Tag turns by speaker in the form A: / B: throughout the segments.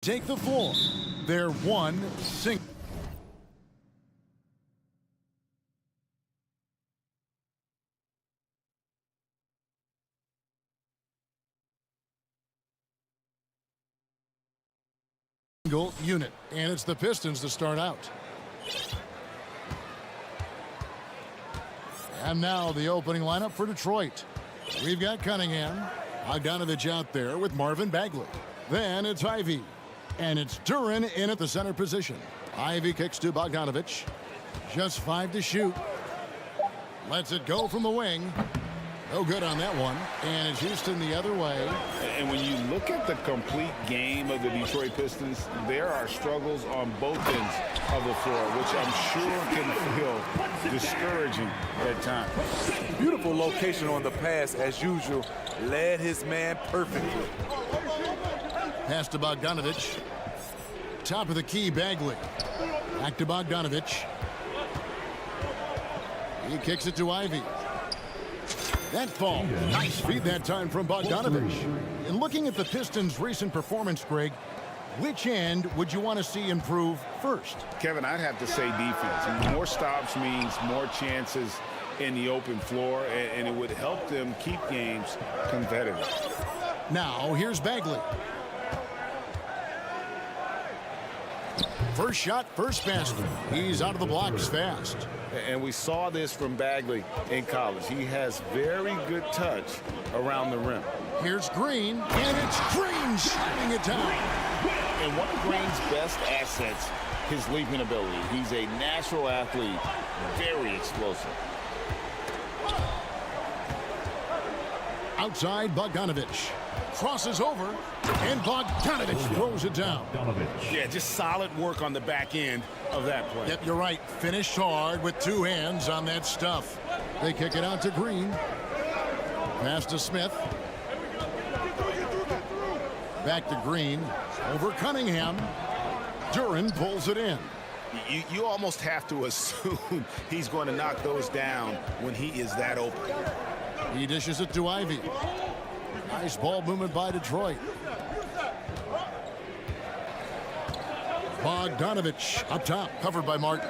A: take the floor. They're one single unit, and it's the Pistons to start out. And now the opening lineup for Detroit. We've got Cunningham, Bogdanovich out there with Marvin Bagley. Then it's Ivy, and it's Duren in at the center position. Ivy kicks to Bogdanovich. Just 5 to shoot. Lets it go from the wing. No good on that one. And it's Houston the other way.
B: And when you look at the complete game of the Detroit Pistons, there are struggles on both ends of the floor, which I'm sure can feel discouraging at times.
C: Beautiful location on the pass, as usual. Led his man perfectly.
A: Pass to Bogdanovich. Top of the key, Bagley. Back to Bogdanovich. He kicks it to Ivy. That fall. Nice feed that time from Bogdanovich. And looking at the Pistons' recent performance, Greg, which end would you want to see improve first?
B: Kevin, I'd have to say defense. More stops means more chances in the open floor, and it would help them keep games competitive.
A: Now, here's Bagley. First shot, first basket. He's out of the blocks fast.
B: And we saw this from Bagley in college. He has very good touch around the rim.
A: Here's Green, and it's Green shooting it down.
B: And one of Green's best assets, his leaping ability. He's a natural athlete, very explosive.
A: Outside, Bogdanovich. Crosses over, and Bogdanovich throws it down.
B: Yeah, just solid work on the back end of that play.
A: Yep, you're right. Finished hard with 2 hands on that stuff. They kick it out to Green. Pass to Smith. Back to Green. Over Cunningham. Duren pulls it in.
B: You almost have to assume he's going to knock those down when he is that open.
A: He dishes it to Ivy. Nice ball movement by Detroit. Bogdanovich up top, covered by Martin.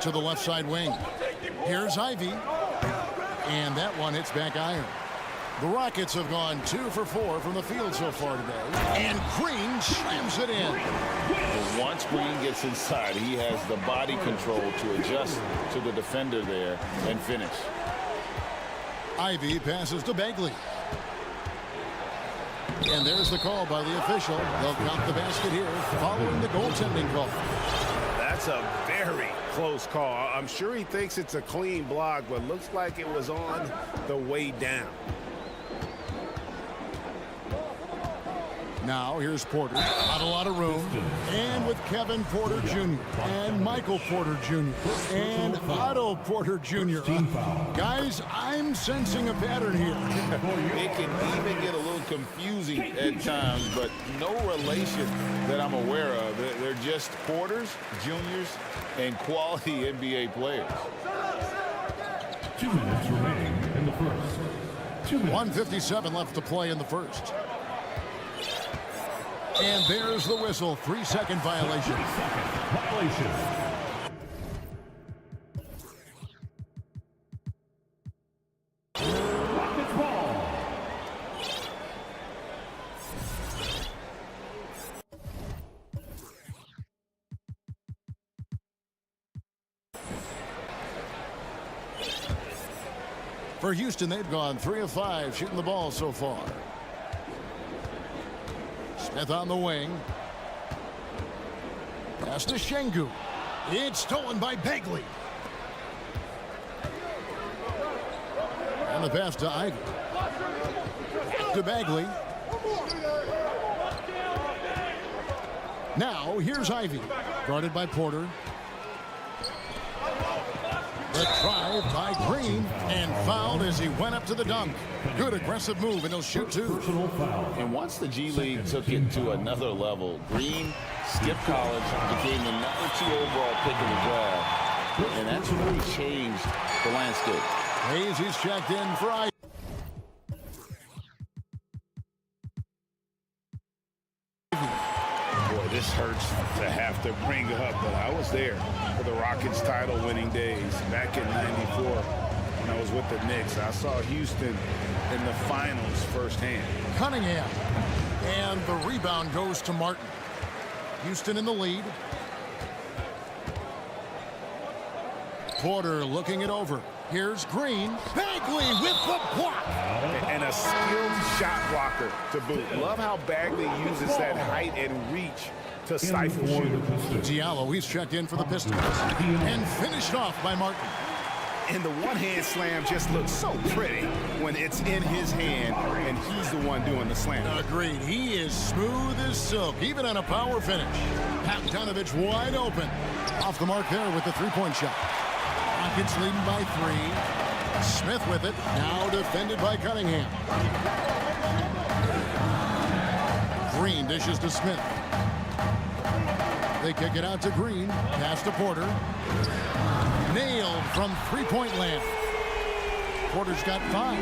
A: To the left side wing. Here's Ivy. And that one hits back iron. The Rockets have gone 2 for 4 from the field so far today. And Green slams it in.
B: And once Green gets inside, he has the body control to adjust to the defender there and finish.
A: Ivy passes to Bagley. And there's the call by the official. They'll count the basket here following the goaltending call.
B: That's a very close call. I'm sure he thinks it's a clean block, but looks like it was on the way down.
A: Now here's Porter. Not a lot of room. And with Kevin Porter Jr. and Michael Porter Jr. and Otto Porter Jr. Guys, I'm sensing a pattern here.
B: It can even get a little confusing at times, but no relation that I'm aware of. They're just Porters, Juniors, and quality NBA players.
D: 2 minutes remaining in the first. 2 minutes.
A: 1:57 left to play in the first. And there's the whistle. 3-second violation.
D: 3-second violation. Rockets ball.
A: For Houston, they've gone 3 of 5 shooting the ball so far. Smith on the wing. Pass to Şengün. It's stolen by Bagley. And the pass to Ivy. Back to Bagley. Now here's Ivy. Guarded by Porter. The drive by Green, and fouled as he went up to the dunk. Good aggressive move, and he'll shoot 2.
B: And once the G League took it to another level, Green skipped college, became the #2 overall pick in the draft, and that's really changed the landscape.
A: Hayes, he's checked in for Ivy.
B: title-winning days back in '94 when I was with the Knicks. I saw Houston in the finals firsthand.
A: Cunningham. And the rebound goes to Martin. Houston in the lead. Porter looking it over. Here's Green. Bagley with the block.
B: And a skilled shot blocker to boot. Love how Bagley uses that height and reach to stifle shooters.
A: Diallo, he's checked in for the Pistons. And finished off by Martin.
B: And the one-hand slam just looks so pretty when it's in his hand and he's the one doing the slam.
A: Agreed. He is smooth as silk, even on a power finish. Bogdanovich wide open. Off the mark there with the three-point shot. Rockets leading by 3. Smith with it. Now defended by Cunningham. Green dishes to Smith. They kick it out to Green. Pass to Porter. Nailed from three-point land. Porter's got 5.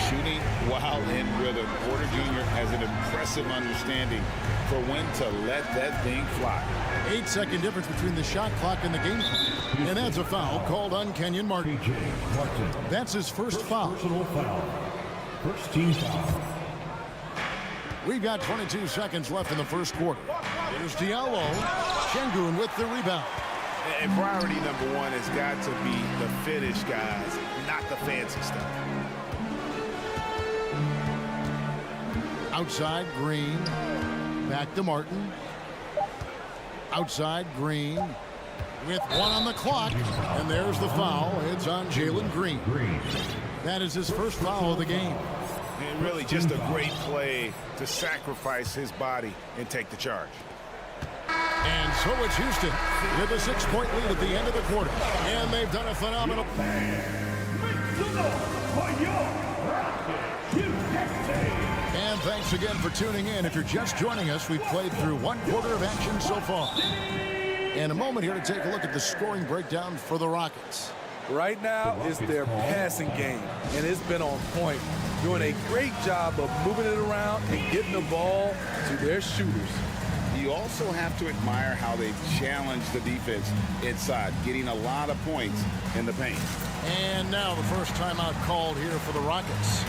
B: Shooting while in rhythm. Porter Jr. has an impressive understanding for when to let that thing fly.
A: 8-second difference between the shot clock and the game clock. And that's a foul called on Kenyon Martin. That's his first foul.
D: Personal foul. First team foul.
A: We've got 22 seconds left in the first quarter. Here's Diallo. Şengün with the rebound.
B: And priority number 1 has got to be the finish, guys, not the fancy stuff.
A: Outside, Green. Back to Martin. Outside, Green. With 1 on the clock. And there's the foul. It's on Jalen Green. That is his first foul of the game.
B: And really just a great play to sacrifice his body and take the charge.
A: And so it's Houston with a 6-point lead at the end of the quarter. And they've done a phenomenal... And thanks again for tuning in. If you're just joining us, we've played through 1 quarter of action so far. And a moment here to take a look at the scoring breakdown for the Rockets.
C: Right now is their passing game, and it's been on point. Doing a great job of moving it around and getting the ball to their shooters.
B: You also have to admire how they challenge the defense inside, getting a lot of points in the paint.
A: And now the first timeout called here for the Rockets.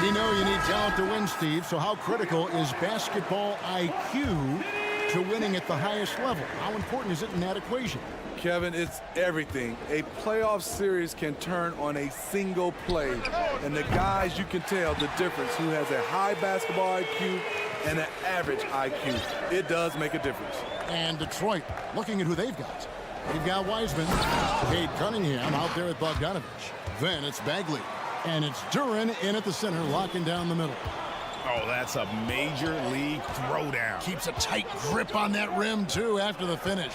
A: We know you need talent to win, Steve, so how critical is basketball IQ to winning at the highest level? How important is it in that equation?
C: Kevin, it's everything. A playoff series can turn on a single play, and the guys, you can tell the difference who has a high basketball IQ and an average IQ. It does make a difference.
A: And Detroit, looking at who they've got. They've got Wiseman, Cade Cunningham out there at Bogdanovich. Then it's Bagley. And it's Duren in at the center, locking down the middle.
B: Oh, that's a major league throwdown.
A: Keeps a tight grip on that rim, too, after the finish.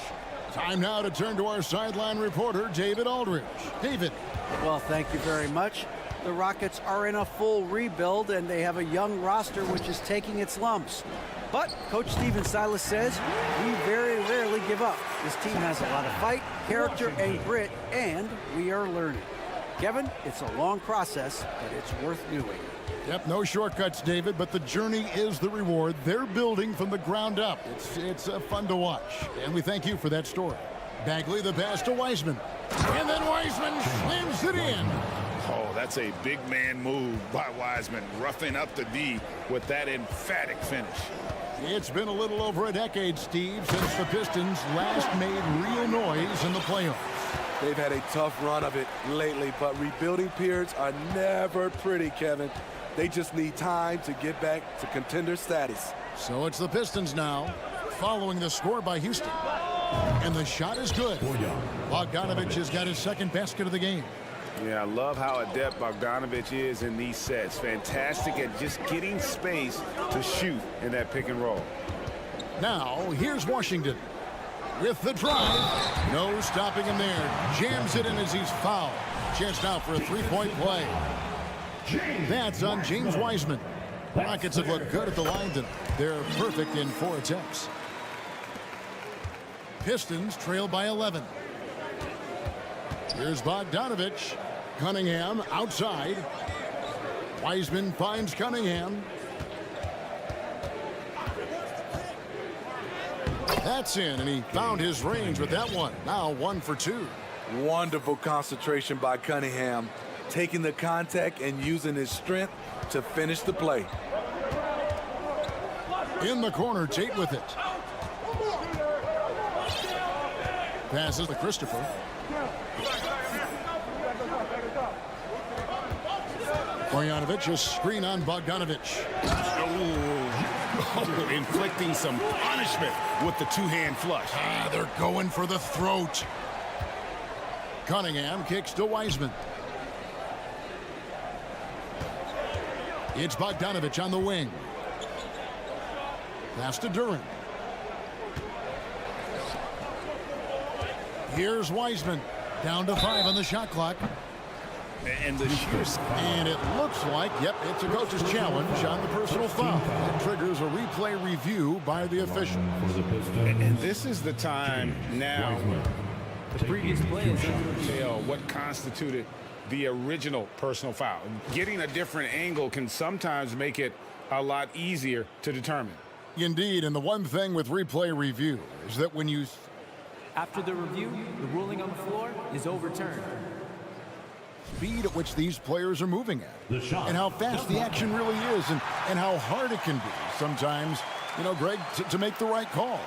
A: Time now to turn to our sideline reporter, David Aldridge. David.
E: Well, thank you very much. The Rockets are in a full rebuild, and they have a young roster which is taking its lumps. But Coach Stephen Silas says we very rarely give up. This team has a lot of fight, character, and grit, and we are learning. Kevin, it's a long process, but it's worth doing.
A: Yep, no shortcuts, David, but the journey is the reward. They're building from the ground up. It's fun to watch, and we thank you for that story. Bagley, the pass to Wiseman. And then Wiseman slams it in.
B: Oh, that's a big man move by Wiseman, roughing up the D with that emphatic finish.
A: It's been a little over a decade, Steve, since the Pistons last made real noise in the playoffs.
C: They've had a tough run of it lately, but rebuilding periods are never pretty, Kevin. They just need time to get back to contender status.
A: So it's the Pistons now, following the score by Houston. And the shot is good. Bogdanovich has got his second basket of the game.
B: Yeah, I love how adept Bogdanovich is in these sets. Fantastic at just getting space to shoot in that pick and roll.
A: Now, here's Washington. With the drive, no stopping him there. Jams it in as he's fouled. Chance now for a three-point play. That's on James Wiseman. Rockets have looked good at the line tonight. They're perfect in 4 attempts. Pistons trail by 11. Here's Bogdanovich. Cunningham outside. Wiseman finds Cunningham. That's in, and he found his range with that one. Now 1 for 2.
C: Wonderful concentration by Cunningham, taking the contact and using his strength to finish the play.
A: In the corner, Tate with it. Passes to Christopher. Bogdanovich, a screen on Bogdanovich.
B: Oh, inflicting some punishment with the two-hand flush.
A: They're going for the throat. Cunningham kicks to Wiseman. It's Bogdanovich on the wing. Pass to Duren. Here's Wiseman. Down to 5 on the shot clock.
B: And the sheer...
A: And it looks like, yep, it's a coach's challenge on the personal foul. That triggers a replay review by the official.
B: And this is the time now.
F: The previous play is
B: Tell what constituted the original personal foul. Getting a different angle can sometimes make it a lot easier to determine.
A: Indeed, and the one thing with replay review is that when you...
F: After the review, the ruling on the floor is overturned.
A: Speed at which these players are moving at, and how fast the action really is, and how hard it can be sometimes, you know, Greg, to make the right call.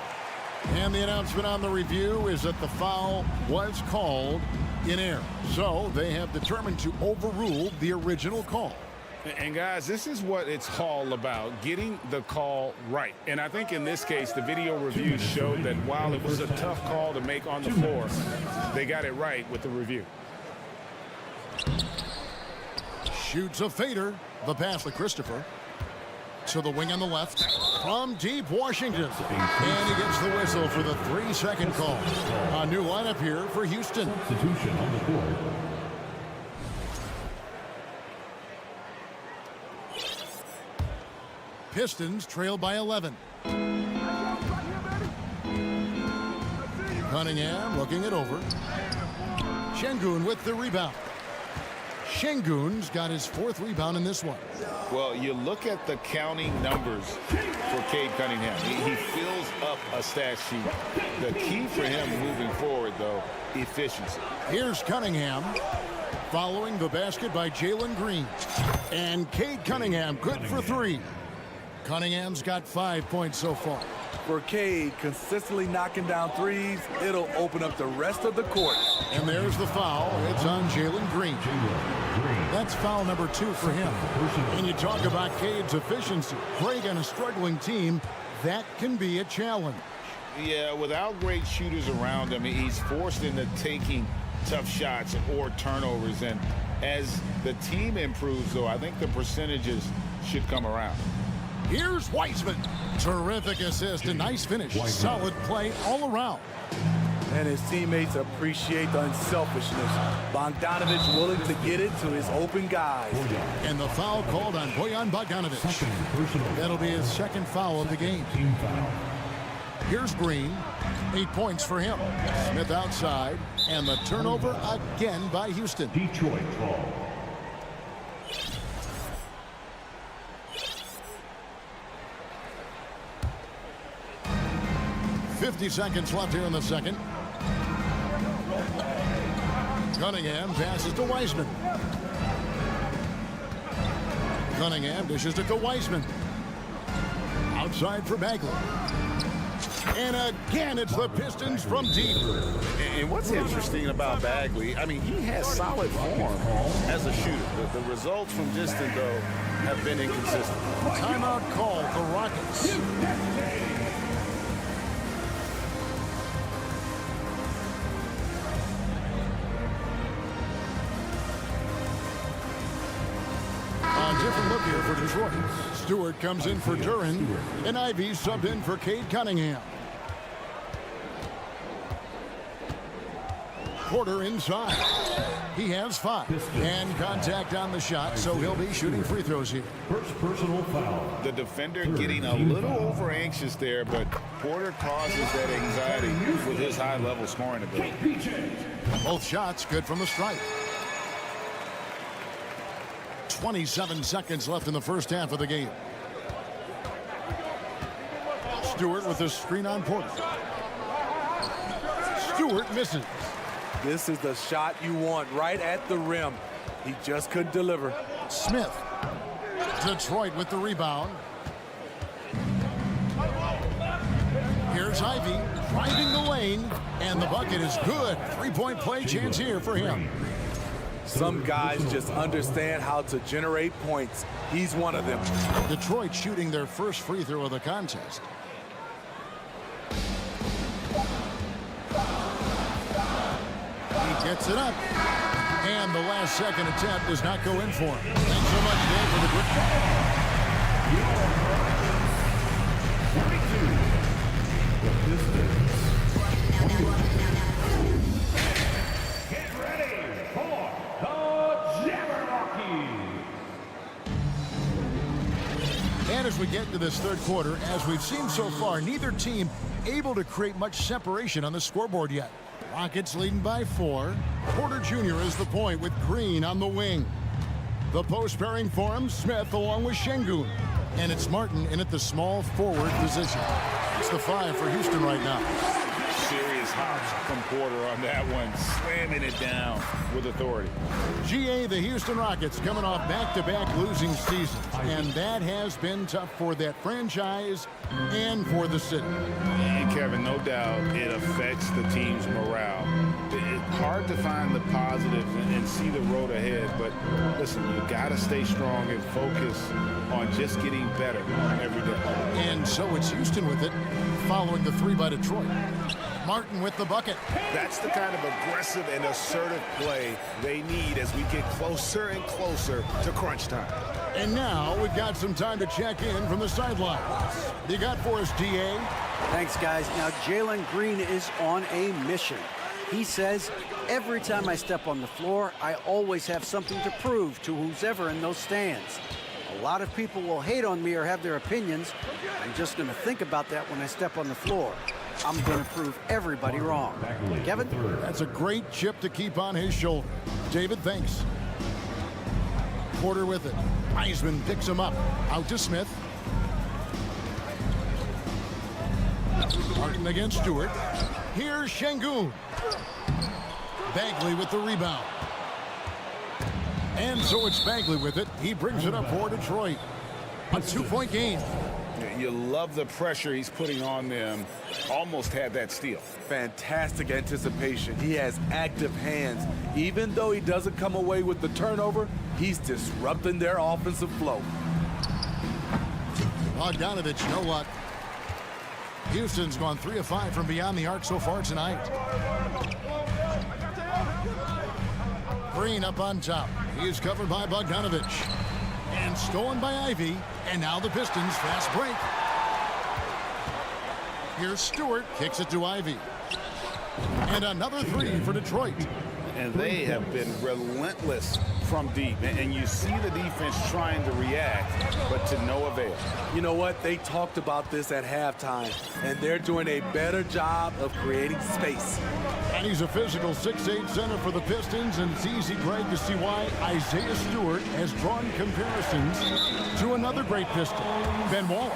A: And the announcement on the review is that the foul was called in error. So they have determined to overrule the original call.
B: And guys, this is what it's all about, getting the call right. And I think in this case, the video review showed that while it was a tough call to make on the floor, they got it right with the review.
A: Shoots a fader. The pass to Christopher. To the wing on the left. From deep Washington. And he gets the whistle for the 3-second call. A new lineup here for Houston.
D: Substitution on the court.
A: Pistons trail by 11. Cunningham looking it over. Şengün with the rebound. Şengün's got his 4th rebound in this one.
B: Well, you look at the counting numbers for Cade Cunningham. He fills up a stat sheet. The key for him moving forward, though, efficiency.
A: Here's Cunningham. Following the basket by Jalen Green. And Cade Cunningham good for 3. Cunningham's got 5 points so far.
C: For Cade, consistently knocking down threes, it'll open up the rest of the court.
A: And there's the foul. It's on Jalen Green. That's foul number 2 for him. And you talk about Cade's efficiency. Greg on a struggling team, that can be a challenge.
B: Yeah, without great shooters around him, he's forced into taking tough shots or turnovers. And as the team improves, though, I think the percentages should come around.
A: Here's Wiseman. Terrific assist, a nice finish. Solid play all around.
C: And his teammates appreciate the unselfishness. Bogdanovich willing to get it to his open guys.
A: And the foul called on Bojan Bogdanovich. That'll be his 2nd foul of the game. Here's Green. 8 points for him. Smith outside. And the turnover again by Houston.
D: Detroit ball.
A: 50 seconds left here in the second. Cunningham passes to Wiseman. Cunningham dishes it to Wiseman. Outside for Bagley. And again, it's the Pistons from deep.
B: And what's interesting about Bagley, I mean, he has solid form as a shooter. The results from distant, though, have been inconsistent.
A: Timeout call for Rockets. Different look here for Detroit. Stewart comes in for Duren, and Ivy subbed in for Cade Cunningham. Porter inside. He has 5. And contact on the shot, so he'll be shooting free throws here.
D: First personal foul.
B: The defender getting a little over anxious there, but Porter causes that anxiety with his high-level scoring ability.
A: Both shots good from the stripe. 27 seconds left in the first half of the game. Stewart with a screen on Porter. Stewart misses.
C: This is the shot you want right at the rim. He just couldn't deliver.
A: Smith. Detroit with the rebound. Here's Ivy driving the lane, and the bucket is good. Three-point play chance here for him.
C: Some guys just understand how to generate points. He's one of them.
A: Detroit shooting their first free throw of the contest. He gets it up. And the last second attempt does not go in for him. Thanks so much, Dave, for the grip.
D: 42. The Pistons. 21. Get ready for the Jabberwocky.
A: And as we get into this third quarter, as we've seen so far, neither team able to create much separation on the scoreboard yet. Rockets leading by 4. Porter Jr. is the point with Green on the wing. The post pairing for him, Smith along with Şengün. And it's Martin in at the small forward position. It's the 5 for Houston right now.
B: Serious hops from Porter on that one, slamming it down with authority.
A: GA, the Houston Rockets coming off back-to-back losing seasons. And that has been tough for that franchise and for the city.
B: And Kevin, no doubt it affects the team's morale. It's hard to find the positives and see the road ahead, but listen, you got to stay strong and focus on just getting better every day.
A: And so it's Houston with it, following the 3 by Detroit. Martin with the bucket.
B: That's the kind of aggressive and assertive play they need as we get closer and closer to crunch time.
A: And now we've got some time to check in from the sidelines. You got for us, DA?
E: Thanks, guys. Now, Jalen Green is on a mission. He says, every time I step on the floor, I always have something to prove to who's ever in those stands. A lot of people will hate on me or have their opinions. I'm just going to think about that when I step on the floor. I'm going to prove everybody wrong. Kevin?
A: That's a great chip to keep on his shoulder. David, thanks. Porter with it. Heisman picks him up. Out to Smith. Martin against Stewart. Here's Şengün. Bagley with the rebound. And so it's Bagley with it. He brings it up for Detroit. A 2-point game.
B: You love the pressure he's putting on them. Almost had that steal.
C: Fantastic anticipation. He has active hands. Even though he doesn't come away with the turnover, he's disrupting their offensive flow.
A: Bogdanovich, no luck. Houston's gone 3 of 5 from beyond the arc so far tonight. Green up on top. He is covered by Bogdanovich. And stolen by Ivy. And now the Pistons fast break. Here's Stewart, kicks it to Ivy. And another 3 for Detroit.
B: And they have been relentless from deep. And you see the defense trying to react, but to no avail.
C: You know what? They talked about this at halftime, and they're doing a better job of creating space.
A: And he's a physical 6'8" center for the Pistons, and it's easy, Greg, to see why Isaiah Stewart has drawn comparisons to another great Piston, Ben Wallace.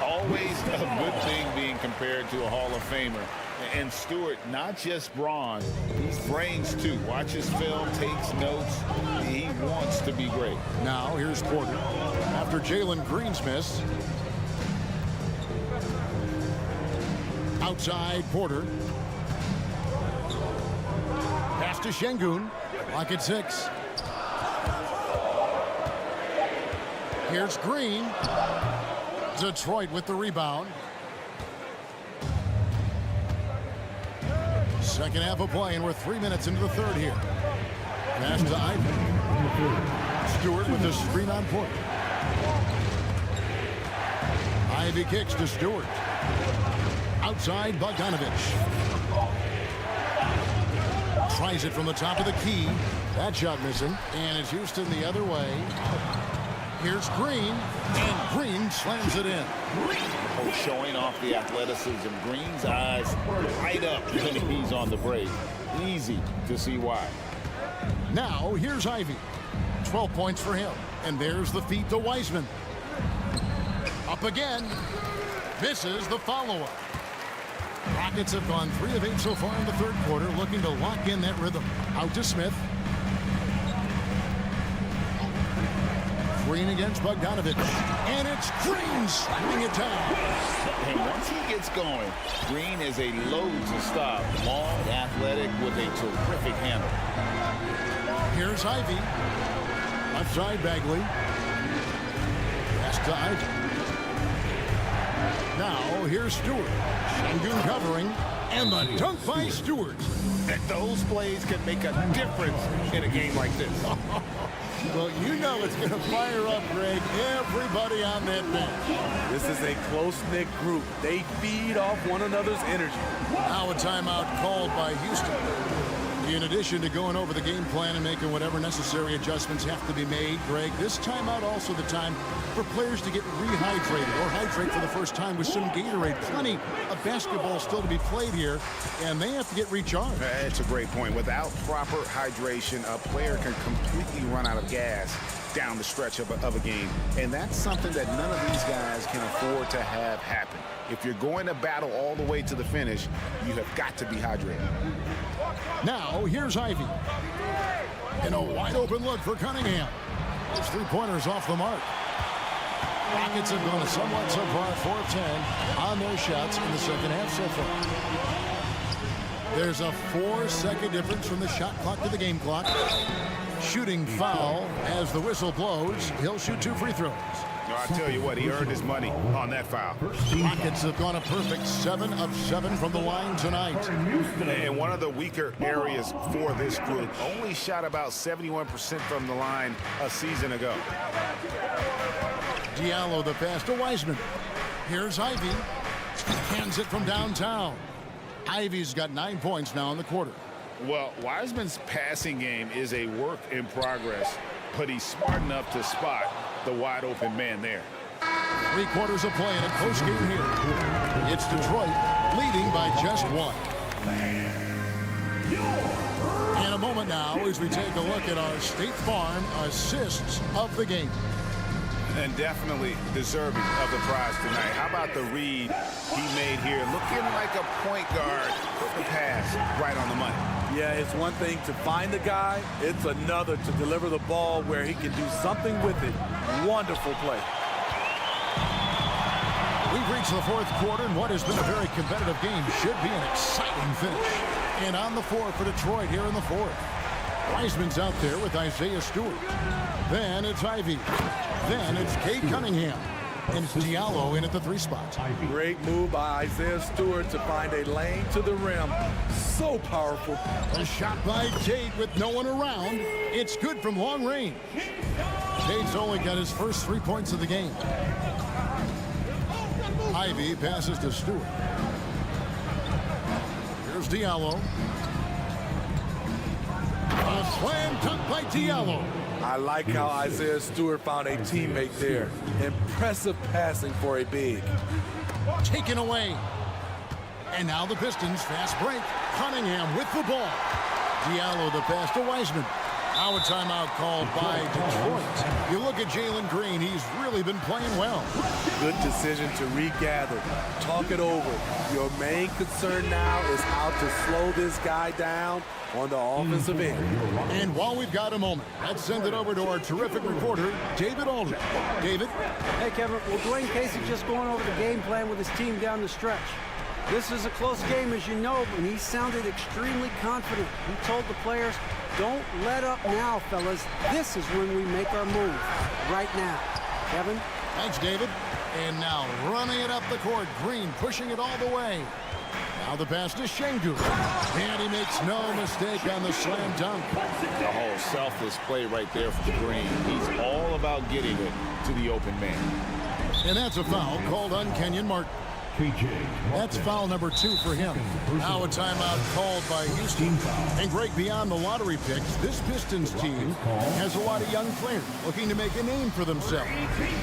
B: Always a good thing being compared to a Hall of Famer. And Stewart, not just brawn, he's brains too. Watches film, takes notes. He wants to be great.
A: Now here's Porter. After Jalen Green's miss. Outside Porter. Pass to Şengün. Lock at 6. Here's Green. Detroit with the rebound. Second half of play, and we're 3 minutes into the third here. Pass to Ivy. Stewart with the screen on Porter. Ivy kicks to Stewart. Outside, Bogdanovich. Tries it from the top of the key. That shot missing. And it's Houston the other way. Here's Green, and Green slams it in.
G: Oh, showing off the athleticism. Green's eyes light up when he's on the break. Easy to see why.
A: Now, here's Ivy. 12 points for him. And there's the feed to Wiseman. Up again. Misses the follow-up. Rockets have gone 3 of 8 so far in the third quarter, looking to lock in that rhythm. Out to Smith. Green against Bogdanovich. And it's Green slapping it down.
G: And once he gets going, Green is a load to stop. Long, athletic, with a terrific handle.
A: Here's Ivy. Left side, Bagley. Pass to Ivy. Now, here's Stewart. Shengun covering. And the dunk by Stewart.
G: Those plays can make a difference in a game like this.
A: Well, you know it's going to fire up, Greg, everybody on that bench.
C: This is a close-knit group. They feed off one another's energy.
A: Now a timeout called by Houston. In addition to going over the game plan and making whatever necessary adjustments have to be made, Greg, this timeout also the time for players to get rehydrated or hydrate for the first time with some Gatorade. Plenty of basketball still to be played here, and they have to get recharged.
B: That's a great point. Without proper hydration, a player can completely run out of gas down the stretch of a game. And that's something that none of these guys can afford to have happen. If you're going to battle all the way to the finish, you have got to be hydrated.
A: Now, here's Ivy. And a wide open look for Cunningham. His three-pointers off the mark. Rockets have gone a somewhat subpar 4 of 10 on their shots in the second half so far. There's a 4-second difference from the shot clock to the game clock. Shooting foul as the whistle blows. He'll shoot 2 free throws.
B: I tell you what, he earned his money on that foul.
A: Rockets have gone a perfect 7 of 7 from the line tonight.
B: And one of the weaker areas for this group, only shot about 71% from the line a season ago.
A: Diallo the pass to Wiseman. Here's Ivy. Hands it from downtown. Ivy's got 9 points now in the quarter.
B: Well, Wiseman's passing game is a work in progress, but he's smart enough to spot the wide open man there.
A: 3 quarters of play in a close game here. It's Detroit leading by just 1. In a moment now as we take a look at our State Farm assists of the game.
B: And definitely deserving of the prize tonight. How about the read he made here? Looking like a point guard. Put the pass right on the money.
C: Yeah, it's one thing to find the guy. It's another to deliver the ball where he can do something with it. Wonderful play.
A: We've reached the fourth quarter, and what has been a very competitive game should be an exciting finish. And on the floor for Detroit here in the fourth. Wiseman's out there with Isaiah Stewart. Then it's Ivy. Then it's Cade Cunningham. And it's Diallo in at the 3 spot.
C: Great move by Isaiah Stewart to find a lane to the rim. So powerful.
A: A shot by Cade with no one around. It's good from long range. Cade's only got his first 3 points of the game. Ivy passes to Stewart. Here's Diallo. A slam dunk by Diallo.
C: I like how Isaiah Stewart found a teammate there. Impressive passing for a big.
A: Taken away. And now the Pistons fast break. Cunningham with the ball. Diallo the pass to Wiseman. Now a timeout called by Detroit. You look at Jalen Green, he's really been playing well.
C: Good decision to regather. Talk it over. Your main concern now is how to slow this guy down on the offensive end.
A: And while we've got a moment, let's send it over to our terrific reporter, David Aldridge. David?
E: Hey, Kevin. Well, Dwayne Casey's just going over the game plan with his team down the stretch. This is a close game, as you know, and he sounded extremely confident. He told the players, don't let up now, fellas. This is when we make our move. Right now. Kevin?
A: Thanks, David. And now running it up the court. Green pushing it all the way. Now the pass to Shengun. And he makes no mistake on the slam dunk.
G: The whole selfless play right there from Green. He's all about getting it to the open man.
A: And that's a foul called on Kenyon Martin. That's foul number 2 for him. Now a timeout called by Houston. And Greg, beyond the lottery picks, this Pistons team has a lot of young players looking to make a name for themselves.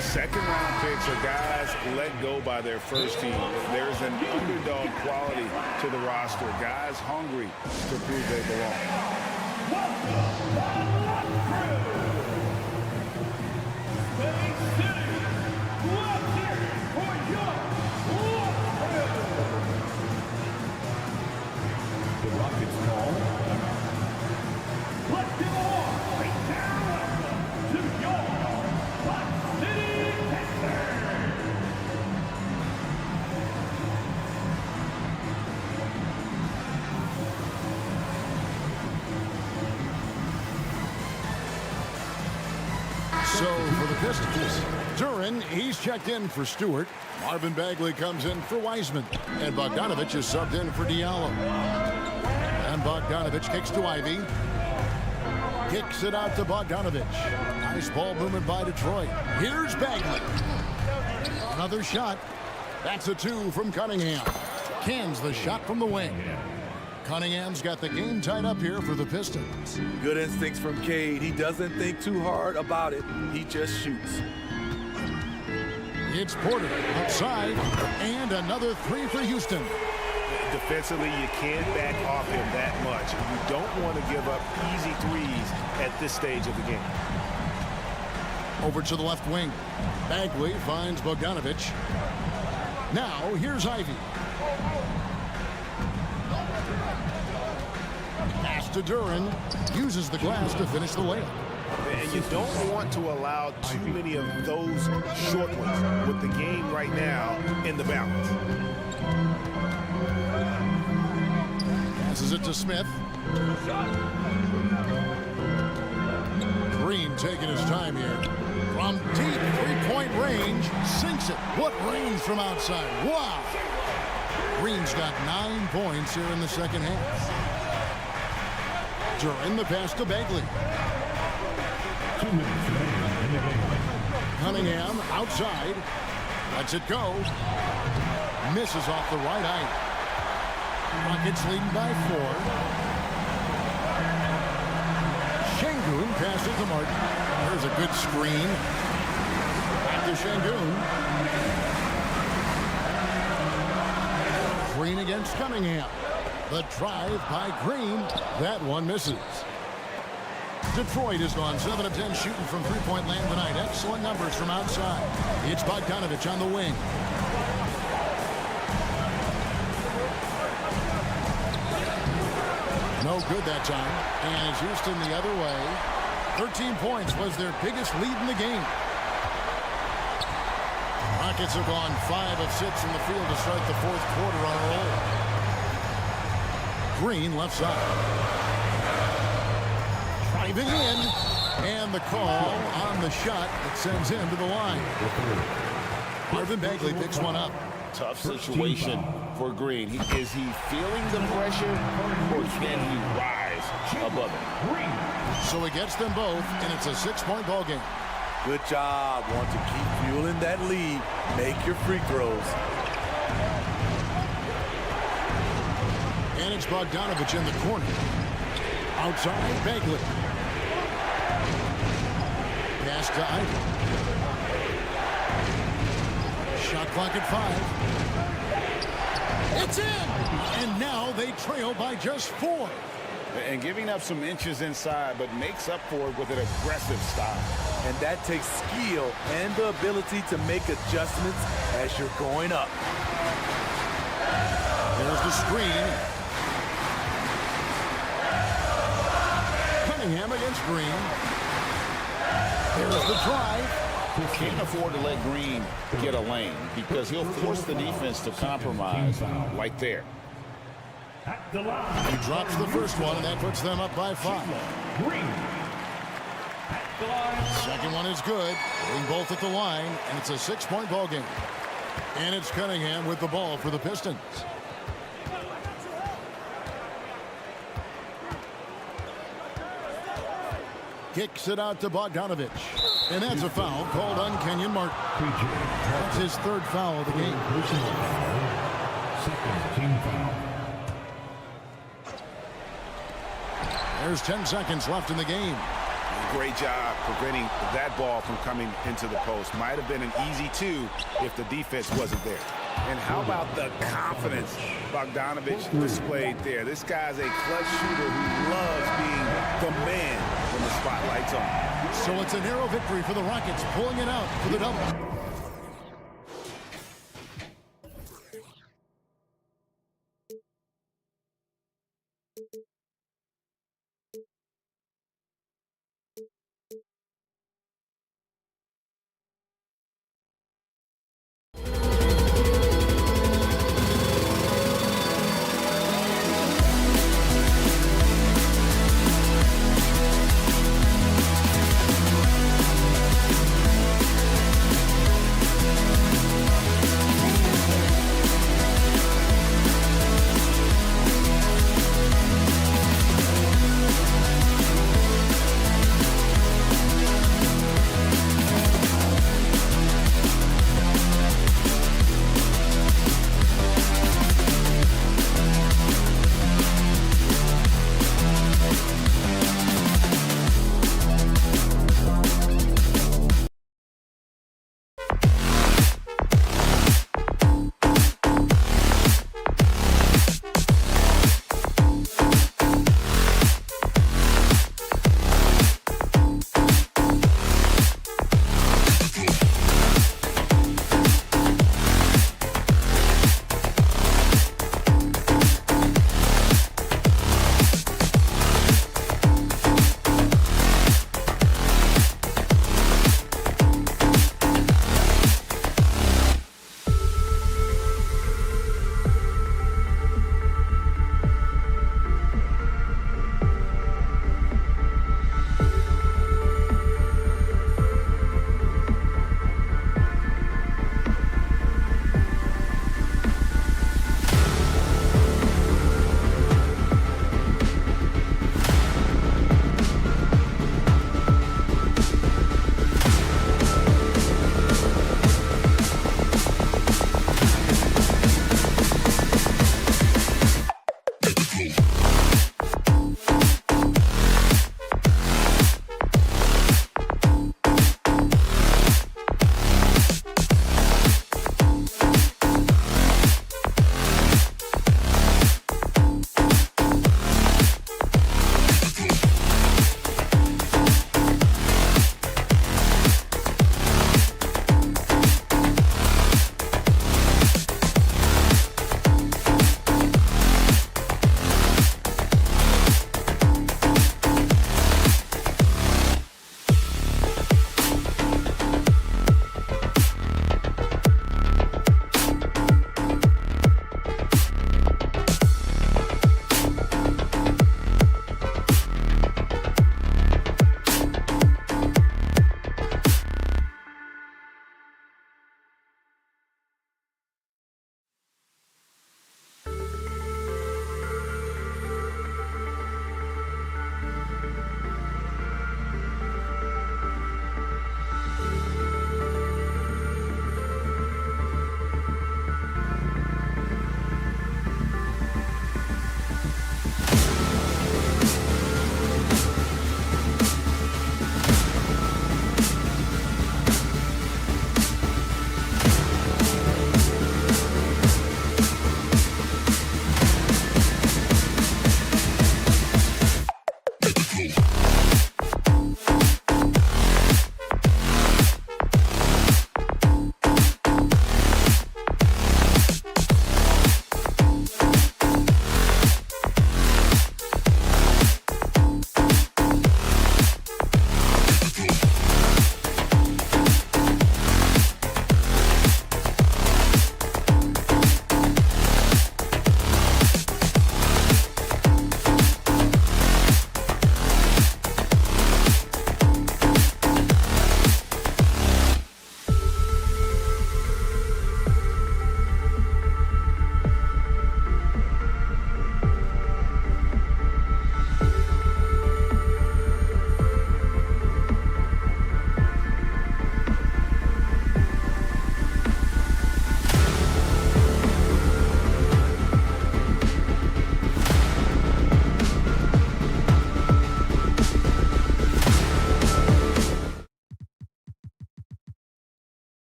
B: Second-round picks are guys let go by their first team. There's an underdog quality to the roster. Guys hungry to prove they belong.
A: So for the Pistons, Duren, he's checked in for Stewart. Marvin Bagley comes in for Wiseman. And Bogdanovich is subbed in for Diallo. And Bogdanovich kicks to Ivy. Kicks it out to Bogdanovich. Nice ball movement by Detroit. Here's Bagley. Another shot. That's a 2 from Cunningham. Cans the shot from the wing. Cunningham's got the game tied up here for the Pistons.
C: Good instincts from Cade. He doesn't think too hard about it. He just shoots.
A: It's Porter outside, and another 3 for Houston.
B: Defensively, you can't back off him that much. You don't want to give up easy threes at this stage of the game.
A: Over to the left wing. Bagley finds Bogdanovich. Now, here's Ivy. Pass to Duren. Uses the glass to finish the layup.
B: And you don't want to allow too many of those short ones with the game right now in the balance.
A: Passes it to Smith. Green taking his time here. From deep three-point range, sinks it. What range from outside? Wow! Green's got 9 points here in the second half. Duren the pass to Bagley.
D: 2 minutes remaining in the game.
A: Cunningham outside. Lets it go. Misses off the right eye. Rockets leading by 4. Şengün passes to Martin. There's a good screen. Back to Şengün. Green against Cunningham. The drive by Green. That one misses. Detroit has gone 7 of 10 shooting from three-point land tonight. Excellent numbers from outside. It's Bogdanovich on the wing. No good that time. And it's Houston the other way. 13 points was their biggest lead in the game. Rockets have gone 5 of 6 in the field to start the fourth quarter on a roll. Green left side. Driving in. And the call on the shot that sends him to the line. Marvin Bagley picks one up.
G: Tough situation for Green. Is he feeling the pressure, or can he rise above it?
A: So he gets them both, and it's a 6-point ball game.
C: Good job. Want to keep fueling that lead. Make your free throws.
A: And it's Bogdanovich in the corner. Outside, Bagley. Pass to Ivy. Shot clock at 5. It's in! And now they trail by just 4.
B: And giving up some inches inside, but makes up for it with an aggressive style.
C: And that takes skill and the ability to make adjustments as you're going up.
A: There's the screen. Cunningham against Green. There's the drive.
G: Can't afford to let Green get a lane because he'll force the defense to compromise right there.
A: He drops the first one, and that puts them up by 5. Second one is good. Being both at the line, and it's a 6-point ball game. And it's Cunningham with the ball for the Pistons. Kicks it out to Bogdanovich. And that's a foul called on Kenyon Martin. That's his third foul of the game.
D: Personal foul. Second team foul.
A: There's 10 seconds left in the game.
B: Great job preventing that ball from coming into the post. Might have been an easy 2 if the defense wasn't there. And how about the confidence Bogdanovich displayed there? This guy's a clutch shooter who loves being the man when the spotlight's on.
A: So it's a narrow victory for the Rockets, pulling it out for the double.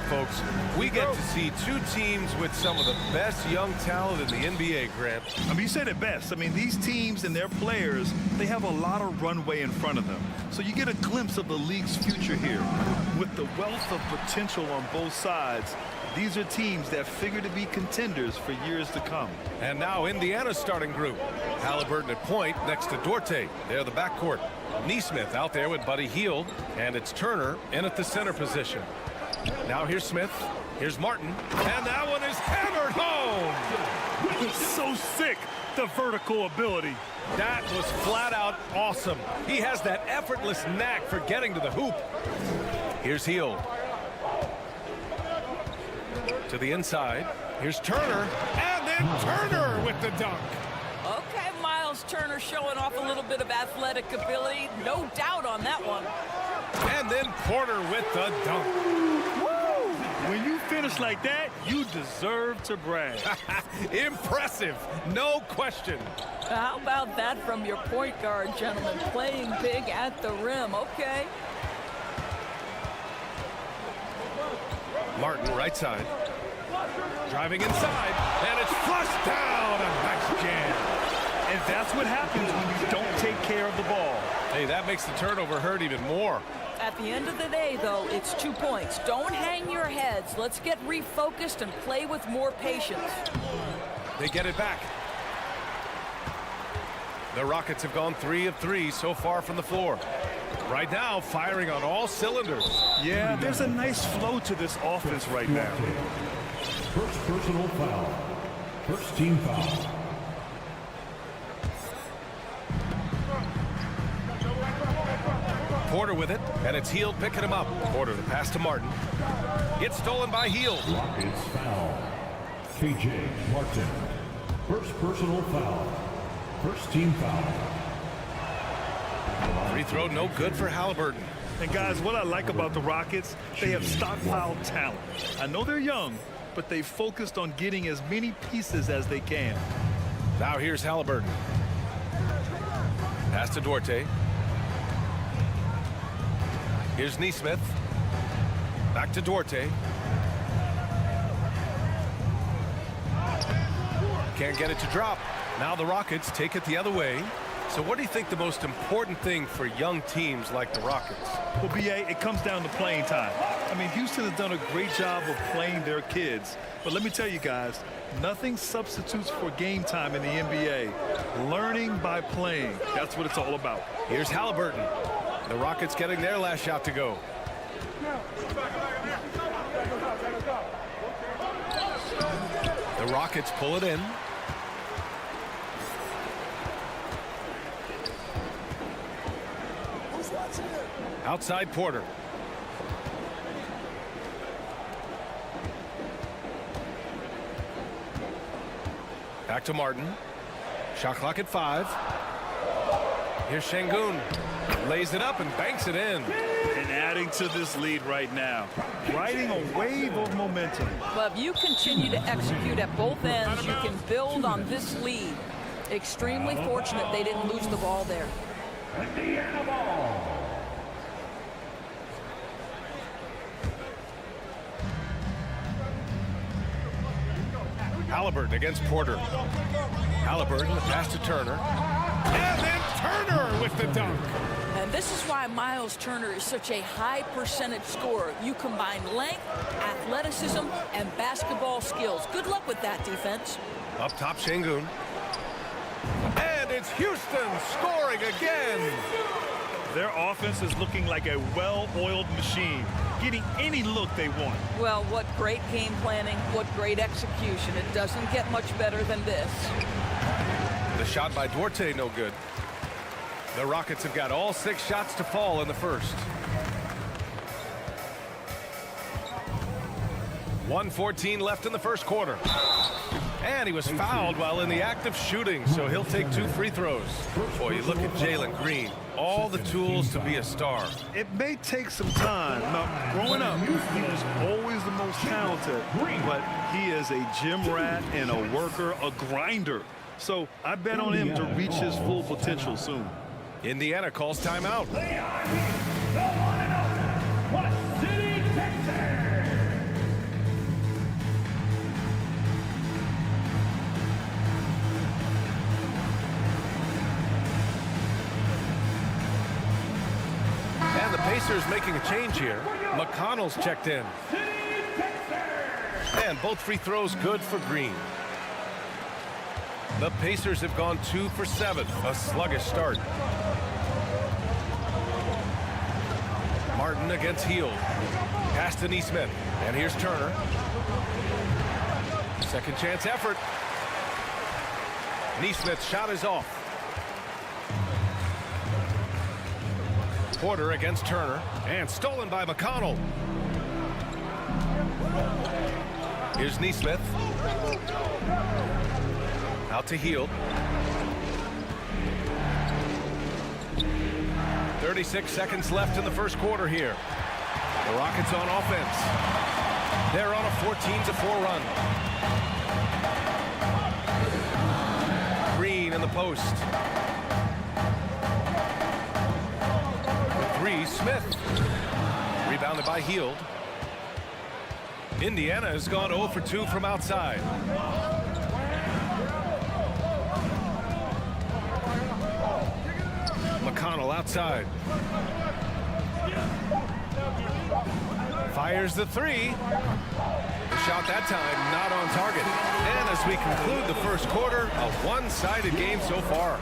H: folks. We get to see two teams with some of the best young talent in the NBA, Grant.
I: I mean, you said it best. I mean, these teams and their players, they have a lot of runway in front of them. So you get a glimpse of the league's future here. With the wealth of potential on both sides, these are teams that figure to be contenders for years to come.
H: And now Indiana's starting group. Halliburton at point next to Duarte. They're the backcourt. Neesmith out there with Buddy Hield. And it's Turner in at the center position. Now here's Smith. Here's Martin. And that one is hammered home.
I: It's so sick, the vertical ability.
H: That was flat out awesome. He has that effortless knack for getting to the hoop. Here's Hield. To the inside. Here's Turner. And then Turner with the dunk.
J: Okay, Miles Turner showing off a little bit of athletic ability. No doubt on that one.
H: And then Porter with the dunk.
I: Woo! When you finish like that, you deserve to brag.
H: Impressive, no question.
J: How about that from your point guard, gentlemen? Playing big at the rim, okay.
H: Martin right side. Driving inside, and it's flushed down. A nice jam.
I: And that's what happens when you don't take care of the ball.
H: Hey, that makes the turnover hurt even more.
J: At the end of the day, though, it's 2 points. Don't hang your heads. Let's get refocused and play with more patience.
H: They get it back. The Rockets have gone 3 of 3 so far from the floor. Right now, firing on all cylinders.
I: Yeah, there's a nice flow to this offense right now.
D: First personal foul. First team foul.
H: Porter with it, and it's Hield picking him up. Porter, the pass to Martin. It's stolen by Hield.
D: Rockets foul. KJ Martin. First personal foul. First team foul.
H: Free throw no good for Halliburton.
I: And guys, what I like about the Rockets, they have stockpiled talent. I know they're young, but they focused on getting as many pieces as they can.
H: Now here's Halliburton. Pass to Duarte. Here's Neesmith. Back to Duarte. Can't get it to drop. Now the Rockets take it the other way. So what do you think the most important thing for young teams like the Rockets?
I: Well, BA, it comes down to playing time. I mean, Houston has done a great job of playing their kids. But let me tell you guys, nothing substitutes for game time in the NBA. Learning by playing. That's what it's all about.
H: Here's Halliburton. The Rockets getting their last shot to go. The Rockets pull it in. Outside Porter. Back to Martin. Shot clock at 5. Here's Şengün. Lays it up and banks it in.
I: And adding to this lead right now. Riding a wave of momentum.
J: Well, if you continue to execute at both ends, you can build on this lead. Extremely fortunate they didn't lose the ball there.
D: Indiana ball.
H: Halliburton against Porter. Halliburton, the pass to Turner. And then Turner with the dunk.
J: And this is why Miles Turner is such a high percentage scorer. You combine length, athleticism, and basketball skills. Good luck with that defense.
H: Up top, Şengün. And it's Houston scoring again.
I: Their offense is looking like a well-oiled machine, getting any look they want.
J: Well, what great game planning, what great execution. It doesn't get much better than this.
H: The shot by Duarte, no good. The Rockets have got all 6 shots to fall in the first. 1:14 left in the first quarter. And he was fouled while in the act of shooting, so he'll take 2 free throws. Boy, you look at Jalen Green. All the tools to be a star.
I: It may take some time. Now, growing up, he was always the most talented, but he is a gym rat and a worker, a grinder. So I bet on him to reach his full potential soon.
H: Indiana calls timeout. Pacers making a change here. McConnell's checked in. And both free throws good for Green. The Pacers have gone 2 for 7. A sluggish start. Martin against Hield. Pass to Neesmith. And here's Turner. Second chance effort. Neesmith's shot is off. Porter against Turner. And stolen by McConnell. Here's Neesmith. Out to Hield. 36 seconds left in the first quarter here. The Rockets on offense. They're on a 14-4 run. Green in the post. The three, Smith. Rebounded by Hield. Indiana has gone 0 for 2 from outside. McConnell outside. Fires the three. The shot that time not on target. And as we conclude the first quarter, a one-sided game so far.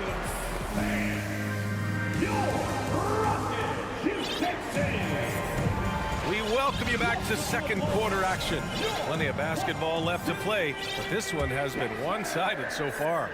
H: We welcome you back to second quarter action. Plenty of basketball left to play, but this one has been one-sided so far.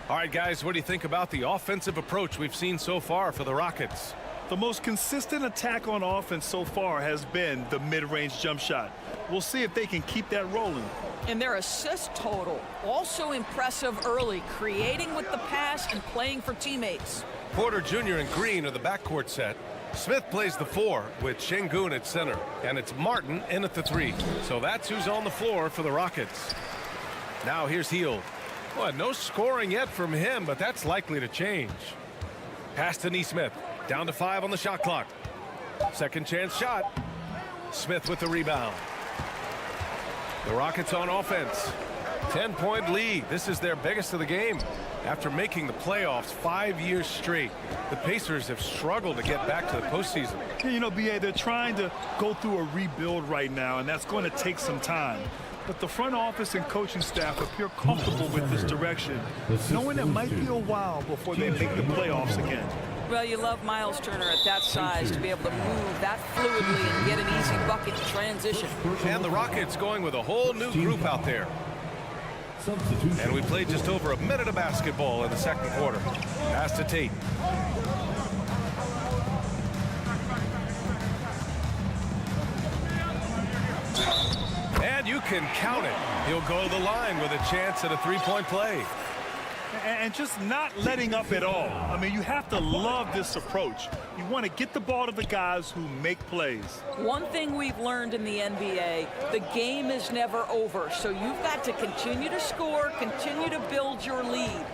H: All right, guys, what do you think about the offensive approach we've seen so far for the Rockets?
I: The most consistent attack on offense so far has been the mid-range jump shot. We'll see if they can keep that rolling.
J: And their assist total, also impressive early, creating with the pass and playing for teammates.
H: Porter Jr. and Green are the backcourt set. Smith plays the 4 with Şengün at center. And it's Martin in at the 3. So that's who's on the floor for the Rockets. Now here's Hield. Well, no scoring yet from him, but that's likely to change. Pass to Neesmith. Down to 5 on the shot clock. Second chance shot. Smith with the rebound. The Rockets on offense. 10-point lead. This is their biggest of the game. After making the playoffs 5 years straight, the Pacers have struggled to get back to the postseason.
I: You know, B.A., they're trying to go through a rebuild right now, and that's going to take some time. But the front office and coaching staff appear comfortable with this direction, knowing it might be a while before they make the playoffs again.
J: Well, you love Miles Turner at that size to be able to move that fluidly and get an easy bucket in transition.
H: And the Rockets going with a whole new group out there. And we played just over a minute of basketball in the second quarter. Pass to Tate. And you can count it. He'll go to the line with a chance at a three-point play.
I: And just not letting up at all. I mean, you have to love this approach. You want to get the ball to the guys who make plays.
J: One thing we've learned in the NBA, the game is never over. So you've got to continue to score, continue to build your lead.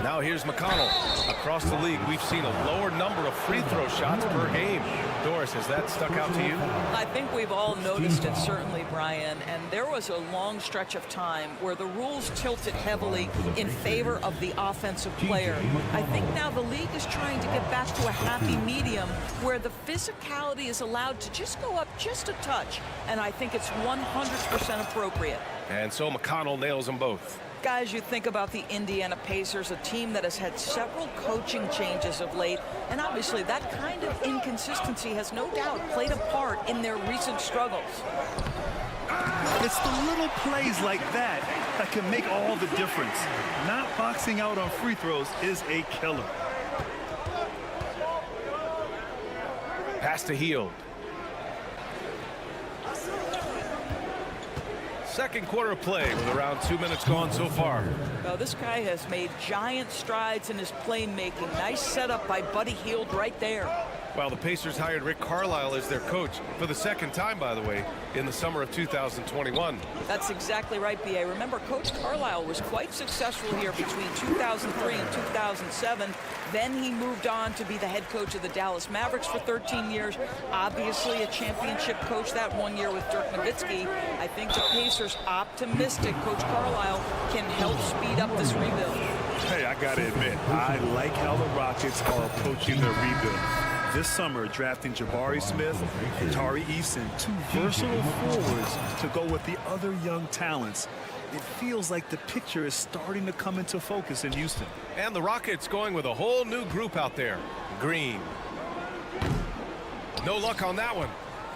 H: Now here's McConnell. Across the league, we've seen a lower number of free throw shots per game. Doris, has that stuck out to you?
J: I think we've all noticed it, certainly, Brian. And there was a long stretch of time where the rules tilted heavily in favor of the offensive player. I think now the league is trying to get back to a happy medium where the physicality is allowed to just go up just a touch. And I think it's 100% appropriate.
H: And so McConnell nails them both.
J: Guys, you think about the Indiana Pacers, a team that has had several coaching changes of late, and obviously that kind of inconsistency has no doubt played a part in their recent struggles.
I: It's the little plays like that that can make all the difference. Not boxing out on free throws is a killer.
H: Pass to Hield. Second quarter of play with around 2 minutes gone so far.
J: Well, this guy has made giant strides in his playmaking. Nice setup by Buddy Hield right there.
H: Well, the Pacers hired Rick Carlisle as their coach for the second time, by the way, in the summer of 2021.
J: That's exactly right, B.A. Remember, Coach Carlisle was quite successful here between 2003 and 2007. Then he moved on to be the head coach of the Dallas Mavericks for 13 years. Obviously a championship coach that 1 year with Dirk Nowitzki. I think the Pacers optimistic Coach Carlisle can help speed up this rebuild.
I: Hey, I got to admit, I like how the Rockets are approaching their rebuild. this summer drafting Jabari Smith and Tari Eason, two versatile forwards to go with the other young talents. It feels like the picture is starting to come into focus in Houston.
H: And the Rockets going with a whole new group out there. Green. No luck on that one.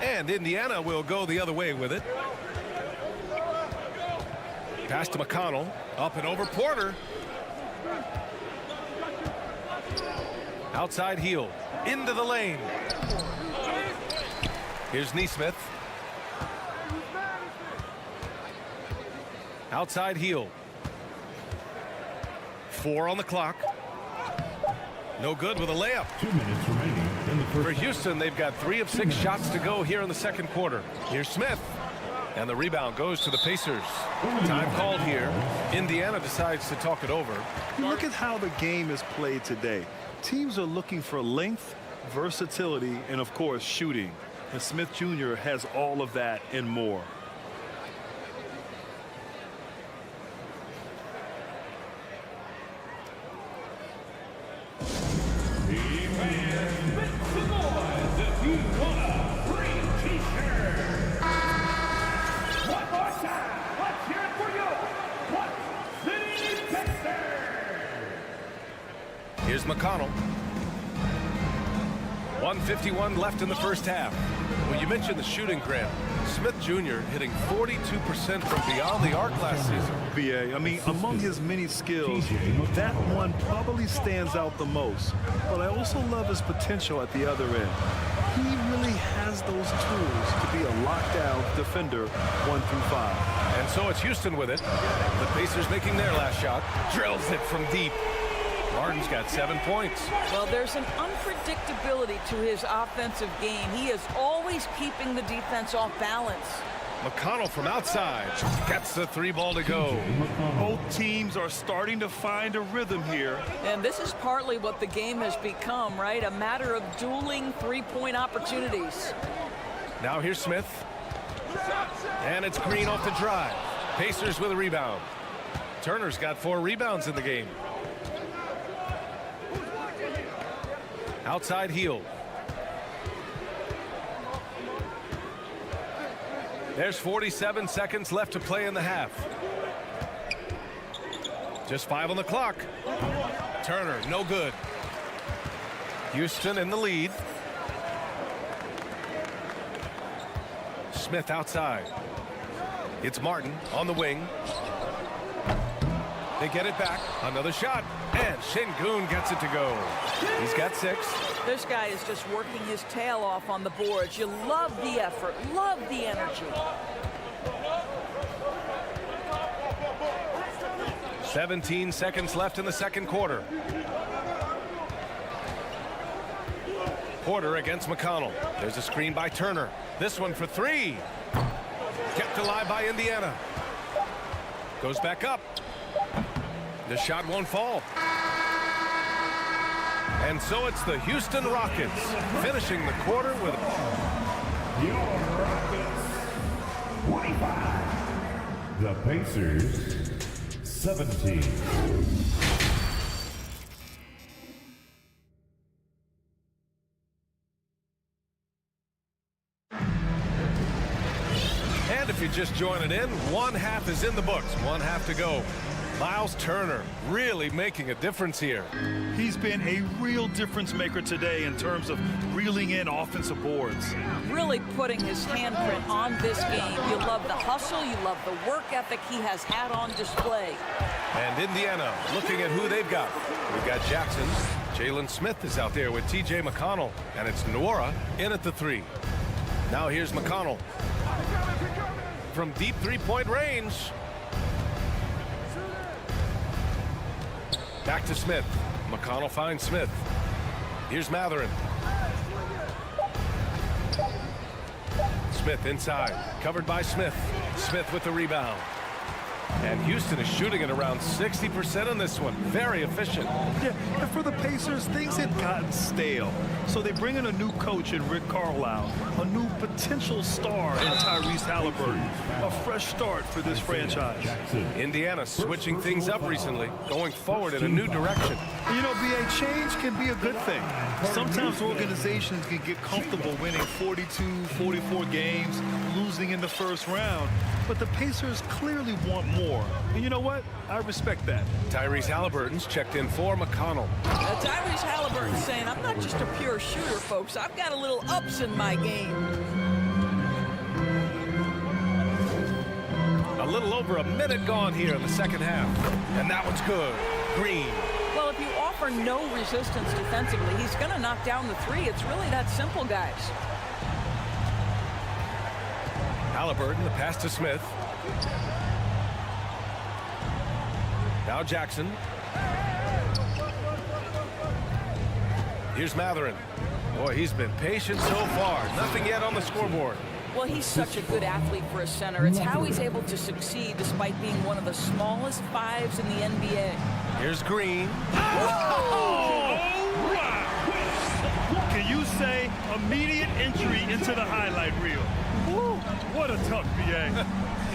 H: And Indiana will go the other way with it. Pass to McConnell. Up and over Porter. Outside heel. Into the lane. Here's Neesmith. Outside heel. 4 on the clock. No good with a layup.
D: 2 minutes remaining in the first.
H: For Houston, they've got 3 of 6 shots to go here in the second quarter. Here's Smith. And the rebound goes to the Pacers. Time called here. Indiana decides to talk it over.
I: Look at how the game is played today. Teams are looking for length, versatility, and of course shooting. And Smith Jr. has all of that and more.
H: Here's McConnell. 1:51 left in the first half. Well, you mentioned the shooting, Graham. Smith Jr. hitting 42% from beyond the arc last season.
I: BA, I mean, among his many skills, that one probably stands out the most. But I also love his potential at the other end. He really has those tools to be a lockdown defender 1 through 5.
H: And so it's Houston with it. The Pacers making their last shot. Drills it from deep. Martin's got 7 points.
J: Well, there's an unpredictability to his offensive game. He is always keeping the defense off balance.
H: McConnell from outside gets the 3 ball to go.
I: Both teams are starting to find a rhythm here.
J: And this is partly what the game has become, right? A matter of dueling 3-point opportunities.
H: Now here's Smith. And it's Green off the drive. Pacers with a rebound. Turner's got 4 rebounds in the game. Outside heel. There's 47 seconds left to play in the half. Just 5 on the clock. Turner, no good. Houston in the lead. Smith outside. It's Martin on the wing. They get it back. Another shot. And Şengün gets it to go. He's got 6.
J: This guy is just working his tail off on the boards. You love the effort, love the energy.
H: 17 seconds left in the second quarter. Porter against McConnell. There's a screen by Turner. This one for 3. Kept alive by Indiana. Goes back up. The shot won't fall. And so it's the Houston Rockets finishing the quarter with
D: Your Rockets 25. The Pacers 17.
H: And if you're just joining in, 1 half is in the books. 1 half to go. Miles Turner really making a difference here.
I: He's been a real difference maker today in terms of reeling in offensive boards.
J: Really putting his handprint on this game. You love the hustle, you love the work ethic he has had on display.
H: And Indiana looking at who they've got. We've got Jackson. Jalen Smith is out there with T.J. McConnell. And it's Nwora in at the 3. Now here's McConnell. From deep 3-point range. Back to Smith. McConnell finds Smith. Here's Matherin. Smith inside. Covered by Smith. Smith with the rebound. And Houston is shooting at around 60% on this one. Very efficient.
I: Yeah, and for the Pacers, things had gotten stale. So they bring in a new coach in Rick Carlisle, a new potential star in Tyrese Halliburton. A fresh start for this franchise.
H: Indiana switching things up recently, going forward in a new direction.
I: You know, BA, change can be a good thing. Sometimes organizations can get comfortable winning 42, 44 games, losing in the first round. But the Pacers clearly want more. And you know what? I respect that.
H: Tyrese Halliburton's checked in for McConnell.
J: Tyrese Halliburton saying, I'm not just a pure shooter, folks. I've got a little ups in my game.
H: A little over a minute gone here in the second half. And that one's good. Green.
J: Well, if you offer no resistance defensively, he's going to knock down the three. It's really that simple, guys.
H: Halliburton, the pass to Smith. Now Jackson. Here's Matherin. Boy, he's been patient so far. Nothing yet on the scoreboard.
J: Well, he's such a good athlete for a center. It's how he's able to succeed despite being one of the smallest fives in the NBA.
H: Here's Green.
I: Oh! Can you say immediate entry into the highlight reel? Woo, what a tuck, BA.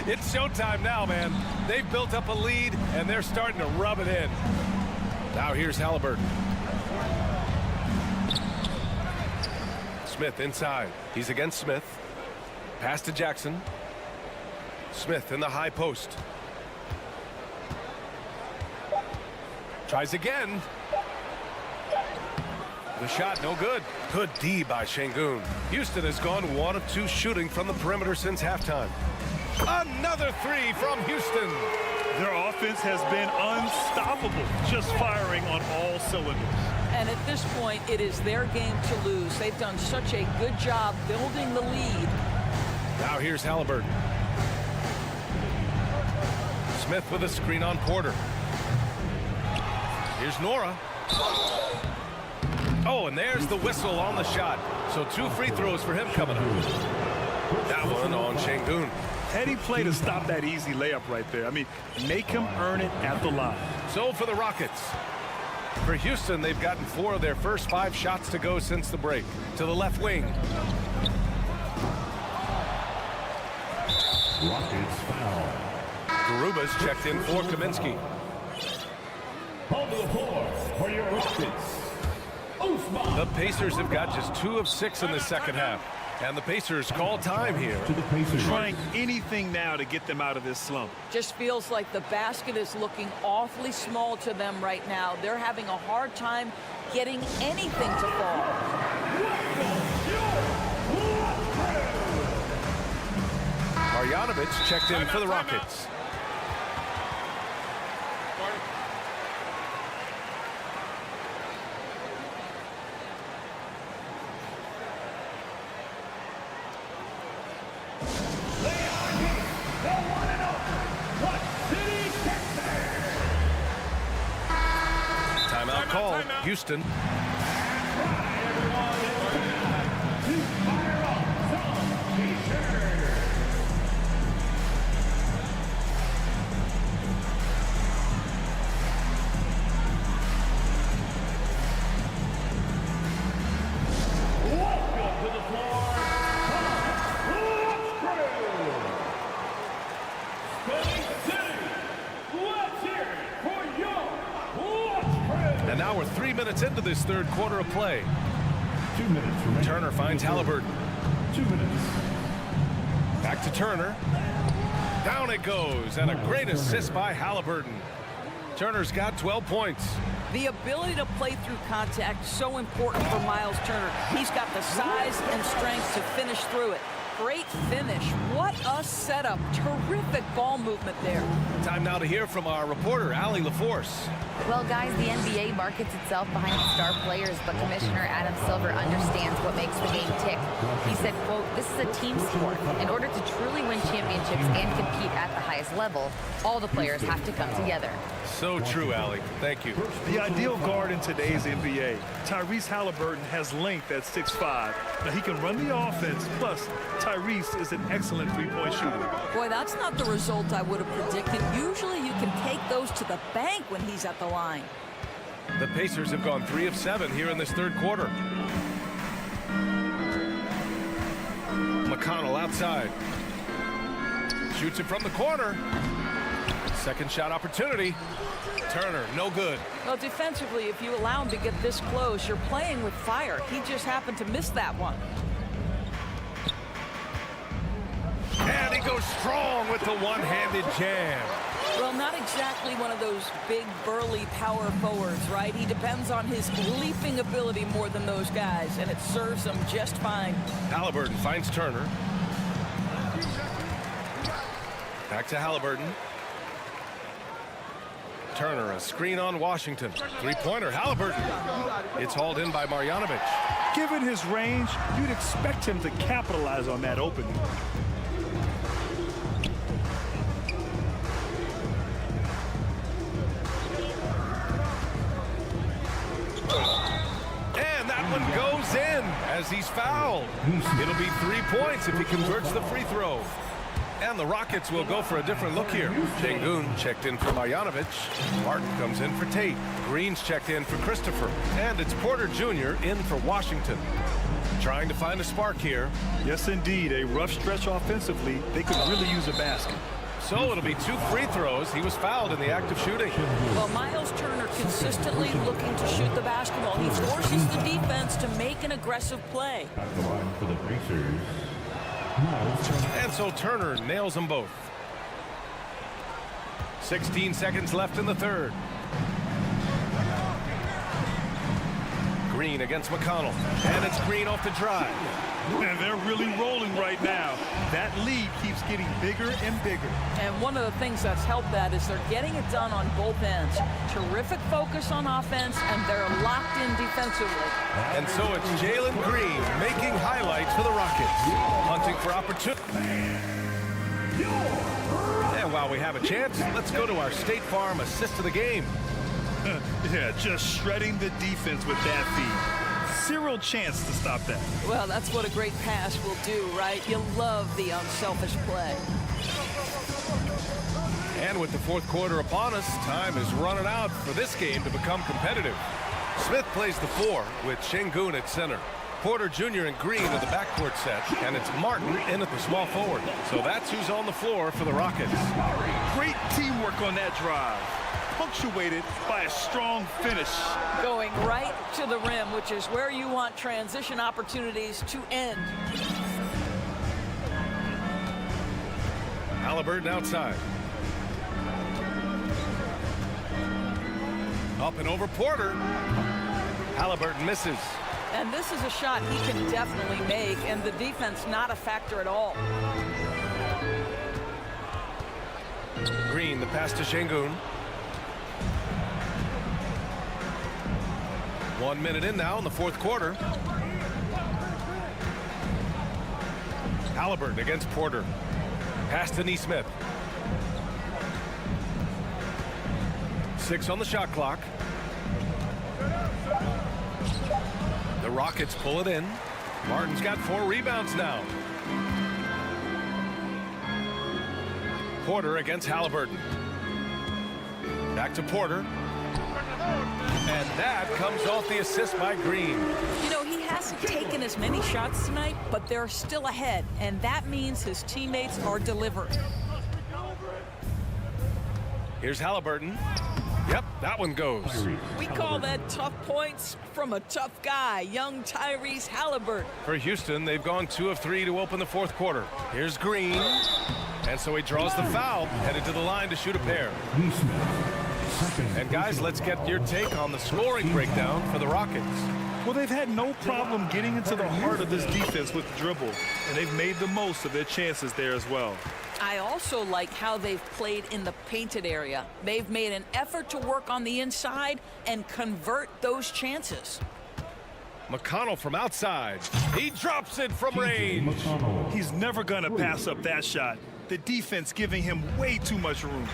H: It's showtime now, man. They've built up a lead, and they're starting to rub it in. Now here's Halliburton. Smith inside. He's against Smith. Pass to Jackson. Smith in the high post. Tries again. The shot no good. Good D by Şengün. Houston has gone 1 of 2 shooting from the perimeter since halftime. Another three from Houston.
I: Their offense has been unstoppable, just firing on all cylinders.
J: And at this point, it is their game to lose. They've done such a good job building the lead.
H: Now here's Halliburton. Smith with a screen on Porter. Here's Nora. Oh, and there's the whistle on the shot. So 2 free throws for him coming up. That one on Şengün.
I: Heady play to stop that easy layup right there. I mean, make him earn it at the line.
H: So for the Rockets. For Houston, they've gotten 4 of their first 5 shots to go since the break. To the left wing.
D: Rockets foul.
H: Garuba's checked in for Kaminsky.
D: On the floor for your Rockets.
H: The Pacers have got just 2 of 6 in the second half. And the Pacers call time here.
D: To the Pacers.
I: Trying anything now to get them out of this slump.
J: Just feels like the basket is looking awfully small to them right now. They're having a hard time getting anything to fall.
H: Marjanovic checked in for the Rockets. Timeout called. Houston. And now we're 3 minutes into this third quarter of play.
D: 2 minutes remaining.
H: Turner finds Halliburton.
D: 2 minutes.
H: Back to Turner. Down it goes, and a great assist by Halliburton. Turner's got 12 points.
J: The ability to play through contact, so important for Miles Turner. He's got the size and strength to finish through it. Great finish. What a setup. Terrific ball movement there.
H: Time now to hear from our reporter, Allie LaForce.
K: Well, guys, the NBA markets itself behind its star players, but Commissioner Adam Silver understands what makes the game tick. He said, quote, "This is a team sport. In order to truly win championships and compete at the highest level, all the players have to come together."
H: So true, Allie. Thank you.
I: The ideal guard in today's NBA. Tyrese Halliburton has length at 6'5". Now, he can run the offense, plus Tyrese is an excellent three-point shooter.
J: Boy, that's not the result I would have predicted. Usually you can take those to the bank when he's at the line.
H: The Pacers have gone 3 of 7 here in this third quarter. McConnell outside. Shoots it from the corner. Second shot opportunity. Turner, no good.
J: Well, defensively, if you allow him to get this close, you're playing with fire. He just happened to miss that one.
H: And he goes strong with the one-handed jam.
J: Well, not exactly one of those big, burly power forwards, right? He depends on his leaping ability more than those guys, and it serves him just fine.
H: Halliburton finds Turner. Back to Halliburton. Turner, a screen on Washington. Three-pointer, Halliburton. It's hauled in by Marjanovic.
I: Given his range, you'd expect him to capitalize on that opening.
H: And that one goes in as he's fouled. It'll be 3 points if he converts the free throw. And the Rockets will go for a different look here. Şengün checked in for Marjanovic. Martin comes in for Tate. Green's checked in for Christopher. And it's Porter Jr. in for Washington. Trying to find a spark here.
I: Yes, indeed. A rough stretch offensively. They could really use a basket.
H: So it'll be 2 free throws. He was fouled in the act of shooting.
J: Well, Miles Turner consistently looking to shoot the basketball. He forces the defense to make an aggressive play.
D: At the line for the Pacers,
H: And so Turner nails them both. 16 seconds left in the third. Green against McConnell. And it's Green off the drive.
I: And they're really rolling right now. That lead keeps getting bigger and bigger.
J: And one of the things that's helped that is they're getting it done on both ends. Terrific focus on offense, and they're locked in defensively.
H: And so it's Jalen Green making highlights for the Rockets. Hunting for opportunity. And while we have a chance, let's go to our State Farm assist of the game.
I: Yeah, just shredding the defense with that feed. Zero chance to stop that.
J: Well, that's what a great pass will do, right? You love the unselfish play.
H: And with the fourth quarter upon us, time is running out for this game to become competitive. Smith plays the 4 with Şengün at center. Porter Jr. and Green are the backcourt set, and it's Martin in at the small forward. So that's who's on the floor for the Rockets.
I: Great teamwork on that drive, punctuated by a strong finish.
J: Going right to the rim, which is where you want transition opportunities to end.
H: Halliburton outside. Up and over Porter. Halliburton misses.
J: And this is a shot he can definitely make, and the defense not a factor at all.
H: Green, the pass to Şengün. 1 minute in now in the fourth quarter. Halliburton against Porter. Pass to Neesmith. 6 on the shot clock. The Rockets pull it in. Martin's got 4 rebounds now. Porter against Halliburton. Back to Porter. And that comes off the assist by Green.
J: You know, he hasn't taken as many shots tonight, but they're still ahead, and that means his teammates are delivering.
H: Here's Halliburton. Yep, that one goes.
J: We call that tough points from a tough guy, young Tyrese Halliburton.
H: For Houston, they've gone 2 of 3 to open the fourth quarter. Here's Green. And so he draws the foul, headed to the line to shoot a pair. And guys, let's get your take on the scoring breakdown for the Rockets.
I: Well, they've had no problem getting into the heart of this defense with the dribble, and they've made the most of their chances there as well.
J: I also like how they've played in the painted area. They've made an effort to work on the inside and convert those chances.
H: McConnell from outside. He drops it from range.
I: He's never going to pass up that shot. The defense giving him way too much room.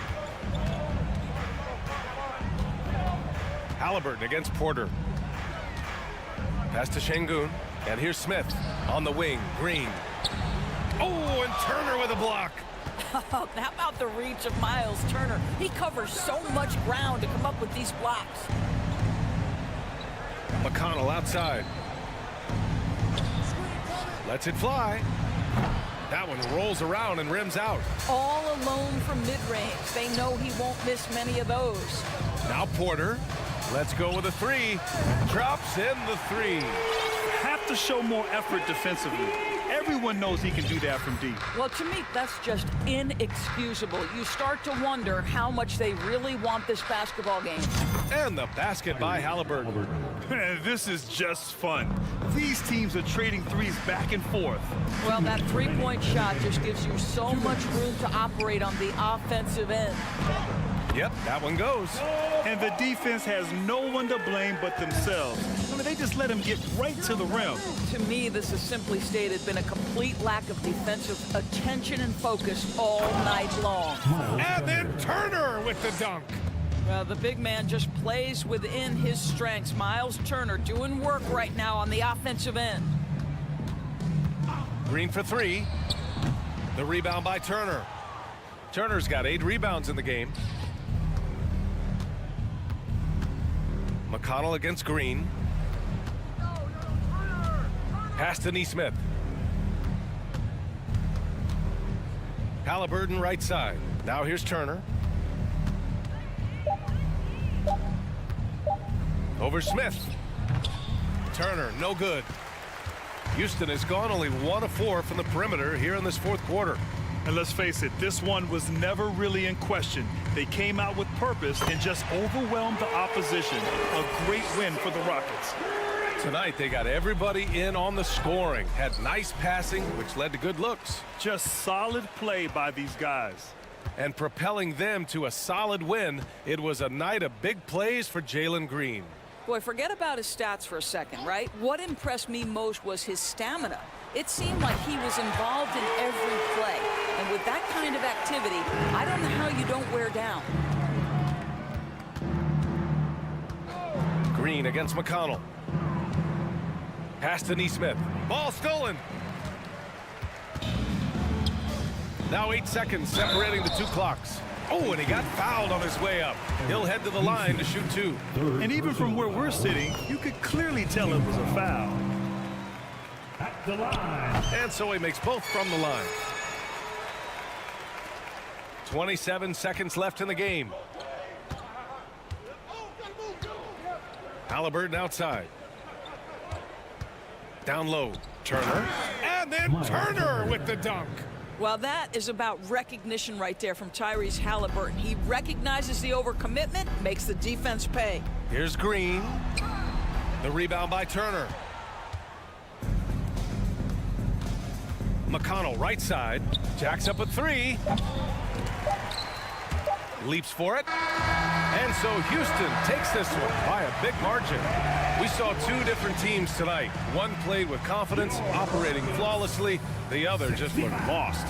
H: Halliburton against Porter. Pass to Şengün. And here's Smith on the wing. Green. Oh, and Turner with a block.
J: How about the reach of Miles Turner? He covers so much ground to come up with these blocks.
H: McConnell outside. Lets it fly. That one rolls around and rims out.
J: All alone from mid-range. They know he won't miss many of those.
H: Now Porter. Let's go with a three. Drops in the three.
I: Have to show more effort defensively. Everyone knows he can do that from deep.
J: Well, to me, that's just inexcusable. You start to wonder how much they really want this basketball game.
H: And the basket by Halliburton.
I: This is just fun. These teams are trading threes back and forth.
J: Well, that three-point shot just gives you so much room to operate on the offensive end.
H: Yep, that one goes.
I: And the defense has no one to blame but themselves. I mean, they just let him get right to the rim.
J: To me, this has simply stated been a complete lack of defensive attention and focus all night long.
B: And then Turner with the dunk.
J: Well, the big man just plays within his strengths. Miles Turner doing work right now on the offensive end.
H: Green for three. The rebound by Turner. Turner's got 8 rebounds in the game. McConnell against Green. Pass to Neesmith. Halliburton right side. Now here's Turner. Over Smith. Turner, no good. Houston has gone only 1 of 4 from the perimeter here in this fourth quarter.
I: And let's face it, this one was never really in question. They came out with purpose and just overwhelmed the opposition. A great win for the Rockets.
H: Tonight, they got everybody in on the scoring. Had nice passing, which led to good looks.
I: Just solid play by these guys.
H: And propelling them to a solid win, it was a night of big plays for Jalen Green.
J: Boy, forget about his stats for a second, right? What impressed me most was his stamina. It seemed like he was involved in every play. And with that kind of activity, I don't know how you don't wear down.
H: Green against McConnell. Pass to Neesmith. Ball stolen. Now 8 seconds separating the 2 clocks. Oh, and he got fouled on his way up. He'll head to the line to shoot 2.
I: And even from where we're sitting, you could clearly tell it was a foul.
D: At the line.
H: And so he makes both from the line. 27 seconds left in the game. Halliburton outside. Down low. Turner.
B: And then Turner with the dunk.
J: Well, that is about recognition right there from Tyrese Halliburton. He recognizes the overcommitment, makes the defense pay.
H: Here's Green. The rebound by Turner. McConnell right side. Jacks up a 3. Leaps for it. And so Houston takes this one by a big margin. We saw 2 different teams tonight. One played with confidence, operating flawlessly. The other just looked lost.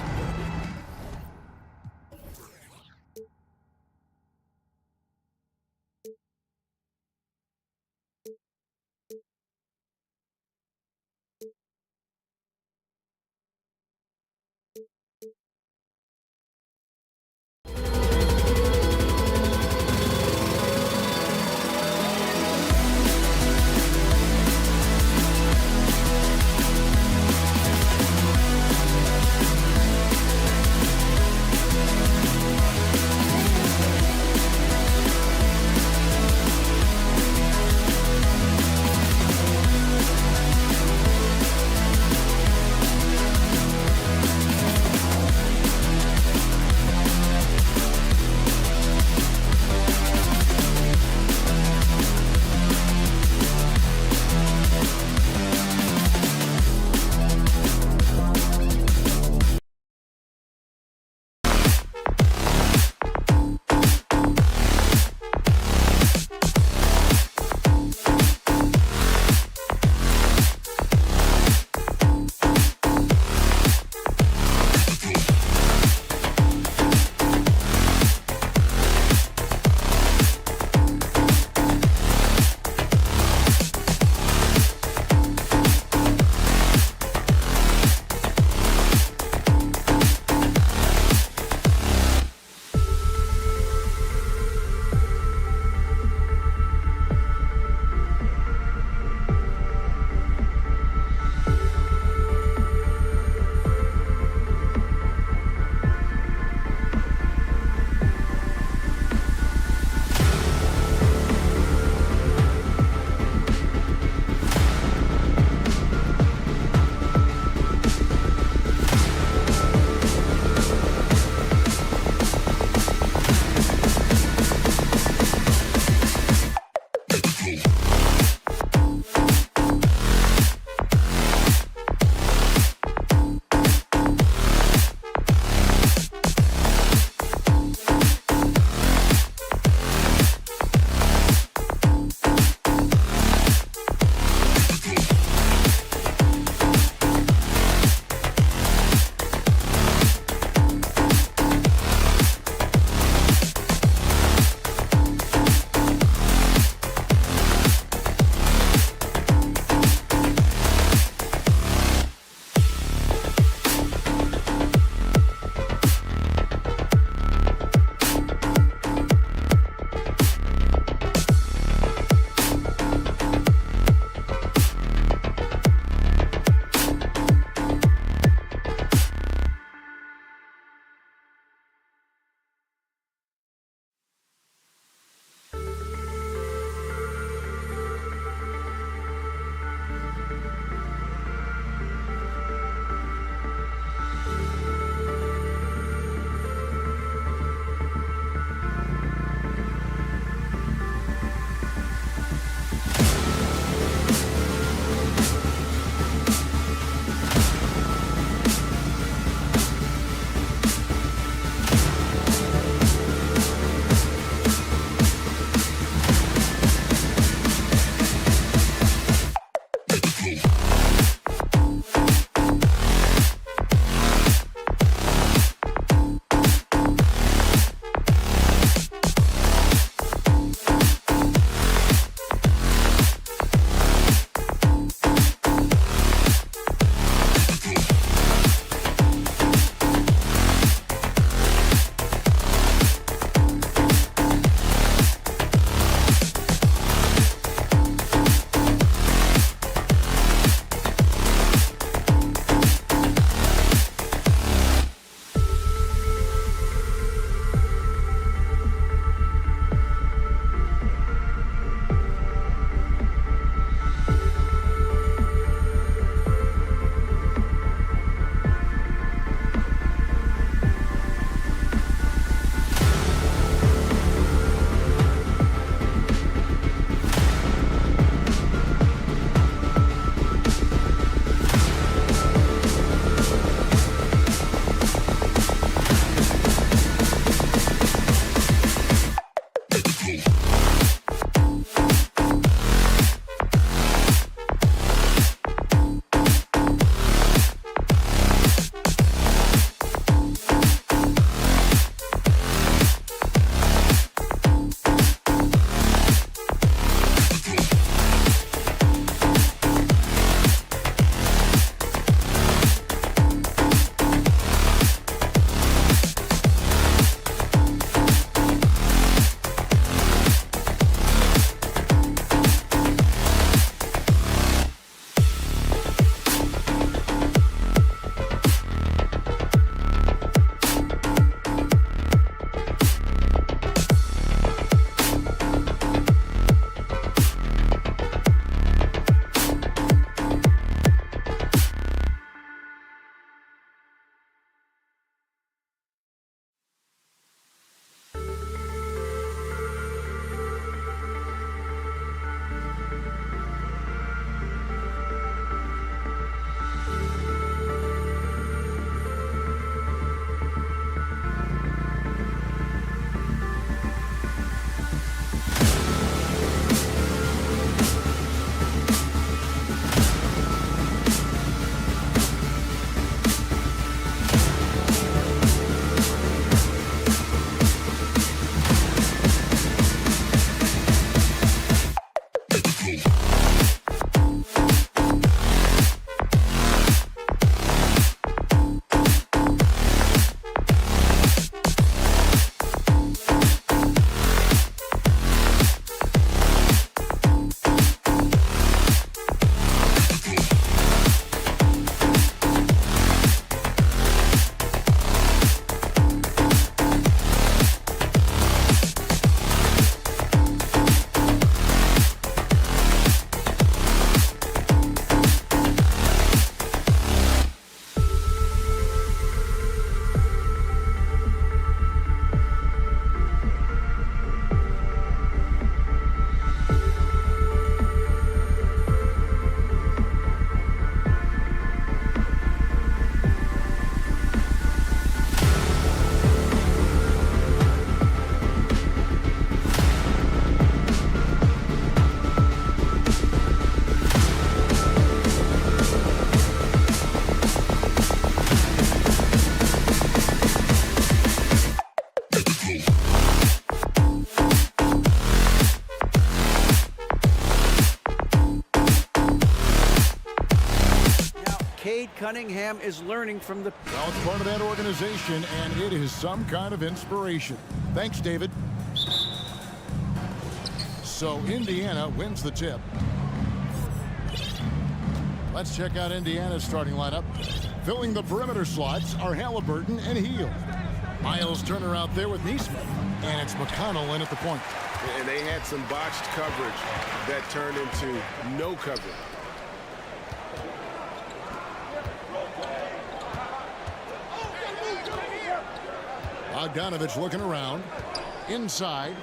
E: Cade Cunningham is learning from the...
A: Well, it's part of that organization, and it is some kind of inspiration. Thanks, David. So Indiana wins the tip. Let's check out Indiana's starting lineup. Filling the perimeter slots are Halliburton and Hield. Miles Turner out there with Neesmith. And it's McConnell in at the point.
B: And they had some botched coverage that turned into no coverage.
A: Bogdanovich looking around. Inside.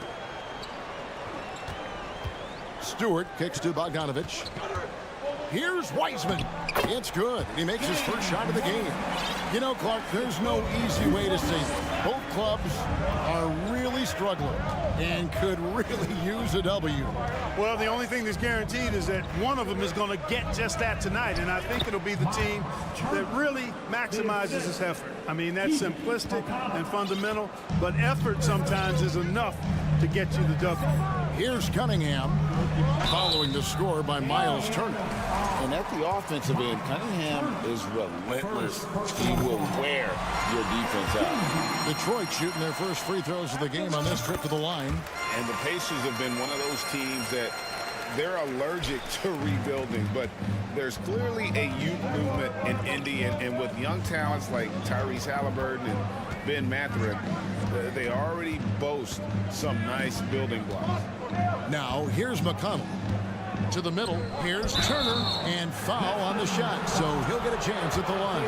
A: Stewart kicks to Bogdanovich. Here's Wiseman. It's good. He makes his first shot of the game. You know, Clark, there's no easy way to say it. Both clubs are really struggling and could really use a W.
L: Well, the only thing that's guaranteed is that one of them is going to get just that tonight, and I think it'll be the team that really maximizes its effort. I mean, that's simplistic and fundamental, but effort sometimes is enough to get you the W.
A: Here's Cunningham following the score by Miles Turner.
G: And at the offensive end, Cunningham is relentless. He will wear your defense out.
A: Detroit shooting their first free throws of the game on this trip to the line.
B: And the Pacers have been one of those teams that they're allergic to rebuilding, but there's clearly a youth movement in Indy, and with young talents like Tyrese Halliburton and Ben Mathurin, they already boast some nice building blocks.
A: Now, here's McConnell. To the middle, here's Turner, and foul on the shot, so he'll get a chance at the line.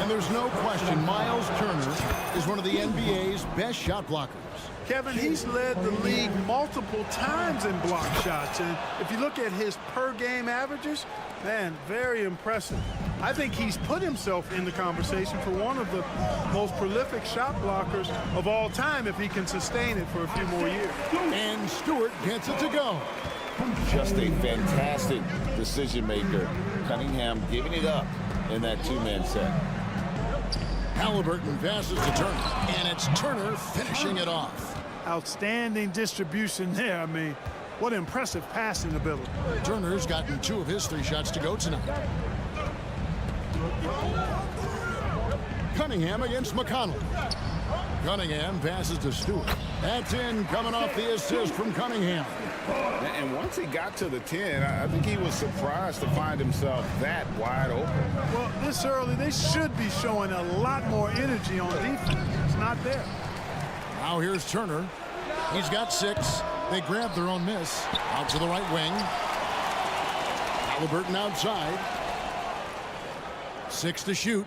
A: And there's no question Miles Turner is one of the NBA's best shot blockers.
L: Kevin, he's led the league multiple times in block shots, and if you look at his per-game averages, man, very impressive. I think he's put himself in the conversation for one of the most prolific shot blockers of all time if he can sustain it for a few more years.
A: And Stewart gets it to go.
G: Just a fantastic decision maker. Cunningham giving it up in that two-man set.
A: Halliburton passes to Turner, and it's Turner finishing it off.
L: Outstanding distribution there. I mean, what impressive passing ability.
A: Turner's gotten 2 of his 3 shots to go tonight. Cunningham against McConnell. Cunningham passes to Stewart. That's in, coming off the assist from Cunningham.
B: And once he got to the 10, I think he was surprised to find himself that wide open.
L: Well, this early, they should be showing a lot more energy on defense. It's not there.
A: Now here's Turner. He's got 6. They grab their own miss. Out to the right wing. Halliburton outside. 6 to shoot.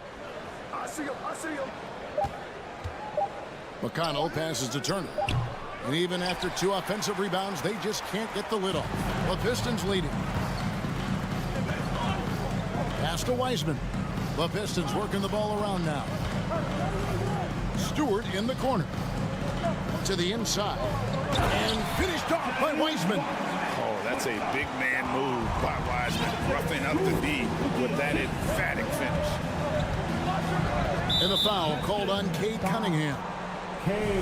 L: I see him.
A: McConnell passes to Turner. And even after 2 offensive rebounds, they just can't get the lid off. The Pistons leading. Pass to Wiseman. The Pistons working the ball around now. Stewart in the corner. To the inside. And finished off by Wiseman.
B: Oh, that's a big man move by Wiseman, roughing up the D with that emphatic finish.
A: And a foul called on Cade Cunningham.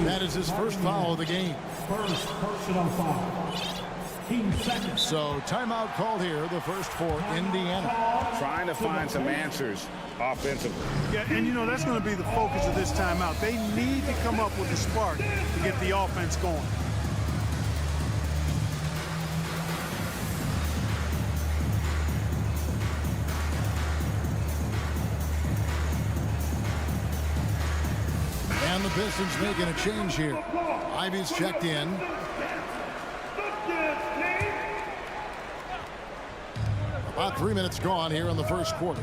A: That is his first foul of the game.
D: First personal foul. Team second.
A: So timeout called here, the first for Indiana.
B: Trying to find some answers offensively.
L: Yeah, and you know, that's going to be the focus of this timeout. They need to come up with a spark to get the offense going.
A: And the Pistons making a change here. Ivy's checked in. About 3 minutes gone here in the first quarter.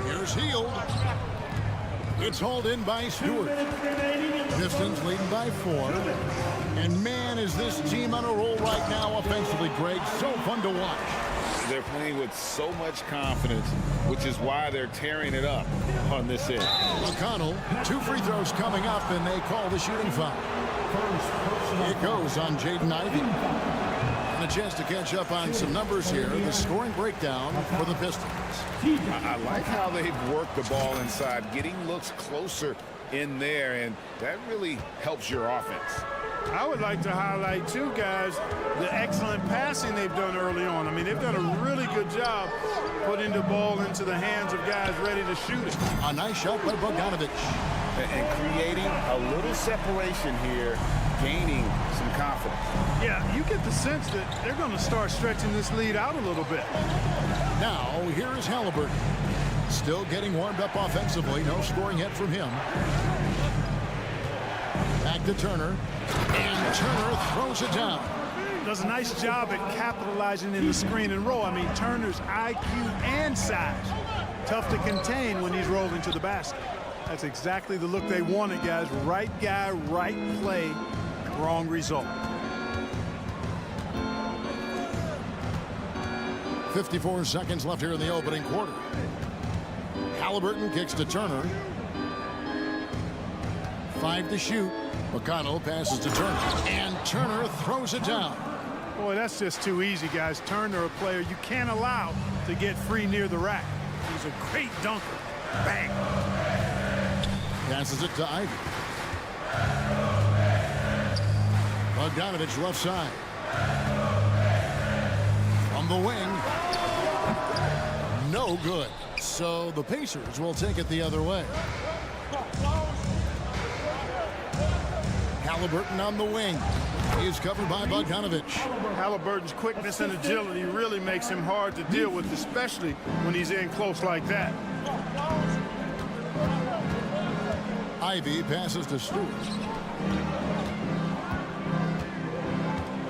A: Here's Hield. It's hauled in by Stewart. Pistons leading by 4. And man, is this team on a roll right now offensively, Greg. So fun to watch.
G: They're playing with so much confidence, which is why they're tearing it up on this end.
A: McConnell, 2 free throws coming up, and they call the shooting foul. It goes on Jaden Ivey. And a chance to catch up on some numbers here. The scoring breakdown for the Pistons.
B: I like how they've worked the ball inside, getting looks closer in there, and that really helps your offense.
L: I would like to highlight, too, guys, the excellent passing they've done early on. I mean, they've done a really good job putting the ball into the hands of guys ready to shoot it.
A: A nice shot by Bogdanovic.
G: And creating a little separation here, gaining some confidence.
L: Yeah, you get the sense that they're going to start stretching this lead out a little bit.
A: Now, here is Halliburton. Still getting warmed up offensively. No scoring hit from him. Back to Turner. And Turner throws it down.
L: Does a nice job at capitalizing in the screen and roll. I mean, Turner's IQ and size. Tough to contain when he's rolling to the basket. That's exactly the look they wanted, guys. Right guy, right play, wrong result.
A: 54 seconds left here in the opening quarter. Halliburton kicks to Turner. 5 to shoot. McConnell passes to Turner. And Turner throws it down.
L: Boy, that's just too easy, guys. Turner, a player you can't allow to get free near the rack. He's a great dunker. Bang.
A: Passes it to Ivy. Bogdanovic left side. From the wing. No good. So the Pacers will take it the other way. Halliburton on the wing. He's covered by Bogdanovic.
L: Halliburton's quickness and agility really makes him hard to deal with, especially when he's in close like that.
A: Ivy passes to Stewart.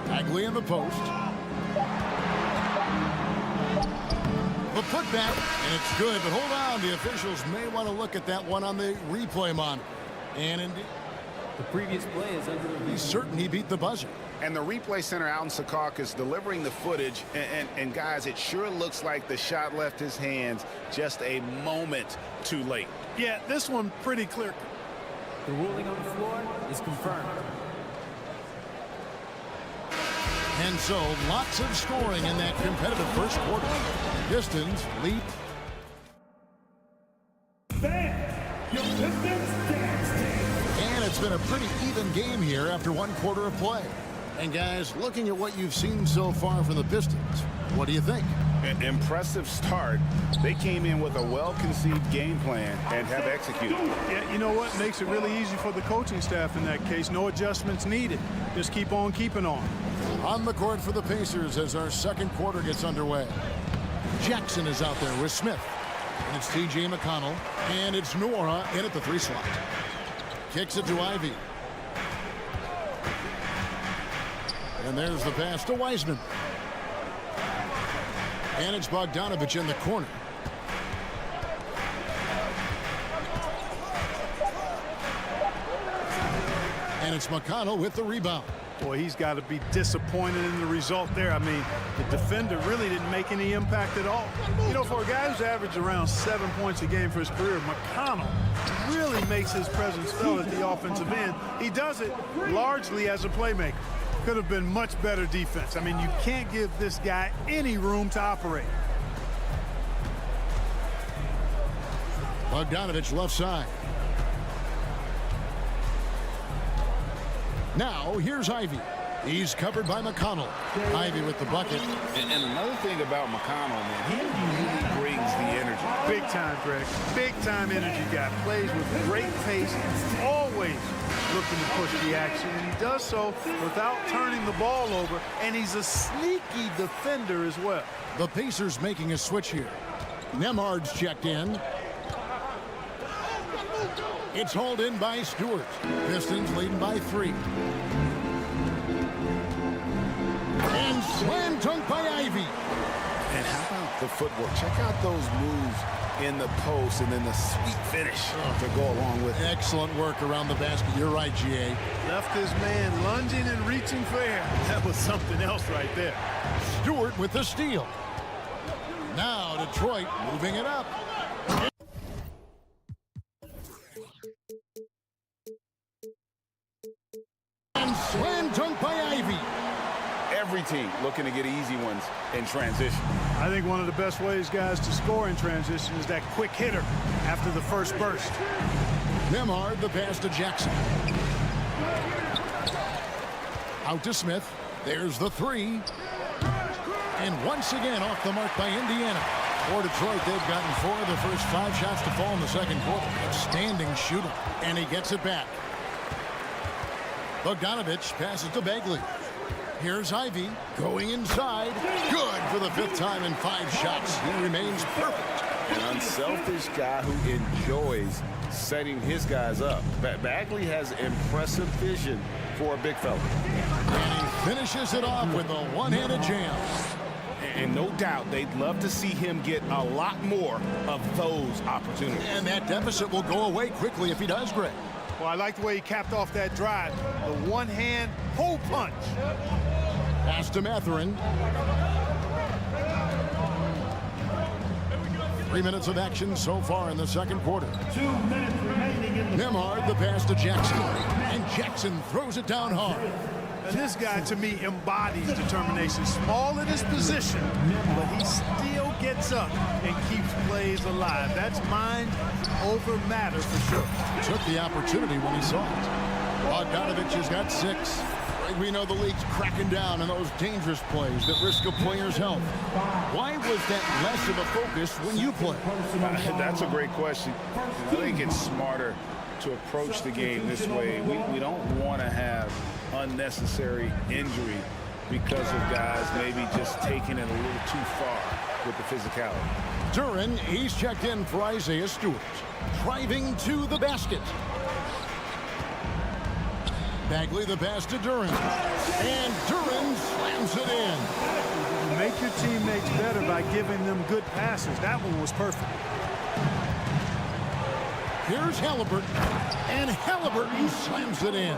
A: Bagley in the post. The putback, and it's good, but hold on. The officials may want to look at that one on the replay monitor. And indeed,
F: the previous play is under review.
A: He's certain he beat the buzzer.
B: And the replay center out in Secaucus delivering the footage. And guys, it sure looks like the shot left his hands just a moment too late.
L: Yeah, this one pretty clear.
F: The ruling on the floor is confirmed.
A: And so, lots of scoring in that competitive first quarter. Pistons lead. And it's been a pretty even game here after one quarter of play. And guys, looking at what you've seen so far from the Pistons, what do you think?
B: An impressive start. They came in with a well-conceived game plan and have executed.
L: Yeah, you know what? Makes it really easy for the coaching staff in that case. No adjustments needed. Just keep on keeping on.
A: On the court for the Pacers as our second quarter gets underway. Jackson is out there with Smith. And it's T.J. McConnell. And it's Nora in at the 3 slot. Kicks it to Ivy. And there's the pass to Wiseman. And it's Bogdanovic in the corner. And it's McConnell with the rebound.
L: Boy, he's got to be disappointed in the result there. I mean, the defender really didn't make any impact at all. You know, for a guy who's averaged around 7 points a game for his career, McConnell really makes his presence felt at the offensive end. He does it largely as a playmaker. Could have been much better defense. I mean, you can't give this guy any room to operate.
A: Bogdanovic left side. Now, here's Ivy. He's covered by McConnell. Ivy with the bucket.
B: And another thing about McConnell, man, he really brings the energy.
L: Big time, Greg. Big time energy guy. Plays with great pace. Always looking to push the action. And he does so without turning the ball over. And he's a sneaky defender as well.
A: The Pacers making a switch here. Nemhard's checked in. It's hauled in by Stewart. Pistons leading by 3. And slam dunk by Ivy.
B: And how about the footwork? Check out those moves in the post and then the sweet finish to go along with it.
A: Excellent work around the basket. You're right, G.A.
L: Left his man lunging and reaching for air. That was something else right there.
A: Stewart with the steal. Now Detroit moving it up. And slam dunk by Ivy.
B: Every team looking to get easy ones in transition.
L: I think one of the best ways, guys, to score in transition is that quick hitter after the first burst.
A: Nemhard the pass to Jackson. Out to Smith. There's the three. And once again off the mark by Indiana. For Detroit, they've gotten 4 of the first 5 shots to fall in the second quarter. Outstanding shooting. And he gets it back. Bogdanovich passes to Bagley. Here's Ivy going inside. Good for the 5th time in 5 shots. He remains perfect.
G: An unselfish guy who enjoys setting his guys up. Bagley has impressive vision for a big fella.
A: And he finishes it off with a one-handed jam.
B: And no doubt they'd love to see him get a lot more of those opportunities.
A: And that deficit will go away quickly if he does, Greg.
L: Well, I like the way he capped off that drive. The one-hand hole punch.
A: Pass to Mathurin. 3 minutes of action so far in the second quarter.
D: 2 minutes remaining in the
A: Nembhard the pass to Jackson. And Jackson throws it down hard.
L: And this guy, to me, embodies determination. Small in his position, but he still gets up and keeps plays alive. That's mind over matter for sure.
A: Took the opportunity when he saw it. Bogdanovich has got 6. We know the league's cracking down on those dangerous plays that risk a player's health. Why was that less of a focus when you play?
B: That's a great question. I think it's smarter to approach the game this way. We don't want to have unnecessary injury because of guys maybe just taking it a little too far with the physicality.
A: Duren, he's checked in for Isaiah Stewart. Driving to the basket. Bagley the pass to Duren. And Duren slams it in.
L: You make your teammates better by giving them good passes. That one was perfect.
A: Here's Halliburton. And Halliburton slams it in.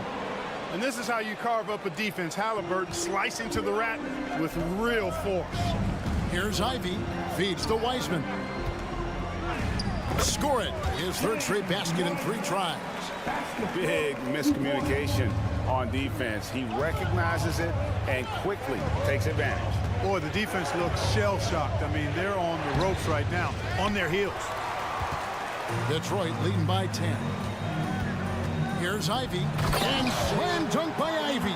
L: And this is how you carve up a defense. Halliburton slicing to the rack with real force.
A: Here's Ivy. Feeds to Wiseman. Score it. His 3rd straight basket in 3 tries.
B: Big miscommunication on defense. He recognizes it and quickly takes advantage.
L: Boy, the defense looks shell-shocked. I mean, they're on the ropes right now, on their heels.
A: Detroit leading by 10. Here's Ivy. And slam dunk by Ivy.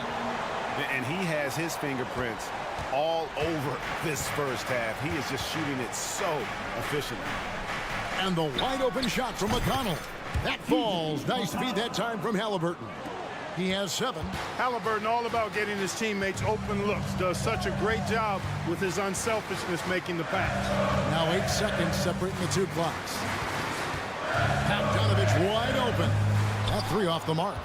B: And he has his fingerprints all over this first half. He is just shooting it so efficiently.
A: And the wide open shot from McConnell. That falls. Nice feed that time from Halliburton. He has 7.
L: Halliburton all about getting his teammates open looks. Does such a great job with his unselfishness making the pass.
A: Now 8 seconds separating the 2 clocks. Bogdanovich wide open. That 3 off the mark.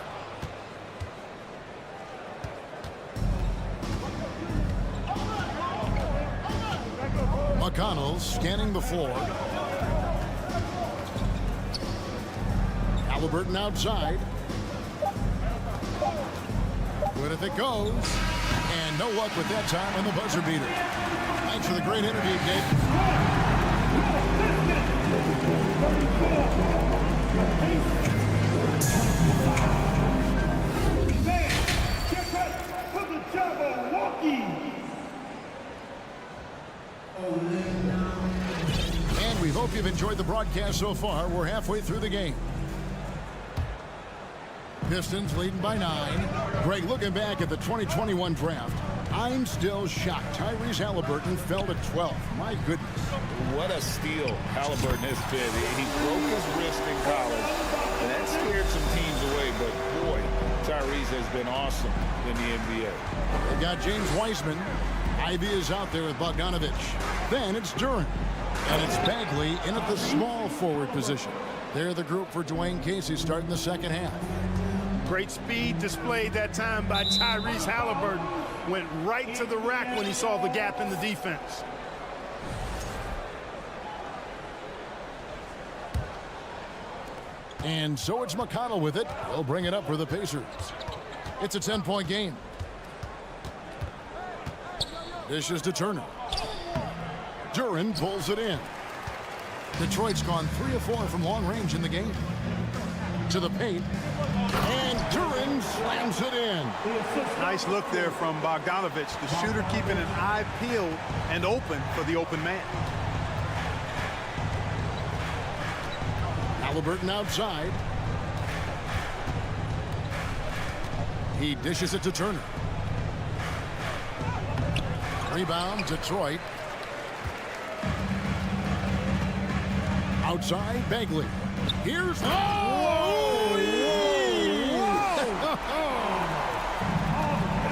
A: McConnell scanning the floor. Halliburton outside. Good if it goes. And no luck with that time on the buzzer beater. Thanks for the great interview, Gabe. And we hope you've enjoyed the broadcast so far. We're halfway through the game. Pistons leading by 9. Greg, looking back at the 2021 draft, I'm still shocked. Tyrese Halliburton fell to 12. My goodness.
G: What a steal Halliburton has been. He broke his wrist in college, and that scared some teams away. But, boy, Tyrese has been awesome in the NBA.
A: They got James Wiseman. Ivy is out there with Bogdanovich. Then it's Duren. And it's Bagley in at the small forward position. They're the group for Dwayne Casey starting the second half.
L: Great speed displayed that time by Tyrese Halliburton. Went right to the rack when he saw the gap in the defense.
A: And so it's McConnell with it. He'll bring it up for the Pacers. It's a 10-point game. Dishes to Turner. Duren pulls it in. Detroit's gone 3 of 4 from long range in the game. To the paint. And Duren slams it in.
L: Nice look there from Bogdanovich. The shooter keeping an eye peeled and open for the open man.
A: Halliburton outside. He dishes it to Turner. Rebound, Detroit. Outside, Bagley. Here's...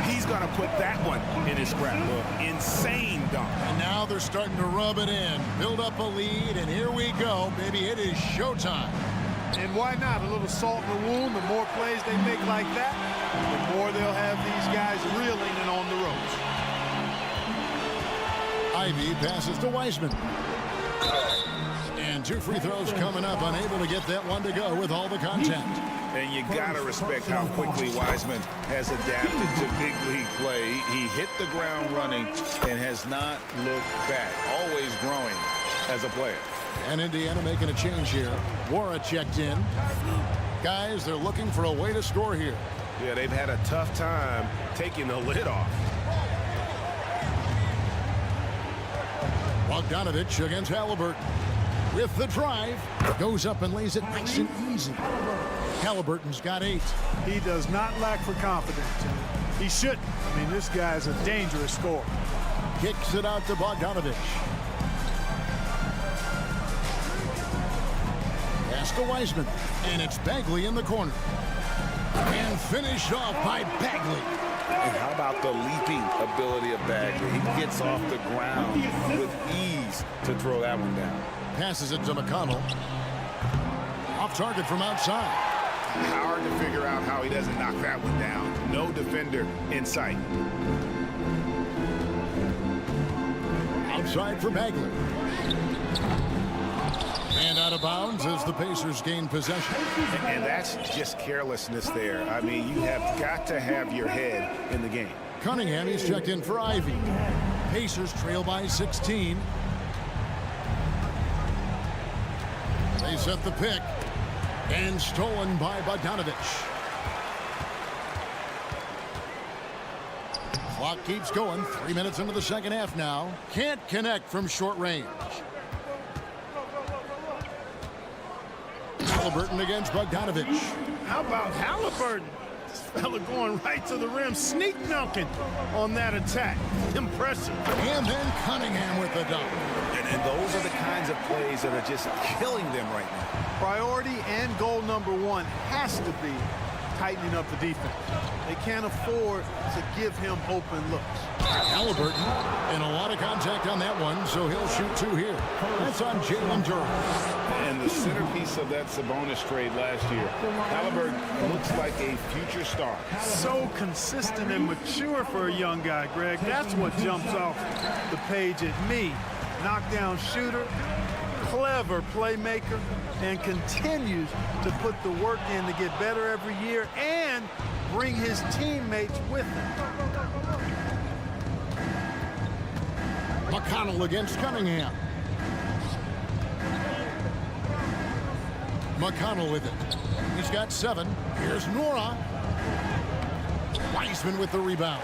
B: He's going to put that one in his scrapbook. Insane dunk.
A: And now they're starting to rub it in. Build up a lead, and here we go, baby. It is showtime.
L: And why not? A little salt in the wound. The more plays they make like that, the more they'll have these guys reeling and on the ropes.
A: Ivy passes to Wiseman. And 2 free throws coming up, unable to get that one to go with all the contact.
G: And you got to respect how quickly Wiseman has adapted to big league play. He hit the ground running and has not looked back, always growing as a player.
A: And Indiana making a change here. Wara checked in. Guys, they're looking for a way to score here.
B: Yeah, they've had a tough time taking the lid off.
A: Bogdanovich against Halliburton. With the drive, goes up and lays it nice and easy. Halliburton's got 8.
L: He does not lack for confidence. He shouldn't. I mean, this guy's a dangerous scorer.
A: Kicks it out to Bogdanovich. Pass to Wiseman, and it's Bagley in the corner. And finished off by Bagley.
G: And how about the leaping ability of Bagley? He gets off the ground with ease to throw that one down.
A: Passes it to McConnell. Off target from outside.
B: Hard to figure out how he doesn't knock that one down. No defender in sight.
A: Outside for Bagley. And out of bounds as the Pacers gain possession.
B: And that's just carelessness there. I mean, you have got to have your head in the game.
A: Cunningham, he's checked in for Ivy. Pacers trail by 16. They set the pick. And stolen by Bogdanovich. Clock keeps going. 3 minutes into the second half now. Can't connect from short range. Halliburton against Bogdanovich.
L: How about Halliburton? This fella going right to the rim, sneak dunking on that attack. Impressive.
A: And then Cunningham with the dunk.
G: And those are the kinds of plays that are just killing them right now.
L: Priority and goal number 1 has to be tightening up the defense. They can't afford to give him open looks.
A: Halliburton and a lot of contact on that one, so he'll shoot 2 here. That's on Jalen Duren.
G: And the centerpiece of that Sabonis trade last year, Halliburton looks like a future star.
L: So consistent and mature for a young guy, Greg. That's what jumps off the page at me. Knockdown shooter, clever playmaker, and continues to put the work in to get better every year and bring his teammates with him.
A: McConnell against Cunningham. McConnell with it. He's got 7. Here's Nora. Wiseman with the rebound.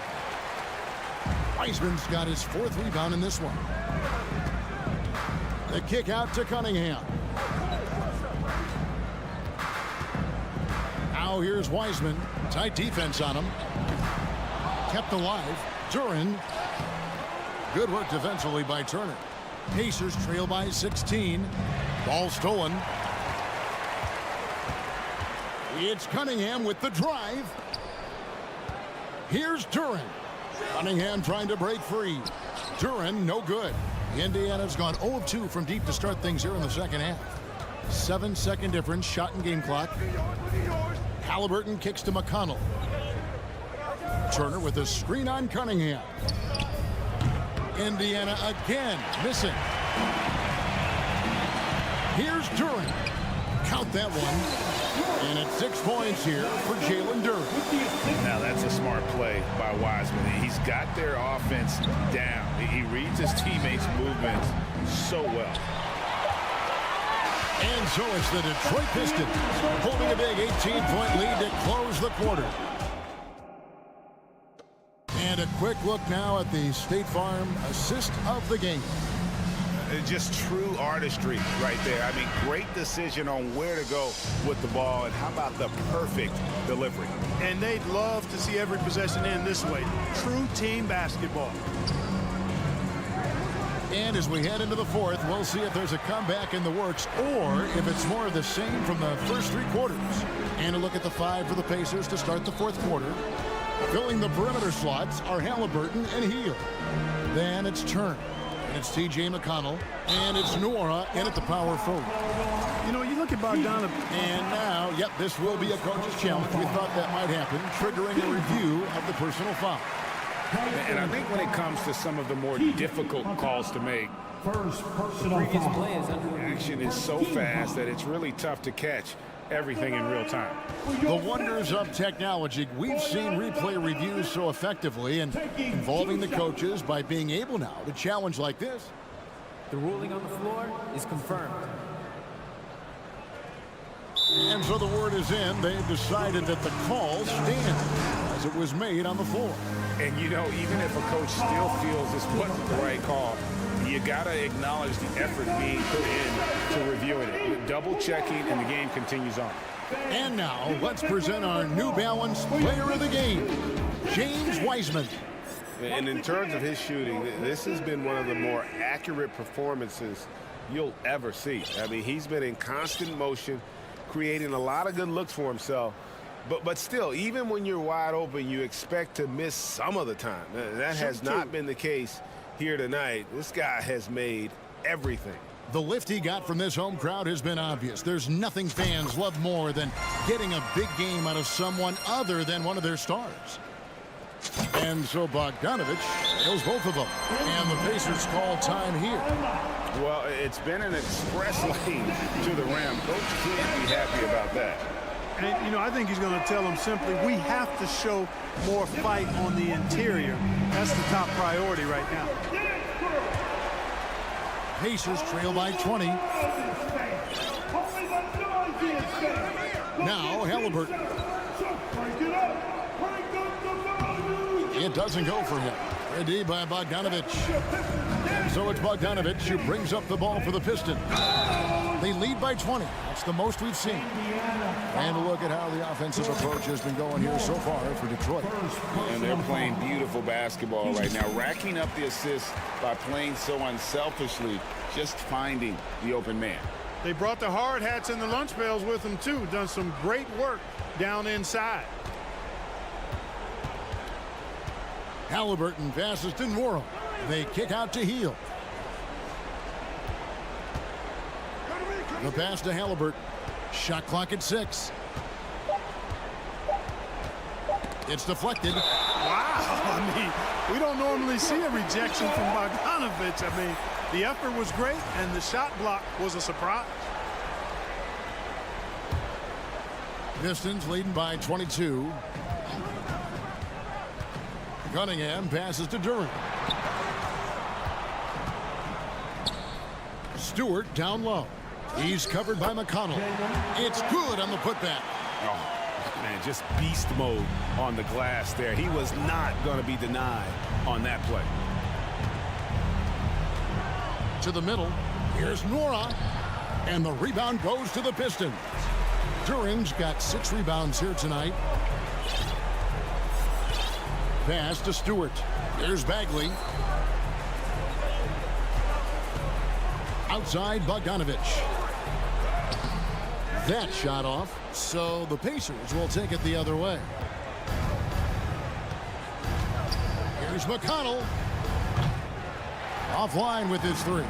A: Wiseman's got his 4th rebound in this one. The kick out to Cunningham. Now here's Wiseman. Tight defense on him. Kept alive. Duren. Good work defensively by Turner. Pacers trail by 16. Ball stolen. It's Cunningham with the drive. Here's Duren. Cunningham trying to break free. Duren, no good. Indiana's gone 0 of 2 from deep to start things here in the second half. 7-second difference, shot and game clock. Halliburton kicks to McConnell. Turner with a screen on Cunningham. Indiana again missing. Here's Duren. Count that one. And it's 6 points here for Jalen Duren.
B: Now that's a smart play by Wiseman. He's got their offense down. He reads his teammates' movements so well.
A: And so it's the Detroit Pistons holding a big 18-point lead to close the quarter. And a quick look now at the State Farm assist of the game.
B: Just true artistry right there. I mean, great decision on where to go with the ball, and how about the perfect delivery.
L: And they'd love to see every possession end this way. True team basketball.
A: And as we head into the fourth, we'll see if there's a comeback in the works or if it's more of the same from the first 3 quarters. And a look at the 5 for the Pacers to start the fourth quarter. Filling the perimeter slots are Halliburton and Hield. Then it's Turner. And it's T.J. McConnell. And it's Nora in at the power forward.
L: You know, you look at Bogdanovic.
A: And now, yep, this will be a coach's challenge. We thought that might happen, triggering a review of the personal foul.
B: And I think when it comes to some of the more difficult calls to make, action is so fast that it's really tough to catch everything in real time.
A: The wonders of technology. We've seen replay reviews so effectively and involving the coaches by being able now to challenge like this.
F: The ruling on the floor is confirmed.
A: And so the word is in. They've decided that the call stands as it was made on the floor.
B: And, you know, even if a coach still feels this wasn't the right call, you got to acknowledge the effort being put in to reviewing it. Double checking, and the game continues on.
A: And now let's present our New Balance player of the game, James Wiseman.
G: And in terms of his shooting, this has been one of the more accurate performances you'll ever see. I mean, he's been in constant motion, creating a lot of good looks for himself. But still, even when you're wide open, you expect to miss some of the time. That has not been the case here tonight. This guy has made everything.
A: The lift he got from this home crowd has been obvious. There's nothing fans love more than getting a big game out of someone other than one of their stars. And so Bogdanovic nails both of them. And the Pacers call time here.
B: Well, it's been an express lane to the rim. Coach can't be happy about that.
L: And, you know, I think he's going to tell them simply, we have to show more fight on the interior. That's the top priority right now.
A: Pacers trail by 20. Now Halliburton. It doesn't go for him. Ready by Bogdanovic. And so it's Bogdanovic who brings up the ball for the Pistons. They lead by 20. That's the most we've seen. And a look at how the offensive approach has been going here so far for Detroit.
G: And they're playing beautiful basketball right now, racking up the assists by playing so unselfishly, just finding the open man.
L: They brought the hard hats and the lunch pails with them, too. Done some great work down inside.
A: Halliburton passes to Nora. They kick out to Hield. The pass to Halliburton. Shot clock at 6. It's deflected.
L: Wow. I mean, we don't normally see a rejection from Bogdanovic. I mean, the effort was great, and the shot block was a surprise.
A: Pistons leading by 22. Cunningham passes to Durant. Stewart down low. He's covered by McConnell. It's good on the putback.
B: Oh, man, just beast mode on the glass there. He was not going to be denied on that play.
A: To the middle. Here's Nora. And the rebound goes to the Pistons. Durant's got 6 rebounds here tonight. Pass to Stewart. Here's Bagley. Outside Bogdanovic. That shot off. So the Pacers will take it the other way. Here's McConnell. Offline with his 3.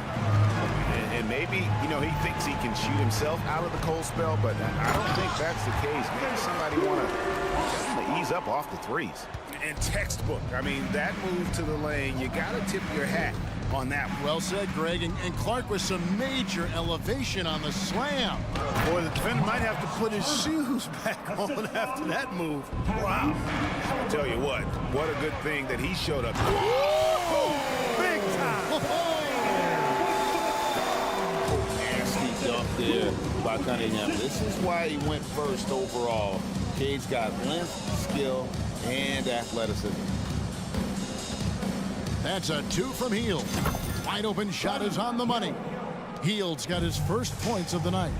G: And maybe, you know, he thinks he can shoot himself out of the cold spell, but I don't think that's the case. Maybe somebody want to ease up off the threes.
B: And textbook. I mean, that move to the lane, you got to tip your hat on that.
A: Well said, Greg. And Clark with some major elevation on the slam.
L: Boy, the defender might have to put his shoes back on after that move. Wow.
B: I'll tell you what a good thing that he showed up.
L: Big time.
G: Nasty dunk there by Cunningham. This is why he went first overall. Cade's got length, skill, and athleticism.
A: That's a 2 from Hield. Wide open shot is on the money. Hield's got his first points of the night.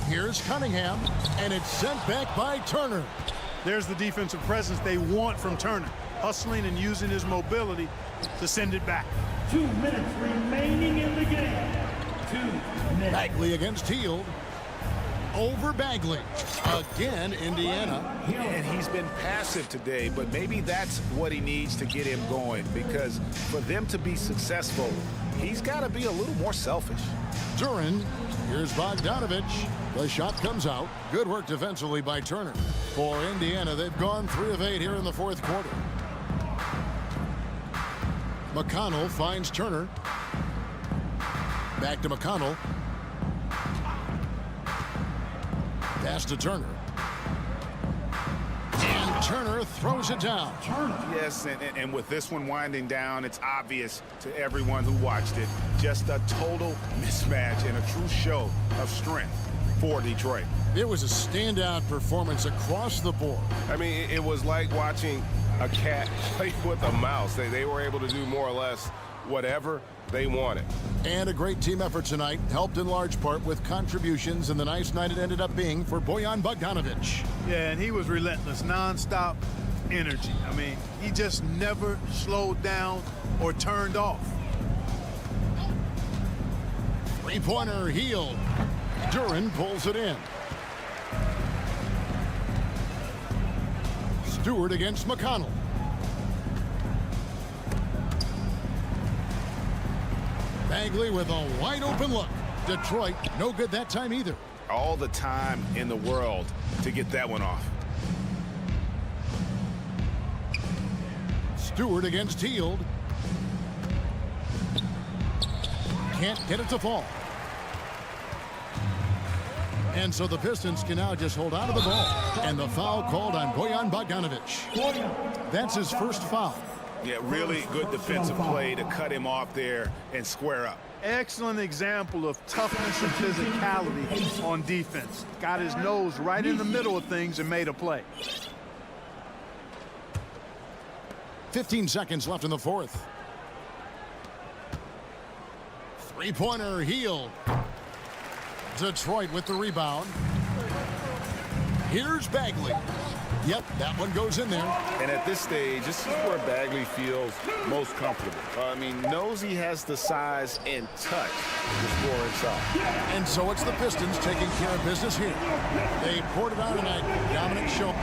A: Here's Cunningham, and it's sent back by Turner.
L: There's the defensive presence they want from Turner. hustling and using his mobility to send it back.
D: 2 minutes remaining in the game. 2 minutes.
A: Bagley against Hield. Over Bagley. Again, Indiana.
B: And he's been passive today, but maybe that's what he needs to get him going, because for them to be successful, he's got to be a little more selfish.
A: Duran. Here's Bogdanovich. The shot comes out. Good work defensively by Turner. For Indiana, they've gone 3 of 8 here in the fourth quarter. McConnell finds Turner. Back to McConnell. Pass to Turner. And Turner throws it down.
B: Yes, and with this one winding down, it's obvious to everyone who watched it. Just a total mismatch and a true show of strength for Detroit.
A: It was a standout performance across the board.
G: I mean, it was like watching a cat play with a mouse. They were able to do more or less whatever they wanted.
A: And a great team effort tonight, helped in large part with contributions, and the nice night it ended up being for Bojan Bogdanovich.
L: Yeah, and he was relentless, nonstop energy. I mean, he just never slowed down or turned off.
A: Three-pointer Hield. Duran pulls it in. Stewart against McConnell. Bagley with a wide open look. Detroit, no good that time either.
B: All the time in the world to get that one off.
A: Stewart against Hield. Can't get it to fall. And so the Pistons can now just hold on to the ball. And the foul called on Bojan Bogdanovich. That's his first foul.
B: Yeah, really good defensive play to cut him off there and square up.
L: Excellent example of toughness and physicality on defense. Got his nose right in the middle of things and made a play.
A: 15 seconds left in the fourth. Three-pointer Hield. Detroit with the rebound. Here's Bagley. Yep, that one goes in there.
B: And at this stage, this is where Bagley feels most comfortable. I mean, knows he has the size and touch to score himself.
A: And so it's the Pistons taking care of business here. They poured it on tonight. Dominant show.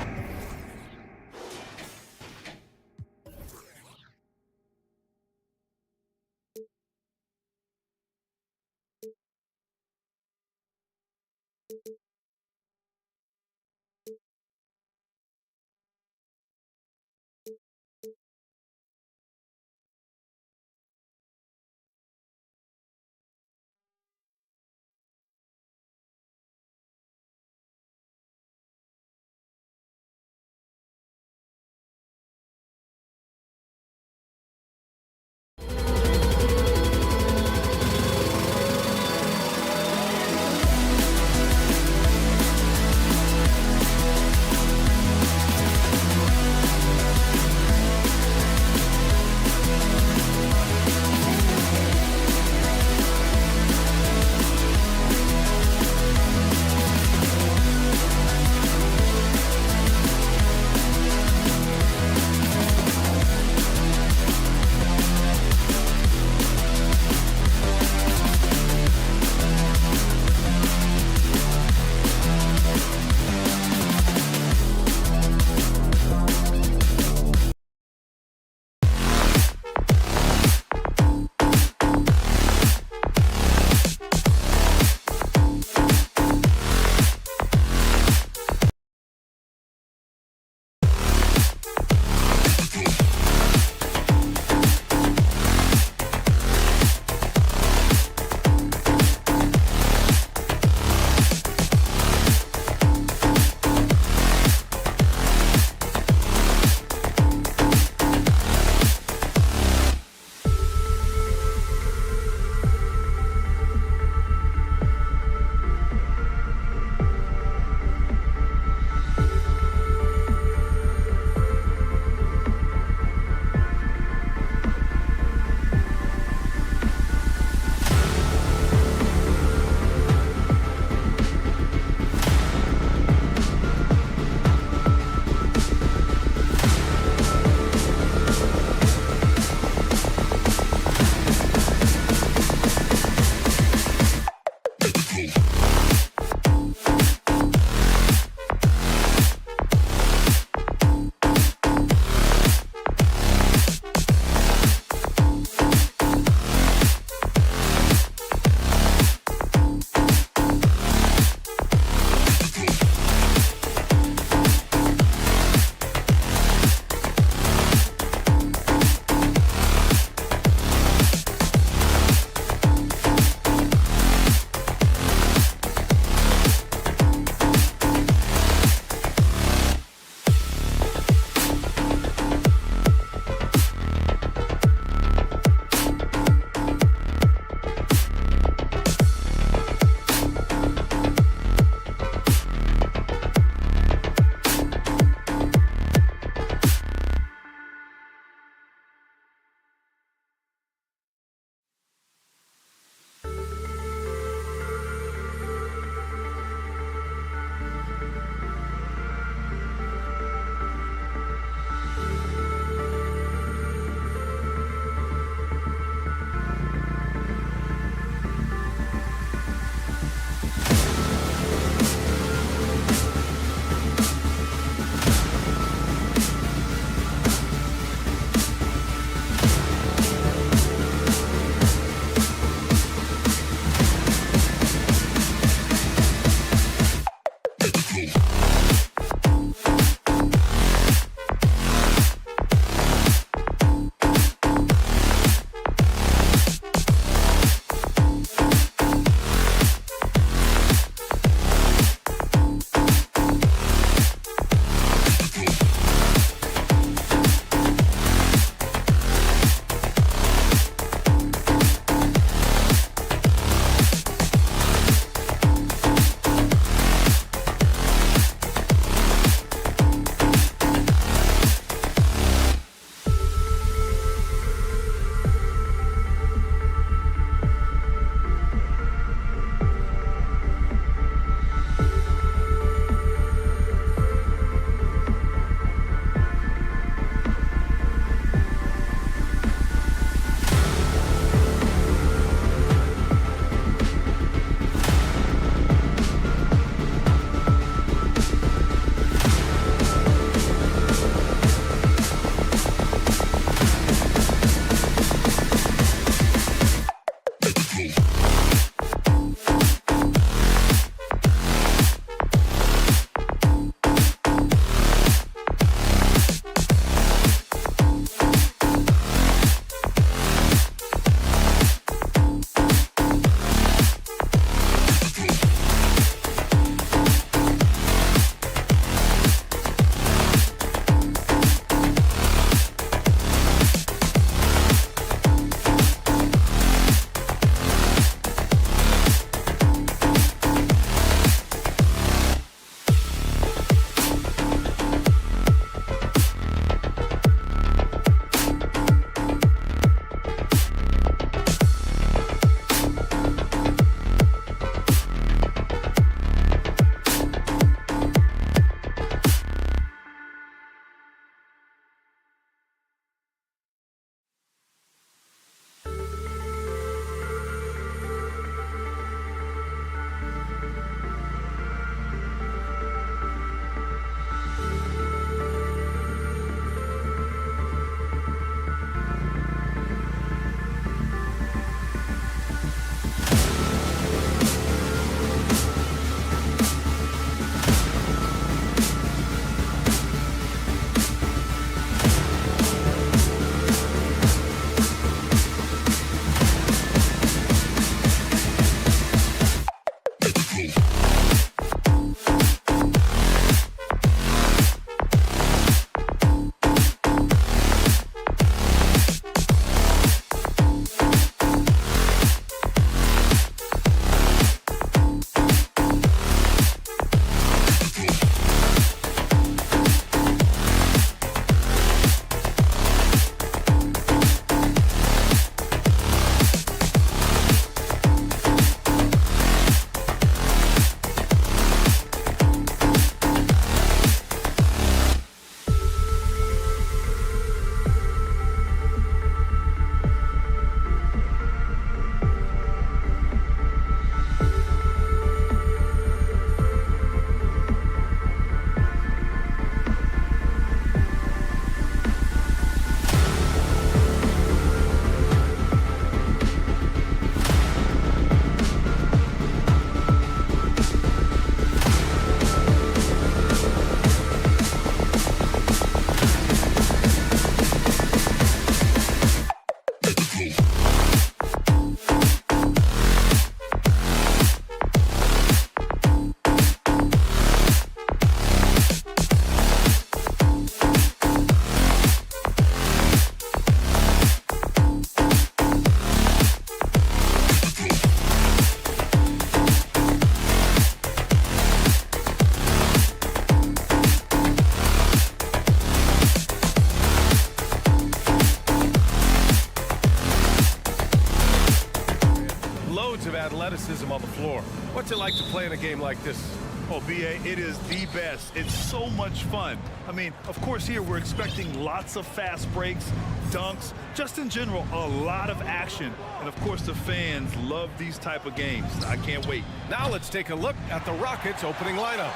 H: athleticism on the floor. What's it like to play in a game like this?
I: Oh, B.A., it is the best. It's so much fun. I mean, of course, here we're expecting lots of fast breaks, dunks, just in general, a lot of action. And, of course, the fans love these type of games. I can't wait.
H: Now let's take a look at the Rockets' opening lineup.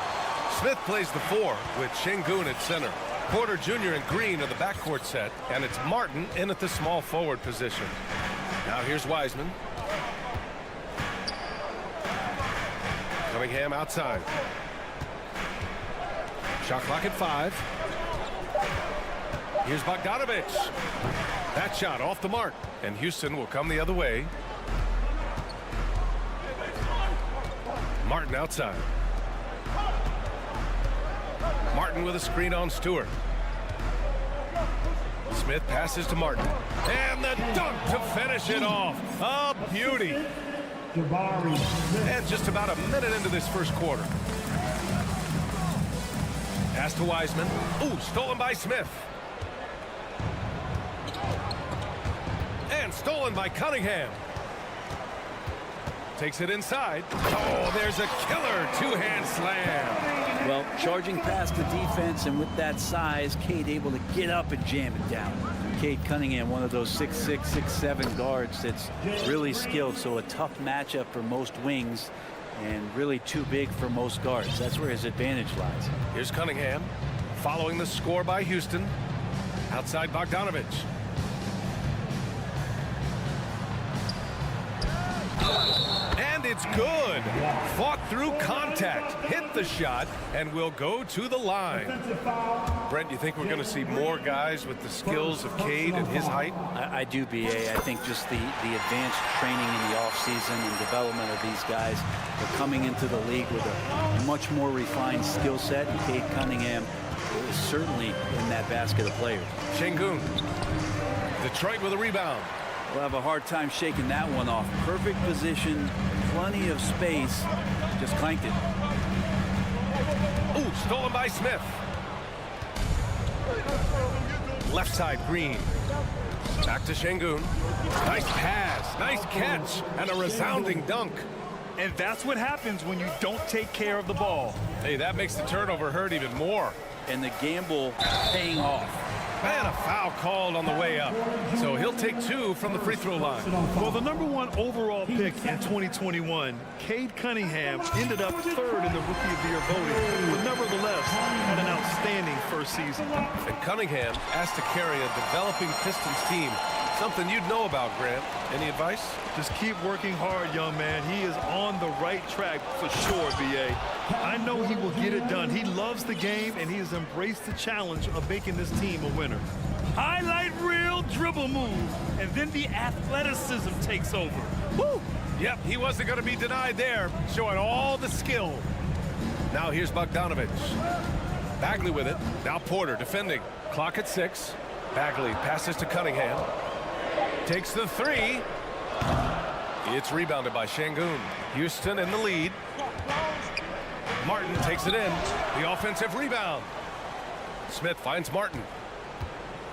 H: Smith plays the 4 with Şengün at center. Porter Jr. and Green are the backcourt set, and it's Martin in at the small forward position. Now here's Wiseman. Cunningham outside. Shot clock at 5. Here's Bogdanović. That shot off the mark, and Houston will come the other way. Martin outside. Martin with a screen on Stewart. Smith passes to Martin. And the dunk to finish it off. A beauty. And just about a minute into this first quarter. Pass to Wiseman. Ooh, stolen by Smith. And stolen by Cunningham. Takes it inside. Oh, there's a killer two-hand slam.
E: Well, charging past the defense, and with that size, Cade able to get up and jam it down. Cade Cunningham, one of those 6'6", 6'7" guards that's really skilled, so a tough matchup for most wings and really too big for most guards. That's where his advantage lies.
H: Here's Cunningham following the score by Houston. Outside Bogdanović. And it's good. Fought through contact, hit the shot, and will go to the line. Brent, you think we're going to see more guys with the skills of Cade at his height?
E: I do, B.A. I think just the advanced training in the offseason and development of these guys. They're coming into the league with a much more refined skill set, and Cade Cunningham is certainly in that basket of players.
H: Şengün. Detroit with a rebound.
E: We'll have a hard time shaking that one off. Perfect position, plenty of space, just clanked it.
H: Ooh, stolen by Smith. Left side, Green. Back to Şengün. Nice pass, nice catch, and a resounding dunk.
I: And that's what happens when you don't take care of the ball.
H: Hey, that makes the turnover hurt even more.
E: And the gamble paying off.
H: And a foul called on the way up. So he'll take 2 from the free throw line.
I: Well, the #1 overall pick in 2021, Cade Cunningham, ended up 3rd in the Rookie of the Year voting, but nevertheless had an outstanding first season.
H: And Cunningham asked to carry a developing Pistons team. Something you'd know about, Grant. Any advice?
I: Just keep working hard, young man. He is on the right track for sure, B.A. I know he will get it done. He loves the game, and he has embraced the challenge of making this team a winner. Highlight reel dribble move, and then the athleticism takes over.
H: Woo! Yep, he wasn't going to be denied there, showing all the skill. Now here's Bogdanović. Bagley with it. Now Porter defending. Clock at 6. Bagley passes to Cunningham. Takes the 3. It's rebounded by Şengün. Houston in the lead. Martin takes it in. The offensive rebound. Smith finds Martin.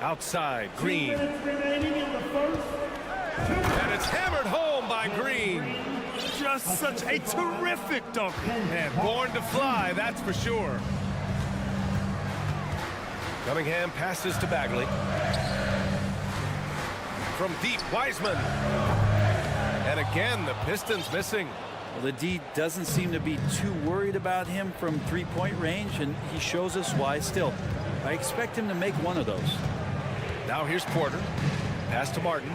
H: Outside, Green. And it's hammered home by Green.
I: Just such a terrific dunk.
H: And born to fly, that's for sure. Cunningham passes to Bagley. From deep, Wiseman. And again, the Pistons missing.
E: Well, the D doesn't seem to be too worried about him from three-point range, and he shows us why still. I expect him to make one of those.
H: Now here's Porter. Pass to Martin.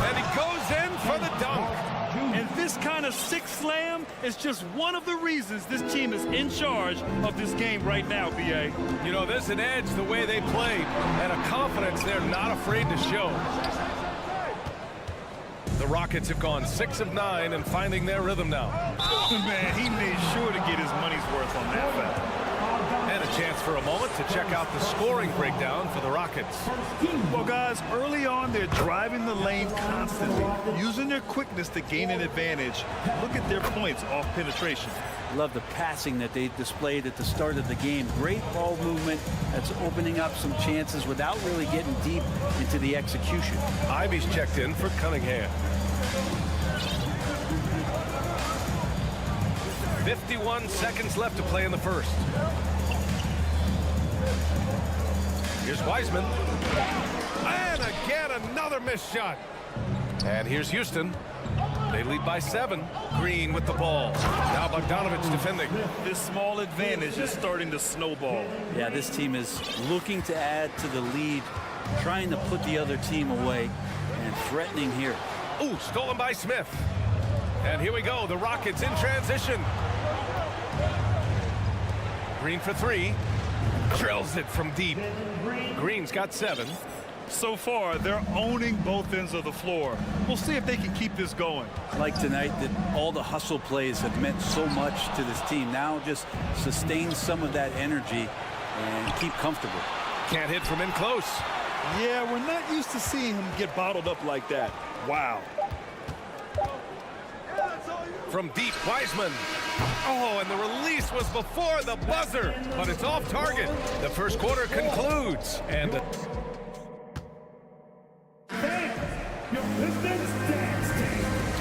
H: And he goes in for the dunk.
I: And this kind of six slam is just one of the reasons this team is in charge of this game right now, B.A.
H: You know, there's an edge the way they played and a confidence they're not afraid to show. The Rockets have gone 6 of 9 and finding their rhythm now.
I: Man, he made sure to get his money's worth on that foul.
H: And a chance for a moment to check out the scoring breakdown for the Rockets.
I: Well, guys, early on, they're driving the lane constantly, using their quickness to gain an advantage. Look at their points off penetration.
E: Love the passing that they displayed at the start of the game. Great ball movement that's opening up some chances without really getting deep into the execution.
H: Ivy's checked in for Cunningham. 51 seconds left to play in the first. Here's Wiseman. And again, another missed shot. And here's Houston. They lead by 7. Green with the ball. Now Bogdanovic defending.
I: This small advantage is starting to snowball.
E: Yeah, this team is looking to add to the lead, trying to put the other team away, and threatening here.
H: Ooh, stolen by Smith. And here we go, the Rockets in transition. Green for 3. Drills it from deep. Green's got 7.
I: So far, they're owning both ends of the floor. We'll see if they can keep this going.
E: Like tonight, that all the hustle plays have meant so much to this team. Now just sustain some of that energy and keep comfortable.
H: Can't hit from in close.
I: Yeah, we're not used to seeing him get bottled up like that. Wow.
H: From deep, Wiseman. Oh, and the release was before the buzzer, but it's off target. The first quarter concludes, and the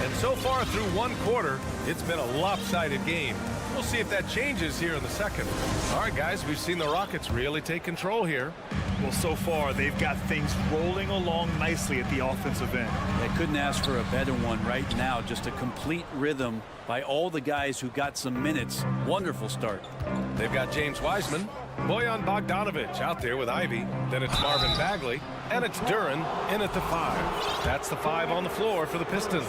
H: and so far through one quarter, it's been a lopsided game. We'll see if that changes here in the second. All right, guys, we've seen the Rockets really take control here.
I: Well, so far, they've got things rolling along nicely at the offensive end.
E: They couldn't ask for a better one right now. Just a complete rhythm by all the guys who got some minutes. Wonderful start.
H: They've got James Wiseman, Bojan Bogdanovic out there with Ivy. Then it's Marvin Bagley, and it's Duren in at the 5. That's the 5 on the floor for the Pistons.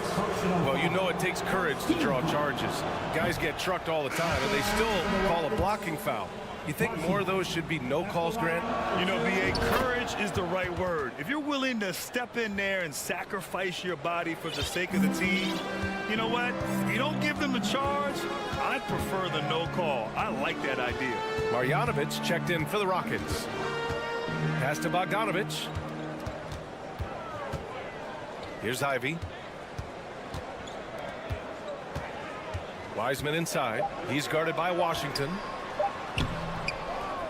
H: Well, you know it takes courage to draw charges. Guys get trucked all the time, and they still call a blocking foul. You think more of those should be no calls, Grant?
I: You know, B.A., courage is the right word. If you're willing to step in there and sacrifice your body for the sake of the team, you know what? If you don't give them a charge, I'd prefer the no call. I like that idea.
H: Marjanovic checked in for the Rockets. Pass to Bogdanovic. Here's Ivy. Wiseman inside. He's guarded by Washington.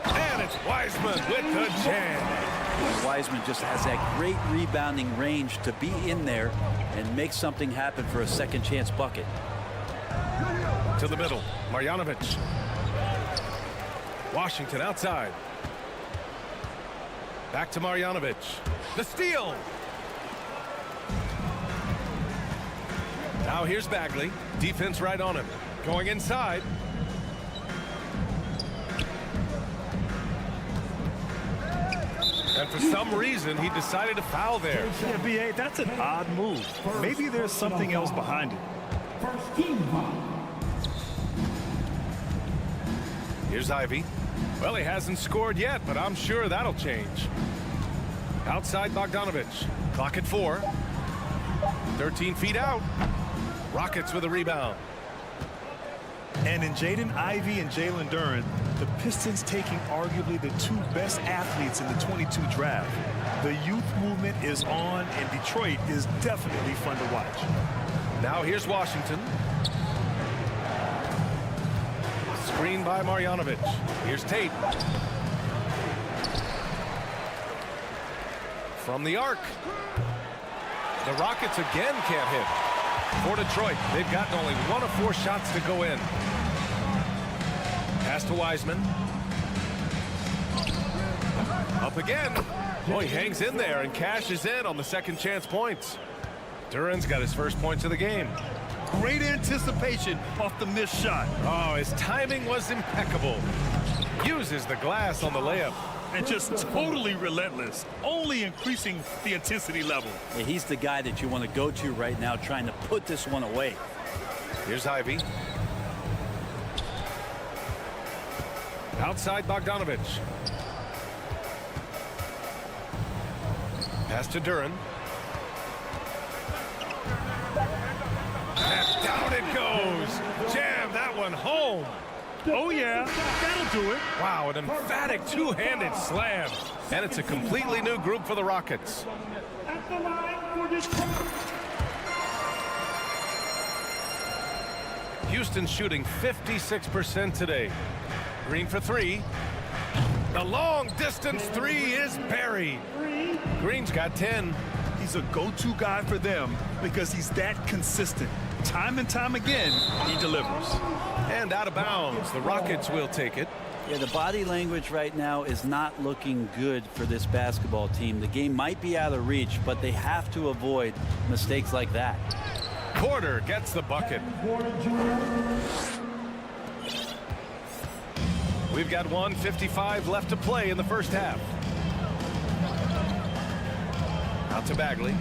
H: And it's Wiseman with the jam.
E: Wiseman just has that great rebounding range to be in there and make something happen for a second chance bucket.
H: To the middle, Marjanovic. Washington outside. Back to Marjanovic. The steal. Now here's Bagley. Defense right on him. Going inside. And for some reason, he decided to foul there.
I: Yeah, B.A., that's an odd move. Maybe there's something else behind it.
H: Here's Ivy. Well, he hasn't scored yet, but I'm sure that'll change. Outside Bogdanovic. Clock at 4. 13 feet out. Rockets with a rebound.
I: And in Jaden Ivey and Jalen Duren, the Pistons taking arguably the 2 best athletes in the 22 draft. The youth movement is on, and Detroit is definitely fun to watch.
H: Now here's Washington. Screen by Marjanovic. Here's Tate. From the arc. The Rockets again can't hit. For Detroit, they've gotten only 1 of 4 shots to go in. Pass to Wiseman. Up again. Oh, he hangs in there and cashes in on the second chance points. Duren's got his first points of the game.
I: Great anticipation off the missed shot.
H: Oh, his timing was impeccable. Uses the glass on the layup.
I: And just totally relentless, only increasing the intensity level.
E: Yeah, he's the guy that you want to go to right now, trying to put this one away.
H: Here's Ivy. Outside Bogdanovic. Pass to Duren. And down it goes. Jam that one home.
I: Oh, yeah, that'll do it.
H: Wow, an emphatic two-handed slam. And it's a completely new group for the Rockets.
D: At the line for Detroit.
H: Houston shooting 56% today. Green for three. The long distance three is buried. Green's got 10.
I: He's a go-to guy for them because he's that consistent. Time and time again, he delivers.
H: And out of bounds. The Rockets will take it.
E: Yeah, the body language right now is not looking good for this basketball team. The game might be out of reach, but they have to avoid mistakes like that.
H: Porter gets the bucket. We've got 1:55 left to play in the first half. Out to Bagley.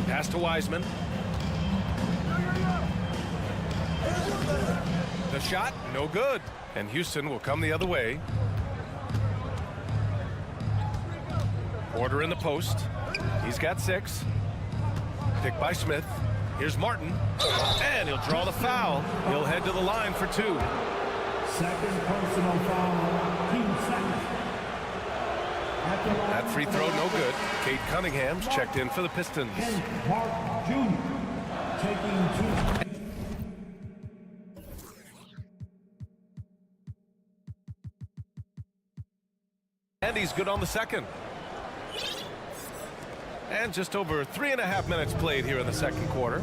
H: Pass to Wiseman. The shot, no good. And Houston will come the other way. Porter in the post. He's got 6. Picked by Smith. Here's Martin. And he'll draw the foul. He'll head to the line for 2.
D: Second personal foul, team second.
H: That free throw no good. Cade Cunningham's checked in for the Pistons.
D: Mark Jr. taking 2.
H: And he's good on the second. And just over 3.5 minutes played here in the second quarter.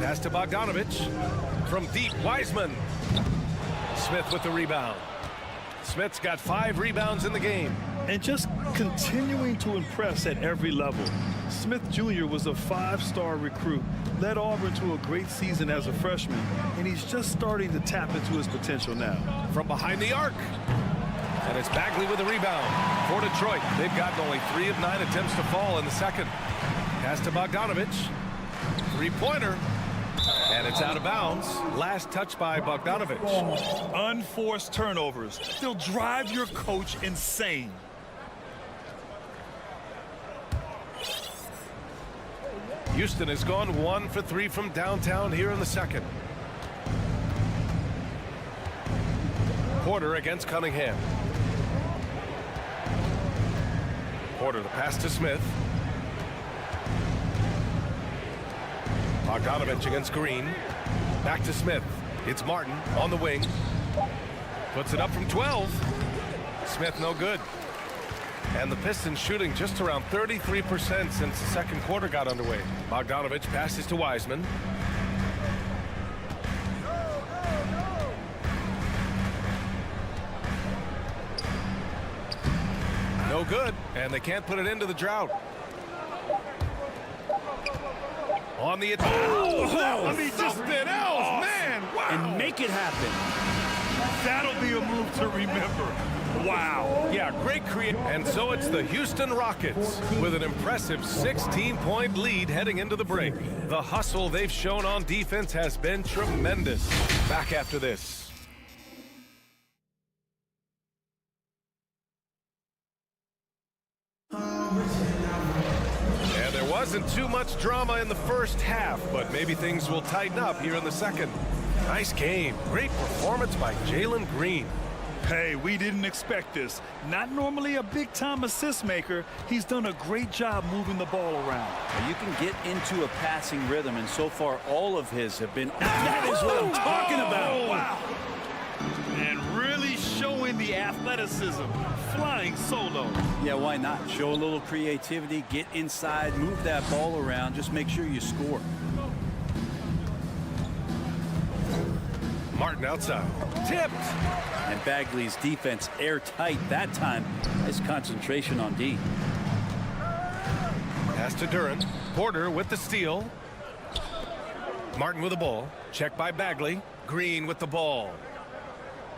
H: Pass to Bogdanovich. From deep, Wiseman. Smith with the rebound. Smith's got 5 rebounds in the game.
I: And just continuing to impress at every level. Smith Jr. was a 5-star recruit, led Auburn to a great season as a freshman, and he's just starting to tap into his potential now.
H: From behind the arc. And it's Bagley with the rebound for Detroit. They've gotten only 3 of 9 attempts to fall in the second. Pass to Bogdanovich. 3-pointer. And it's out of bounds. Last touch by Bogdanovich.
I: Unforced turnovers. They'll drive your coach insane.
H: Houston has gone 1 for 3 from downtown here in the second. Porter against Cunningham. Porter, the pass to Smith. Bogdanovich against Green. Back to Smith. It's Martin on the wing. Puts it up from 12. Smith no good. And the Pistons shooting just around 33% since the second quarter got underway. Bogdanovich passes to Wiseman. No good, and they can't put it into the drought. On the attack.
I: I mean, just
H: something else, man. Wow.
I: And make it happen. That'll be a move to remember. Wow.
H: Yeah, great create. And so it's the Houston Rockets with an impressive 16-point lead heading into the break. The hustle they've shown on defense has been tremendous. Back after this. And there wasn't too much drama in the first half, but maybe things will tighten up here in the second. Nice game. Great performance by Jalen Green.
I: Hey, we didn't expect this. Not normally a big-time assist maker. He's done a great job moving the ball around.
E: You can get into a passing rhythm, and so far all of his have been. That is what I'm talking about.
I: Wow. And really showing the athleticism. Flying solo.
E: Yeah, why not? Show a little creativity, get inside, move that ball around, just make sure you score.
H: Martin outside. Tipped.
E: And Bagley's defense airtight that time. His concentration on D.
H: Pass to Duran. Porter with the steal. Martin with the ball. Checked by Bagley. Green with the ball.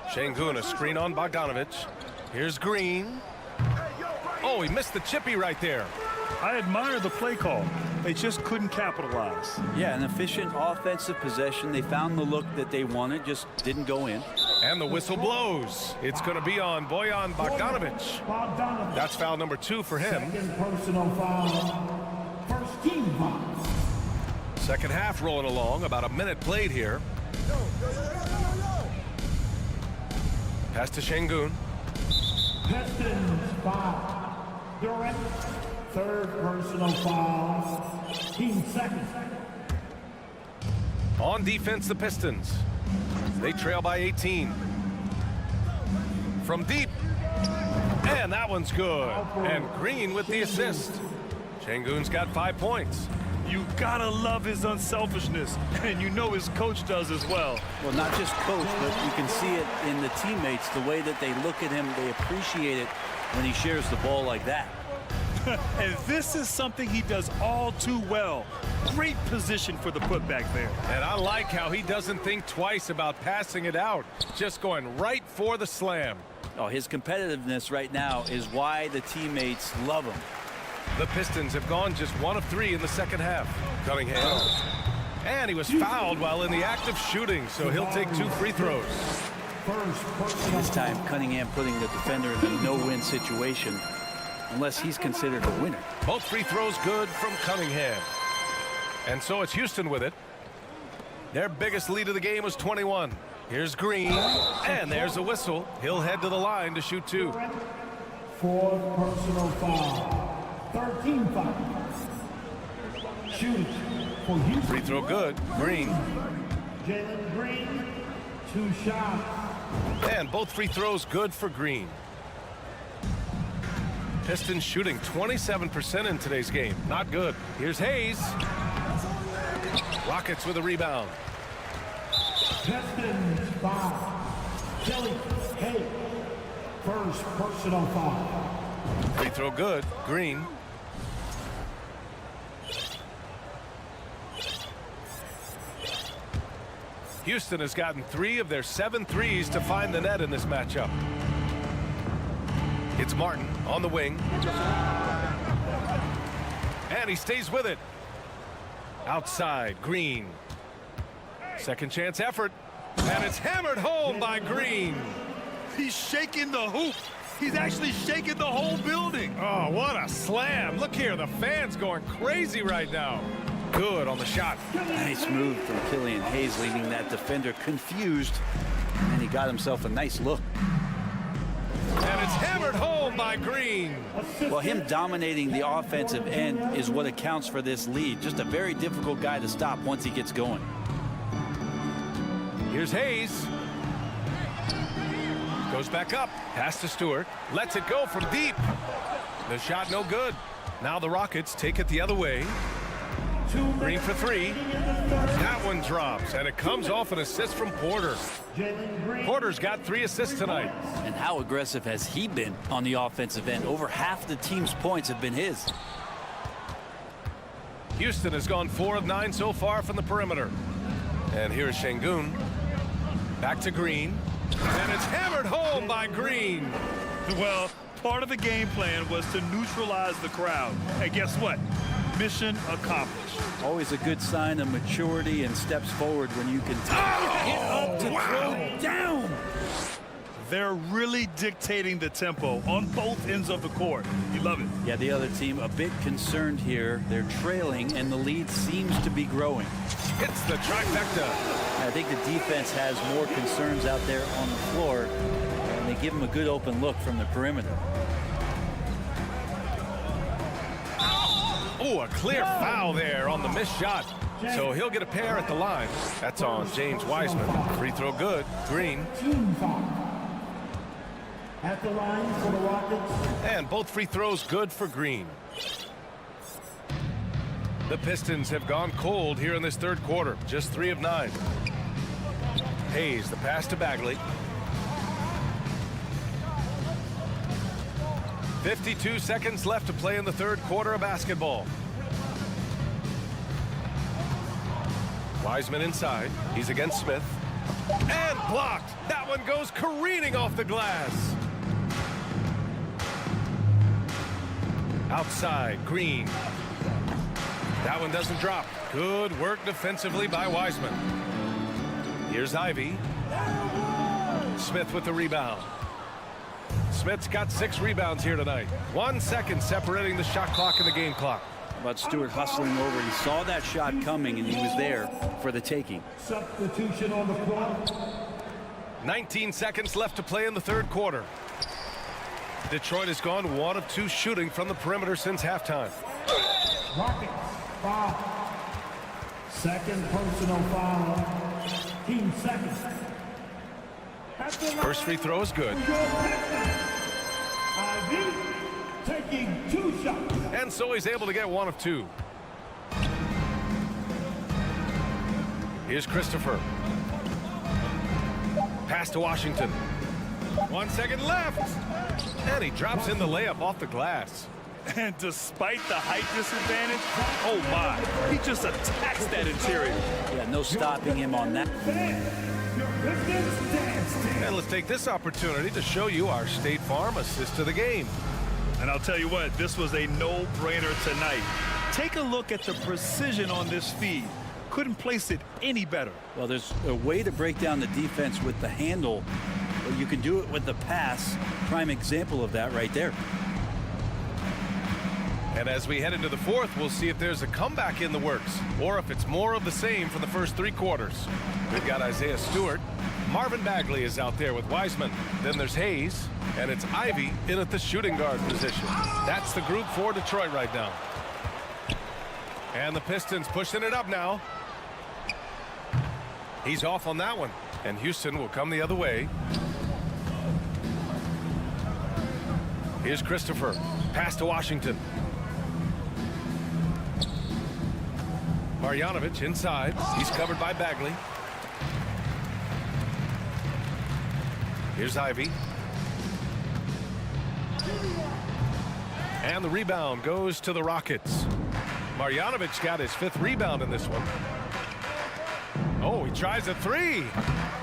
H: Şengün a screen on Bogdanovich. Here's Green. Oh, he missed the chippy right there.
I: I admire the play call. They just couldn't capitalize.
E: Yeah, an efficient offensive possession. They found the look that they wanted, just didn't go in.
H: And the whistle blows. It's going to be on Bojan Bogdanovich. That's foul number 2 for him.
D: Second personal foul, first team foul.
H: Second half rolling along, about a minute played here. Pass to Şengün.
D: Pistons foul. Durant, third personal foul. Team second.
H: On defense, the Pistons. They trail by 18. From deep. And that one's good. And Green with the assist. Şengün's got 5 points.
I: You gotta love his unselfishness, and you know his coach does as well.
E: Well, not just coach, but you can see it in the teammates, the way that they look at him. They appreciate it when he shares the ball like that.
I: And this is something he does all too well. Great position for the putback there.
H: And I like how he doesn't think twice about passing it out, just going right for the slam.
E: Oh, his competitiveness right now is why the teammates love him.
H: The Pistons have gone just 1 of 3 in the second half. Cunningham. And he was fouled while in the act of shooting, so he'll take 2 free throws.
E: This time, Cunningham putting the defender in a no-win situation, unless he's considered a winner.
H: Both free throws good from Cunningham. And so it's Houston with it. Their biggest lead of the game was 21. Here's Green, and there's a whistle. He'll head to the line to shoot 2.
D: 4th personal foul. 13 foul. Shooting for Houston.
H: Free throw good. Green.
D: Jalen Green, 2 shots.
H: And both free throws good for Green. Pistons shooting 27% in today's game. Not good. Here's Hayes. Rockets with a rebound.
D: Pistons foul. Kelly Hayes, first personal foul.
H: Free throw good. Green. Houston has gotten 3 of their 7 threes to find the net in this matchup. It's Martin on the wing. And he stays with it. Outside, Green. Second chance effort. And it's hammered home by Green.
I: He's shaking the hoop. He's actually shaking the whole building.
H: Oh, what a slam. Look here, the fans going crazy right now. Good on the shot.
E: Nice move from Killian Hayes, leaving that defender confused, and he got himself a nice look.
H: And it's hammered home by Green.
E: Well, him dominating the offensive end is what accounts for this lead. Just a very difficult guy to stop once he gets going.
H: Here's Hayes. Goes back up. Pass to Stewart. Lets it go from deep. The shot no good. Now the Rockets take it the other way. Green for 3. That one drops, and it comes off an assist from Porter. Porter's got 3 assists tonight.
E: And how aggressive has he been on the offensive end? Over half the team's points have been his.
H: Houston has gone 4 of 9 so far from the perimeter. And here's Şengün. Back to Green. And it's hammered home by Green.
I: Well, part of the game plan was to neutralize the crowd. And guess what? Mission accomplished.
E: Always a good sign of maturity and steps forward when you can get up to throw down.
I: They're really dictating the tempo on both ends of the court. You love it.
E: Yeah, the other team a bit concerned here. They're trailing, and the lead seems to be growing.
H: It's the trifecta.
E: I think the defense has more concerns out there on the floor, and they give them a good open look from the perimeter.
H: Oh, a clear foul there on the missed shot. So he'll get a pair at the line. That's on James Wiseman. Free throw good. Green.
D: Team foul. At the line for the Rockets.
H: And both free throws good for Green. The Pistons have gone cold here in this third quarter. Just 3 of 9. Hayes, the pass to Bagley. 52 seconds left to play in the third quarter of basketball. Wiseman inside. He's against Smith. And blocked. That one goes careening off the glass. Outside, Green. That one doesn't drop. Good work defensively by Wiseman. Here's Ivy. Smith with the rebound. Smith's got 6 rebounds here tonight. 1 second separating the shot clock and the game clock.
E: How about Stewart hustling over? He saw that shot coming, and he was there for the taking.
D: Substitution on the court.
H: 19 seconds left to play in the third quarter. Detroit has gone 1 of 2 shooting from the perimeter since halftime.
D: Rockets, foul. Second personal foul. Team second.
H: First free throw is good.
D: Ivy taking 2 shots.
H: And so he's able to get 1 of 2. Here's Christopher. Pass to Washington. 1 second left. And he drops in the layup off the glass.
I: And despite the height disadvantage, oh my, he just attacks that interior.
E: Yeah, no stopping him on that.
H: And let's take this opportunity to show you our State Farm assist to the game.
I: And I'll tell you what, this was a no-brainer tonight. Take a look at the precision on this feed. Couldn't place it any better.
E: Well, there's a way to break down the defense with the handle, but you can do it with the pass. Prime example of that right there.
H: And as we head into the fourth, we'll see if there's a comeback in the works or if it's more of the same for the first 3 quarters. We've got Isaiah Stewart. Marvin Bagley is out there with Wiseman. Then there's Hayes, and it's Ivy in at the shooting guard position. That's the group for Detroit right now. And the Pistons pushing it up now. He's off on that one, and Houston will come the other way. Here's Christopher. Pass to Washington. Marjanovic inside. He's covered by Bagley. Here's Ivy. And the rebound goes to the Rockets. Marjanovic got his 5th rebound in this one. Oh, he tries a 3.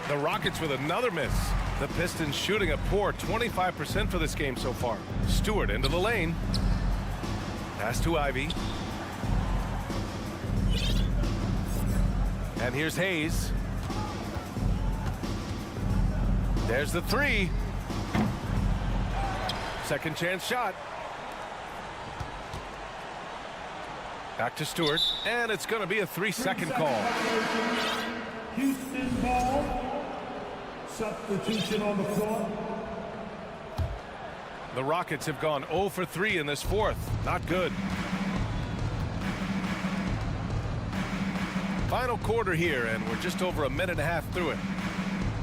H: The Rockets with another miss. The Pistons shooting a poor 25% for this game so far. Stewart into the lane. Pass to Ivy. And here's Hayes. There's the 3. Second chance shot. Back to Stewart, and it's going to be a 3-second call.
D: Houston ball. Substitution on the floor.
H: The Rockets have gone 0 for 3 in this fourth. Not good. Final quarter here, and we're just over a minute and a half through it.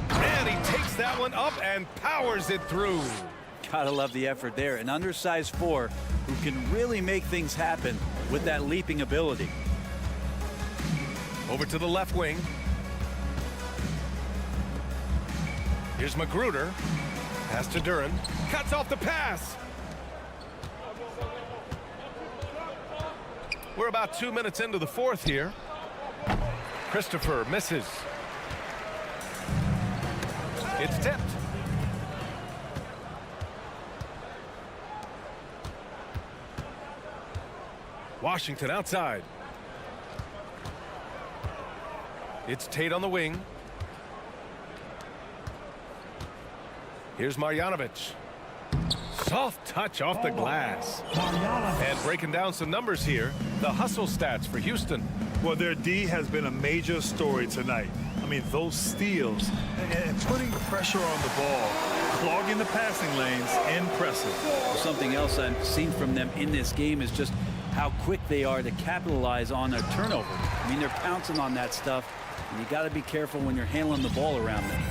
H: And he takes that one up and powers it through.
E: Gotta love the effort there. An undersized 4 who can really make things happen with that leaping ability.
H: Over to the left wing. Here's Magruder. Pass to Duran. Cuts off the pass. We're about 2 minutes into the fourth here. Christopher misses. It's tipped. Washington outside. It's Tate on the wing. Here's Marjanovic. Soft touch off the glass. And breaking down some numbers here, the hustle stats for Houston.
I: Well, their D has been a major story tonight. I mean, those steals and putting pressure on the ball, clogging the passing lanes, impressive.
E: Something else I've seen from them in this game is just how quick they are to capitalize on their turnover. I mean, they're pouncing on that stuff, and you got to be careful when you're handling the ball around them.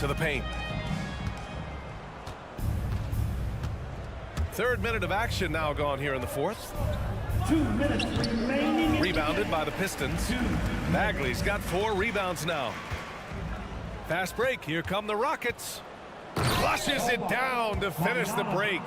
H: To the paint. Third minute of action now gone here in the fourth.
D: 2 minutes remaining.
H: Rebounded by the Pistons. Bagley's got 4 rebounds now. Fast break. Here come the Rockets. Flushes it down to finish the break.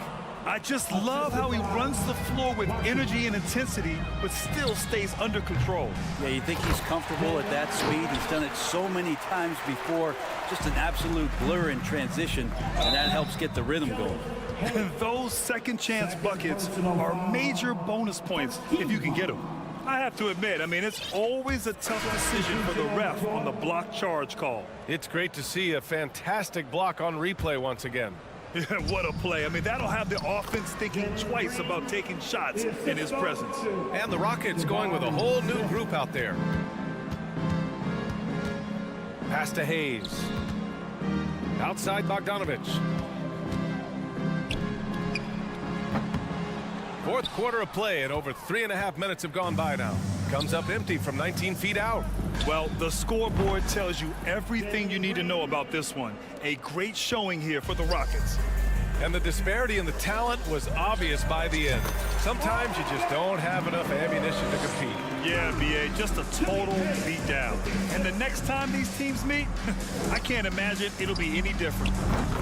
I: I just love how he runs the floor with energy and intensity, but still stays under control.
E: Yeah, you think he's comfortable at that speed. He's done it so many times before. Just an absolute blur in transition, and that helps get the rhythm going.
I: And those second chance buckets are major bonus points if you can get them. I have to admit, I mean, it's always a tough decision for the ref on the block charge call.
H: It's great to see a fantastic block on replay once again.
I: What a play. I mean, that'll have the offense thinking twice about taking shots in his presence.
H: And the Rockets going with a whole new group out there. Pass to Hayes. Outside Bogdanovich. Fourth quarter of play, and over 3.5 minutes have gone by now. Comes up empty from 19 feet out.
I: Well, the scoreboard tells you everything you need to know about this one. A great showing here for the Rockets.
H: And the disparity in the talent was obvious by the end. Sometimes you just don't have enough ammunition to compete.
I: Yeah, B.A., just a total beatdown. And the next time these teams meet, I can't imagine it'll be any different.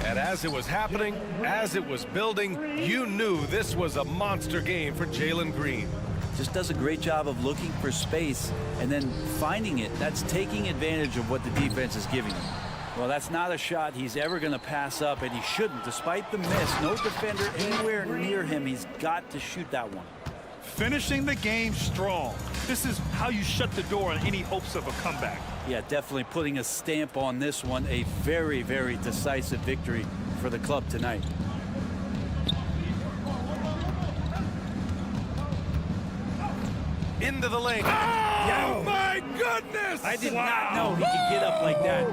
H: And as it was happening, as it was building, you knew this was a monster game for Jalen Green.
E: Just does a great job of looking for space and then finding it. That's taking advantage of what the defense is giving him. Well, that's not a shot he's ever going to pass up, and he shouldn't. Despite the miss, no defender anywhere near him. He's got to shoot that one.
I: Finishing the game strong. This is how you shut the door on any hopes of a comeback.
E: Yeah, definitely putting a stamp on this one. A very, very decisive victory for the club tonight.
H: Into the lane.
I: Oh, my goodness!
E: I did not know he could get up like that.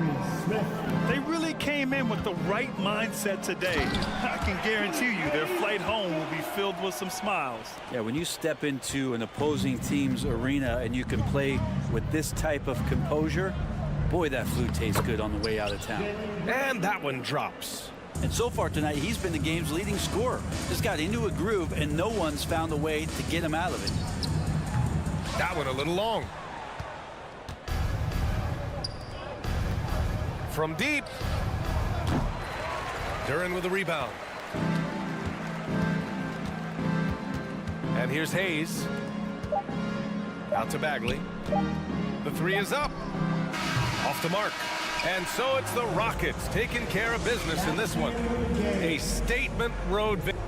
I: They really came in with the right mindset today. I can guarantee you their flight home will be filled with some smiles.
E: Yeah, when you step into an opposing team's arena and you can play with this type of composure, boy, that food tastes good on the way out of town.
H: And that one drops.
E: And so far tonight, he's been the game's leading scorer. Just got into a groove, and no one's found a way to get him out of it.
H: That one a little long. From deep. Duran with the rebound. And here's Hayes. Out to Bagley. The three is up. Off the mark. And so it's the Rockets taking care of business in this one. A statement road victory.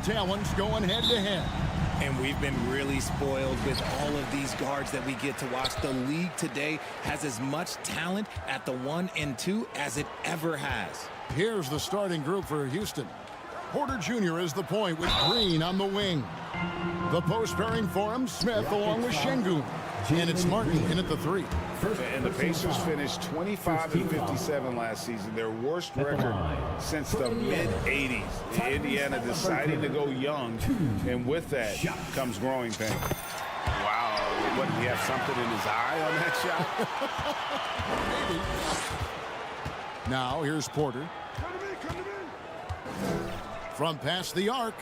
A: talents going head-to-head.
M: And we've been really spoiled with all of these guards that we get to watch. The league today has as much talent at the 1 and 2 as it ever has.
A: Here's the starting group for Houston. Porter Jr. is the point with Green on the wing. The post pairing for him, Smith along with Şengün. And it's Martin in at the 3.
B: And the Pacers finished 25-57 last season, their worst record since the mid-'80s. Indiana deciding to go young, and with that comes growing pain. Wow, what, did he have something in his eye on that shot?
A: Now here's Porter. From past the arc.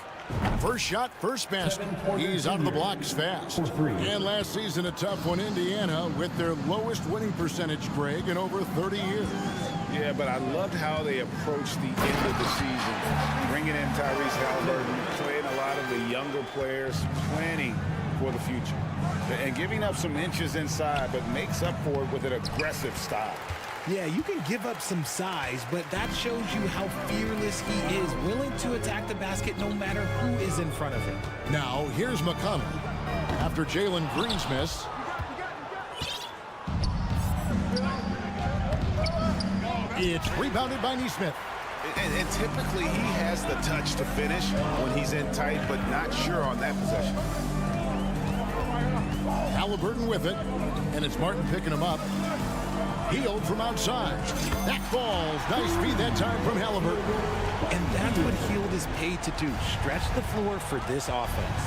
A: First shot, first basket. He's out of the blocks fast. And last season, a tough one, Indiana, with their lowest winning percentage, Greg, in over 30 years.
B: Yeah, but I loved how they approached the end of the season. Bringing in Tyrese Halliburton, playing a lot of the younger players, planning for the future. And giving up some inches inside, but makes up for it with an aggressive style.
M: Yeah, you can give up some size, but that shows you how fearless he is, willing to attack the basket no matter who is in front of him.
A: Now, here's McConnell. After Jalen Green's miss. It's rebounded by Nesmith.
G: And typically he has the touch to finish when he's in tight, but not sure on that possession.
A: Halliburton with it, and it's Martin picking him up. Healed from outside. That falls. Nice feed that time from Halliburton.
M: And that's what Hield is paid to do. Stretch the floor for this offense.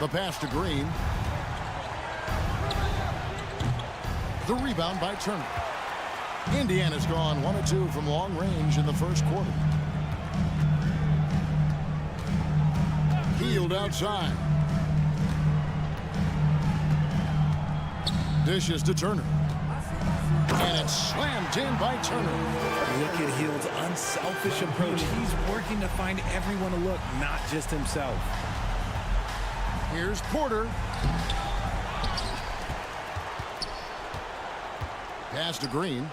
A: The pass to Green. The rebound by Turner. Indiana's gone 1 of 2 from long range in the first quarter. Hield outside. Dishes to Turner. And it's slammed in by Turner.
M: Look at Hield's unselfish approach. He's working to find everyone to look, not just himself.
A: Here's Porter. Pass to Green.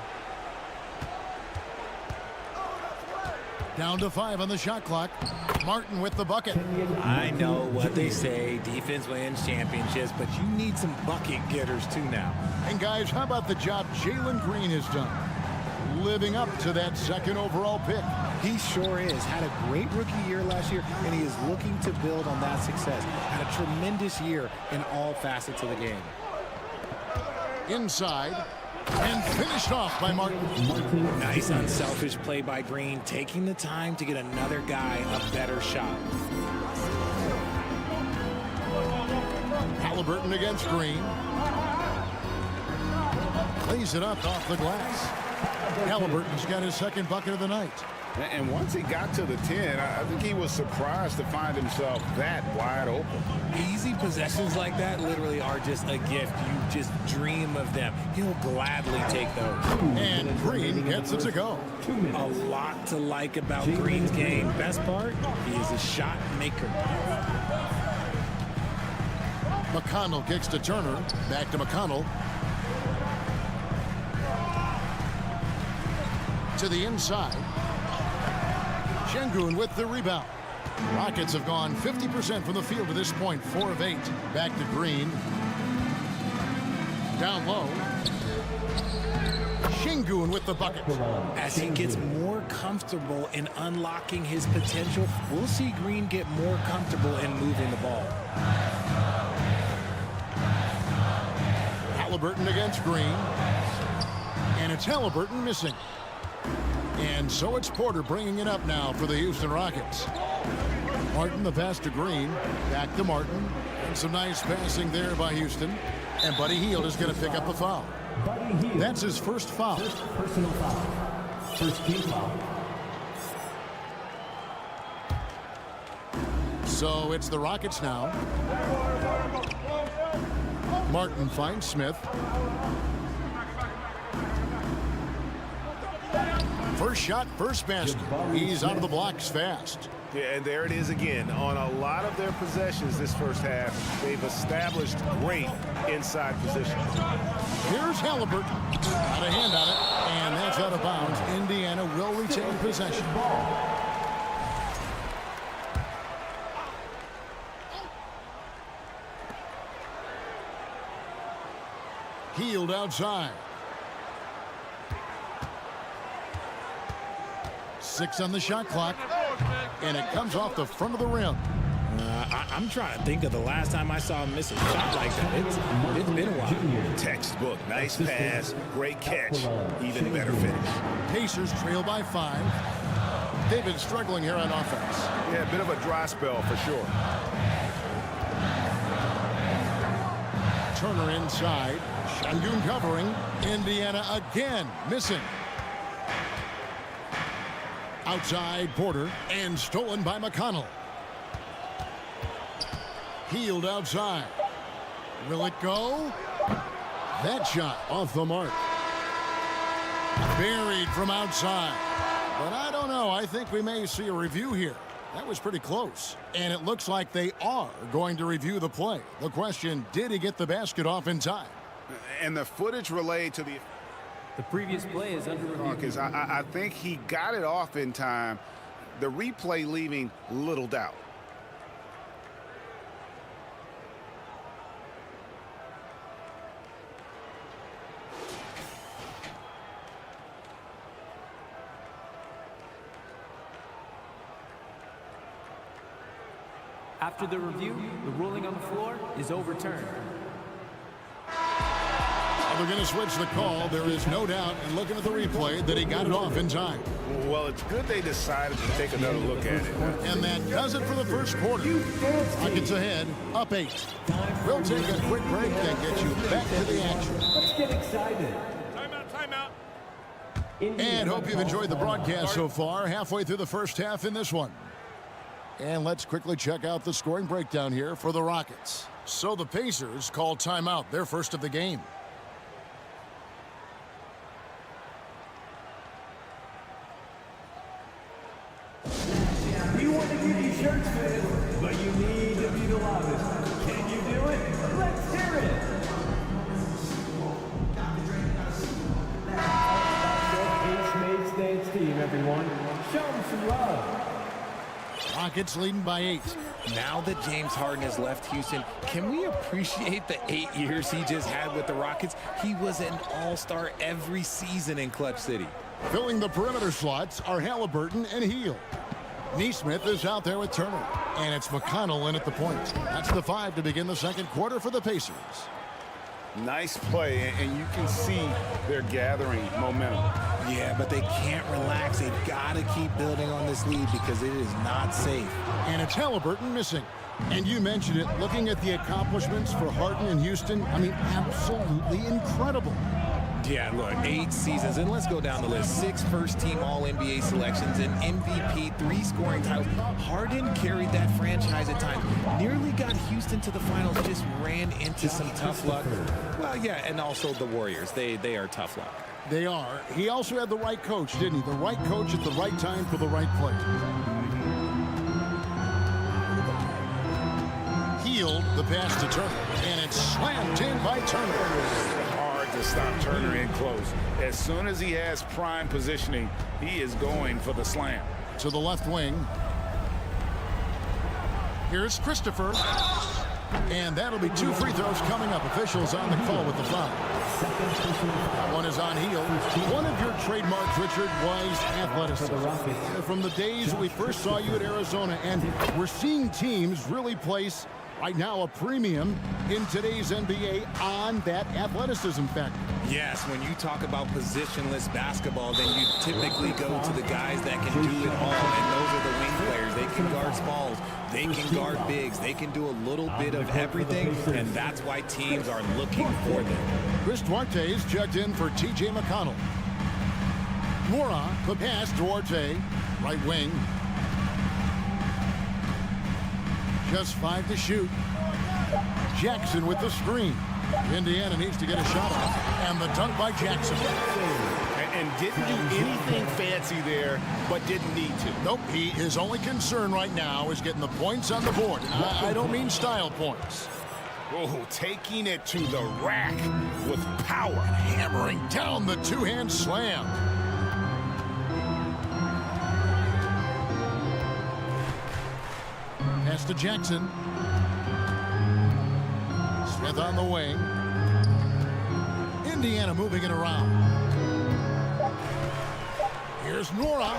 A: Down to 5 on the shot clock. Martin with the bucket.
M: I know what they say, defense wins championships, but you need some bucket getters too now.
A: And guys, how about the job Jalen Green has done? Living up to that second overall pick.
M: He sure is. Had a great rookie year last year, and he is looking to build on that success. Had a tremendous year in all facets of the game.
A: Inside. And finished off by Martin.
M: Nice unselfish play by Green, taking the time to get another guy a better shot.
A: Halliburton against Green. Plays it up off the glass. Halliburton's got his second bucket of the night.
B: And once he got to the 10, I think he was surprised to find himself that wide open.
M: Easy possessions like that literally are just a gift. You just dream of them. He'll gladly take those.
A: And Green gets it to go.
M: A lot to like about Green's game. Best part, he is a shot maker.
A: McConnell kicks to Turner. Back to McConnell. To the inside. Şengün with the rebound. Rockets have gone 50% from the field to this point, 4 of 8. Back to Green. Down low. Şengün with the bucket.
M: As he gets more comfortable in unlocking his potential, we'll see Green get more comfortable in moving the ball.
A: Halliburton against Green. And it's Halliburton missing. And so it's Porter bringing it up now for the Houston Rockets. Martin, the pass to Green. Back to Martin. And some nice passing there by Houston. And Buddy Hield is going to pick up a foul. That's his first foul.
D: First personal foul. First team foul.
A: So it's the Rockets now. Martin finds Smith. First shot, first basket. He's out of the blocks fast.
G: Yeah, and there it is again. On a lot of their possessions this first half, they've established great inside position.
A: Here's Halliburton. Got a hand on it, and that's out of bounds. Indiana will retain possession. Healed outside. 6 on the shot clock. And it comes off the front of the rim.
M: I'm trying to think of the last time I saw him miss a shot like that. It's been a while.
G: Textbook. Nice pass. Great catch. Even better finish.
A: Pacers trail by 5. They've been struggling here on offense.
G: Yeah, a bit of a dry spell for sure.
A: Turner inside. Şengün covering. Indiana again missing. Outside Porter and stolen by McConnell. Healed outside. Will it go? That shot off the mark. Buried from outside. But I don't know. I think we may see a review here. That was pretty close. And it looks like they are going to review the play. The question, did he get the basket off in time?
G: And the footage relayed to the
F: previous play is under review.
G: I think he got it off in time. The replay leaving little doubt.
F: After the review, the ruling on the floor is overturned.
A: They're going to switch the call. There is no doubt in looking at the replay that he got it off in time.
G: Well, it's good they decided to take another look at it.
A: And that does it for the first quarter. Rockets ahead, up 8. We'll take a quick break and get you back to the action.
F: Let's get excited.
A: Timeout. And hope you've enjoyed the broadcast so far. Halfway through the first half in this one. And let's quickly check out the scoring breakdown here for the Rockets. So the Pacers call timeout, their first of the game.
N: We want to give you shirts, man, but you need to be the loudest. Can you do it? Let's hear it. H-Mates Dance Team, everyone. Show them some love.
A: Rockets leading by 8.
M: Now that James Harden has left Houston, can we appreciate the 8 years he just had with the Rockets? He was an all-star every season in Clutch City.
A: Filling the perimeter slots are Halliburton and Hield. Neesmith is out there with Turner. And it's McConnell in at the point. That's the 5 to begin the second quarter for the Pacers.
B: Nice play, and you can see they're gathering momentum.
M: Yeah, but they can't relax. They've got to keep building on this lead because it is not safe.
A: And it's Halliburton missing. And you mentioned it, looking at the accomplishments for Harden in Houston, I mean, absolutely incredible.
M: Yeah, look, 8 seasons, and let's go down the list. 6 first-team All-NBA selections, an MVP, 3 scoring titles. Harden carried that franchise at times. Nearly got Houston to the finals, just ran into some tough luck. Well, yeah, and also the Warriors. They are tough luck.
A: They are. He also had the right coach, didn't he? The right coach at the right time for the right play. Hield the pass to Turner, and it's slammed in by Turner.
B: To stop Turner in close. As soon as he has prime positioning, he is going for the slam.
A: To the left wing. Here's Christopher. And that'll be 2 free throws coming up. Officials on the call with the foul. One is on Hield. One of your trademarks, Richard, was athleticism. From the days we first saw you at Arizona, and we're seeing teams really place right now a premium in today's NBA on that athleticism factor.
M: Yes, when you talk about positionless basketball, then you typically go to the guys that can do it all, and those are the wing players. They can guard smalls, they can guard bigs, they can do a little bit of everything, and that's why teams are looking for them.
A: Chris Duarte is checked in for T.J. McConnell. Mora, the pass, Duarte, right wing. Just 5 to shoot. Jackson with the screen. Indiana needs to get a shot off. And the dunk by Jackson.
B: And didn't do anything fancy there, but didn't need to.
A: Nope, his only concern right now is getting the points on the board. And I don't mean style points.
B: Oh, taking it to the rack with power.
A: Hammering down the two-hand slam. Pass to Jackson. Smith on the wing. Indiana moving it around. Here's Nora.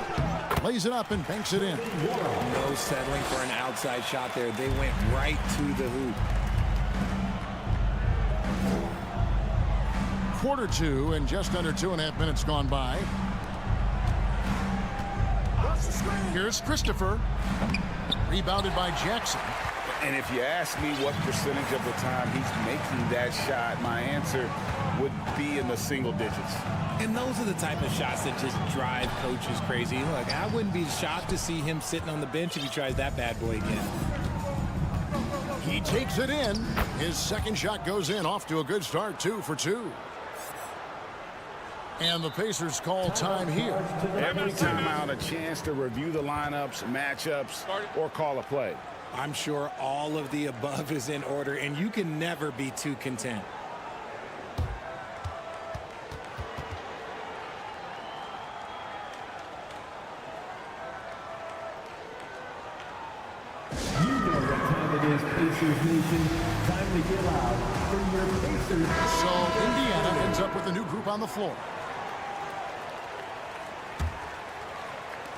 A: Lays it up and banks it in.
M: No settling for an outside shot there. They went right to the hoop.
A: Quarter two and just under 2.5 minutes gone by. Here's Christopher. Rebounded by Jackson.
B: And if you ask me what percentage of the time he's making that shot, my answer would be in the single digits.
M: And those are the type of shots that just drive coaches crazy. Look, I wouldn't be shocked to see him sitting on the bench if he tries that bad boy again.
A: He takes it in. His second shot goes in. Off to a good start, 2 for 2. And the Pacers call time here.
B: Every time out, a chance to review the lineups, matchups, or call a play.
M: I'm sure all of the above is in order, and you can never be too content.
N: You know what time it is, Pacers Nation. Time to get loud for your Pacers.
A: So Indiana ends up with a new group on the floor.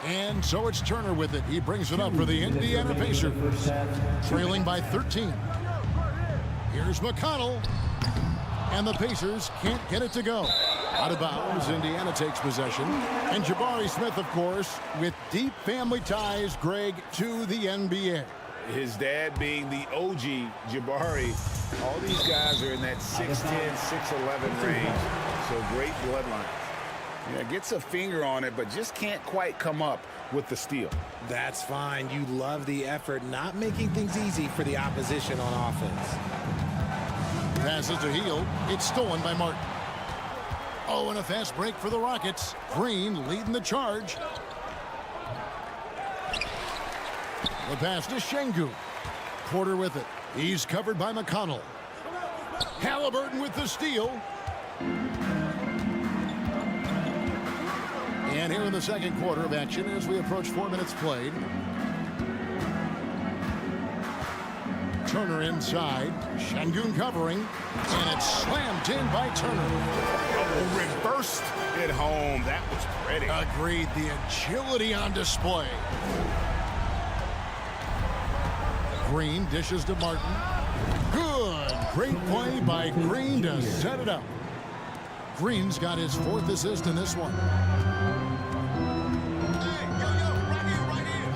A: And so it's Turner with it. He brings it up for the Indiana Pacers. Trailing by 13. Here's McConnell. And the Pacers can't get it to go. Out of bounds, Indiana takes possession. And Jabari Smith, of course, with deep family ties, Greg, to the NBA.
B: His dad being the OG Jabari. All these guys are in that 6'10", 6'11" range. So great bloodline. Yeah, gets a finger on it, but just can't quite come up with the steal.
M: That's fine. You love the effort, not making things easy for the opposition on offense.
A: Passes to Hield. It's stolen by Martin. Oh, and a fast break for the Rockets. Green leading the charge. The pass to Şengün. Porter with it. He's covered by McConnell. Halliburton with the steal. And here in the second quarter of action as we approach 4 minutes played. Turner inside. Şengün covering. And it's slammed in by Turner.
B: Oh, reversed it home. That was pretty.
A: Agreed. The agility on display. Green dishes to Martin. Good. Great play by Green to set it up. Green's got his 4th assist in this one.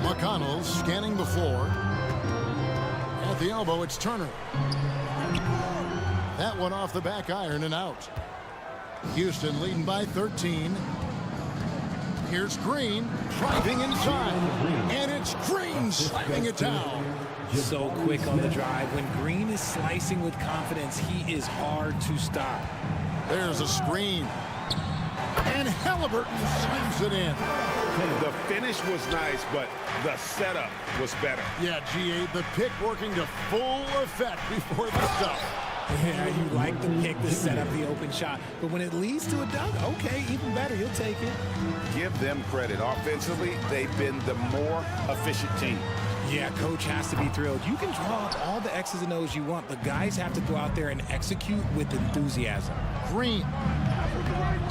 A: McConnell scanning the floor. At the elbow, it's Turner. That one off the back iron and out. Houston leading by 13. Here's Green driving inside. And it's Green slamming it down.
M: So quick on the drive. When Green is slicing with confidence, he is hard to stop.
A: There's a screen. And Halliburton slams it in.
B: The finish was nice, but the setup was better.
A: Yeah, G8, the pick working to full effect before the stuff.
M: Yeah, you like the pick to set up the open shot. But when it leads to a dunk, okay, even better. You'll take it.
B: Give them credit. Offensively, they've been the more efficient team.
M: Yeah, coach has to be thrilled. You can draw up all the X's and O's you want, but guys have to go out there and execute with enthusiasm.
A: Green.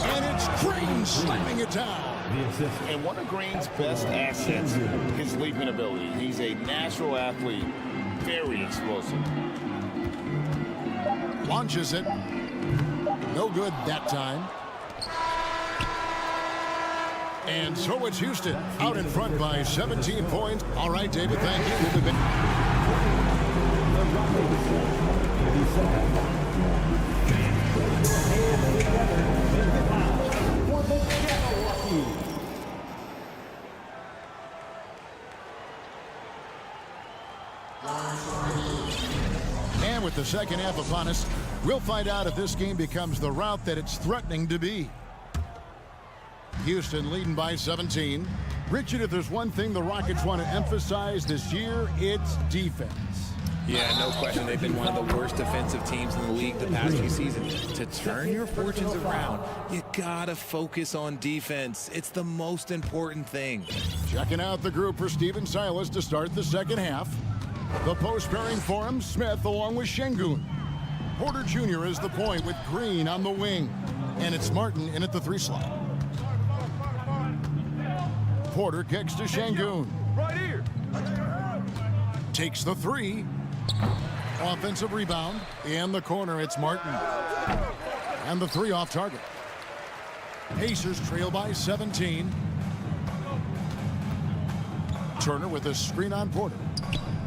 A: And it's Green slamming it down.
B: And one of Green's best assets, his leaping ability. He's a natural athlete, very explosive.
A: Launches it. No good that time. And so it's Houston out in front by 17 points. All right, David, thank you. We'll be And with the second half upon us, we'll find out if this game becomes the rout that it's threatening to be. Houston leading by 17. Richard, if there's one thing the Rockets want to emphasize this year, it's defense.
M: Yeah, no question. They've been one of the worst defensive teams in the league the past few seasons. To turn your fortunes around, you gotta focus on defense. It's the most important thing.
A: Checking out the group for Stephen Silas to start the second half. The post pairing for him, Smith along with Şengün. Porter Jr. is the point with Green on the wing. And it's Martin in at the 3 slot. Porter kicks to Şengün.
N: Right here.
A: Takes the 3. Offensive rebound. In the corner, it's Martin. And the 3 off target. Pacers trail by 17. Turner with a screen on Porter.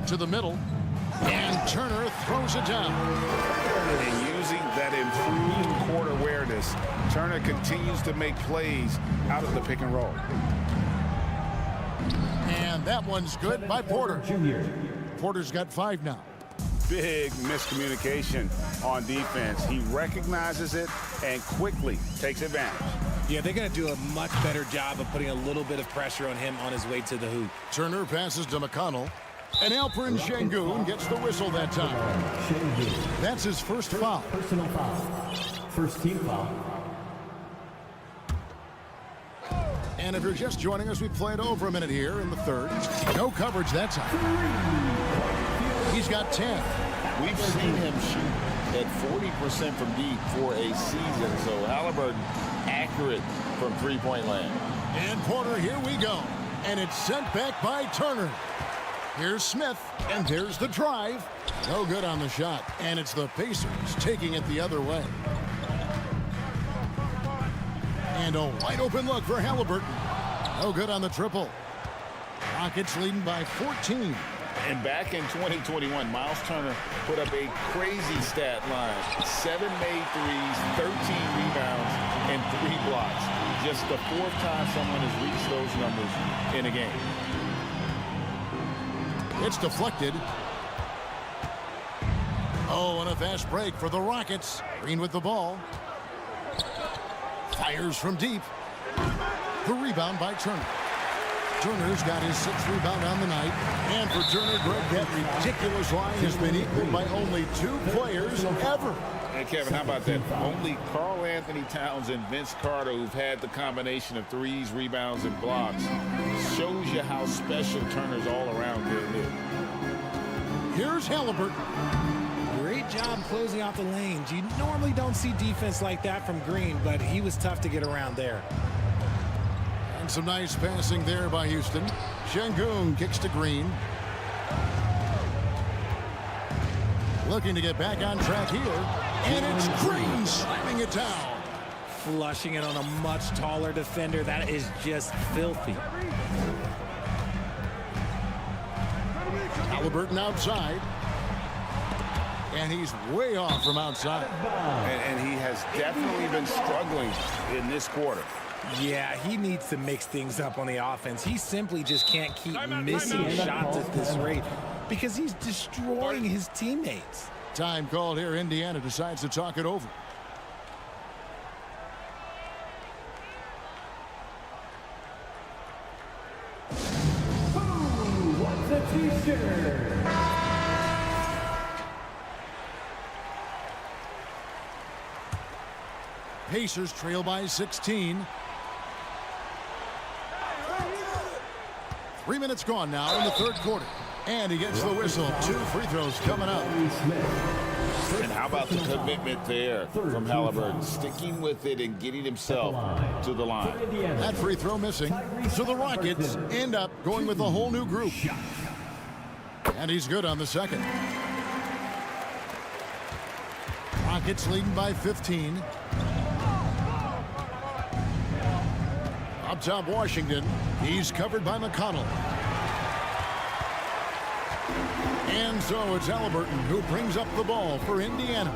A: To the middle. And Turner throws it down.
B: And using that improved court awareness, Turner continues to make plays out of the pick and roll.
A: And that one's good by Porter. Porter's got 5 now.
B: Big miscommunication on defense. He recognizes it and quickly takes advantage.
M: Yeah, they're going to do a much better job of putting a little bit of pressure on him on his way to the hoop.
A: Turner passes to McConnell. And Alperen Şengün gets the whistle that time. That's his first foul.
N: Personal foul. First team foul.
A: And if you're just joining us, we played over a minute here in the third. No coverage that time. He's got 10.
O: We've seen him shoot at 40% from deep for a season. So Halliburton accurate from three-point land.
A: And Porter, here we go. And it's sent back by Turner. Here's Smith, and there's the drive. No good on the shot, and it's the Pacers taking it the other way. And a wide open look for Halliburton. No good on the triple. Rockets leading by 14.
O: And back in 2021, Miles Turner put up a crazy stat line. 7 made threes, 13 rebounds, and 3 blocks. Just the 4th time someone has reached those numbers in a game.
A: It's deflected. Oh, and a fast break for the Rockets. Green with the ball. Fires from deep. The rebound by Turner. Turner's got his 6th rebound on the night. And for Turner, Greg, that ridiculous line has been equaled by only 2 players ever.
O: And Kevin, how about that? Only Karl Anthony Towns and Vince Carter, who've had the combination of threes, rebounds, and blocks, shows you how special Turner's all-around game is.
A: Here's Halliburton.
M: Great job closing out the lanes. You normally don't see defense like that from Green, but he was tough to get around there.
A: And some nice passing there by Houston. Şengün kicks to Green. Looking to get back on track here. And it's Green slamming it down.
M: Flushing it on a much taller defender. That is just filthy.
A: Halliburton outside. And he's way off from outside.
B: And he has definitely been struggling in this quarter.
M: Yeah, he needs to mix things up on the offense. He simply just can't keep missing shots at this rate because he's destroying his teammates.
A: Time called here. Indiana decides to talk it over.
N: Who wants a t-shirt?
A: Pacers trail by 16. 3 minutes gone now in the third quarter. And he gets the whistle. 2 free throws coming up.
O: And how about the commitment there from Halliburton, sticking with it and getting himself to the line.
A: That free throw missing. So the Rockets end up going with a whole new group. And he's good on the second. Rockets leading by 15. Up top, Washington. He's covered by McConnell. And so it's Halliburton who brings up the ball for Indiana.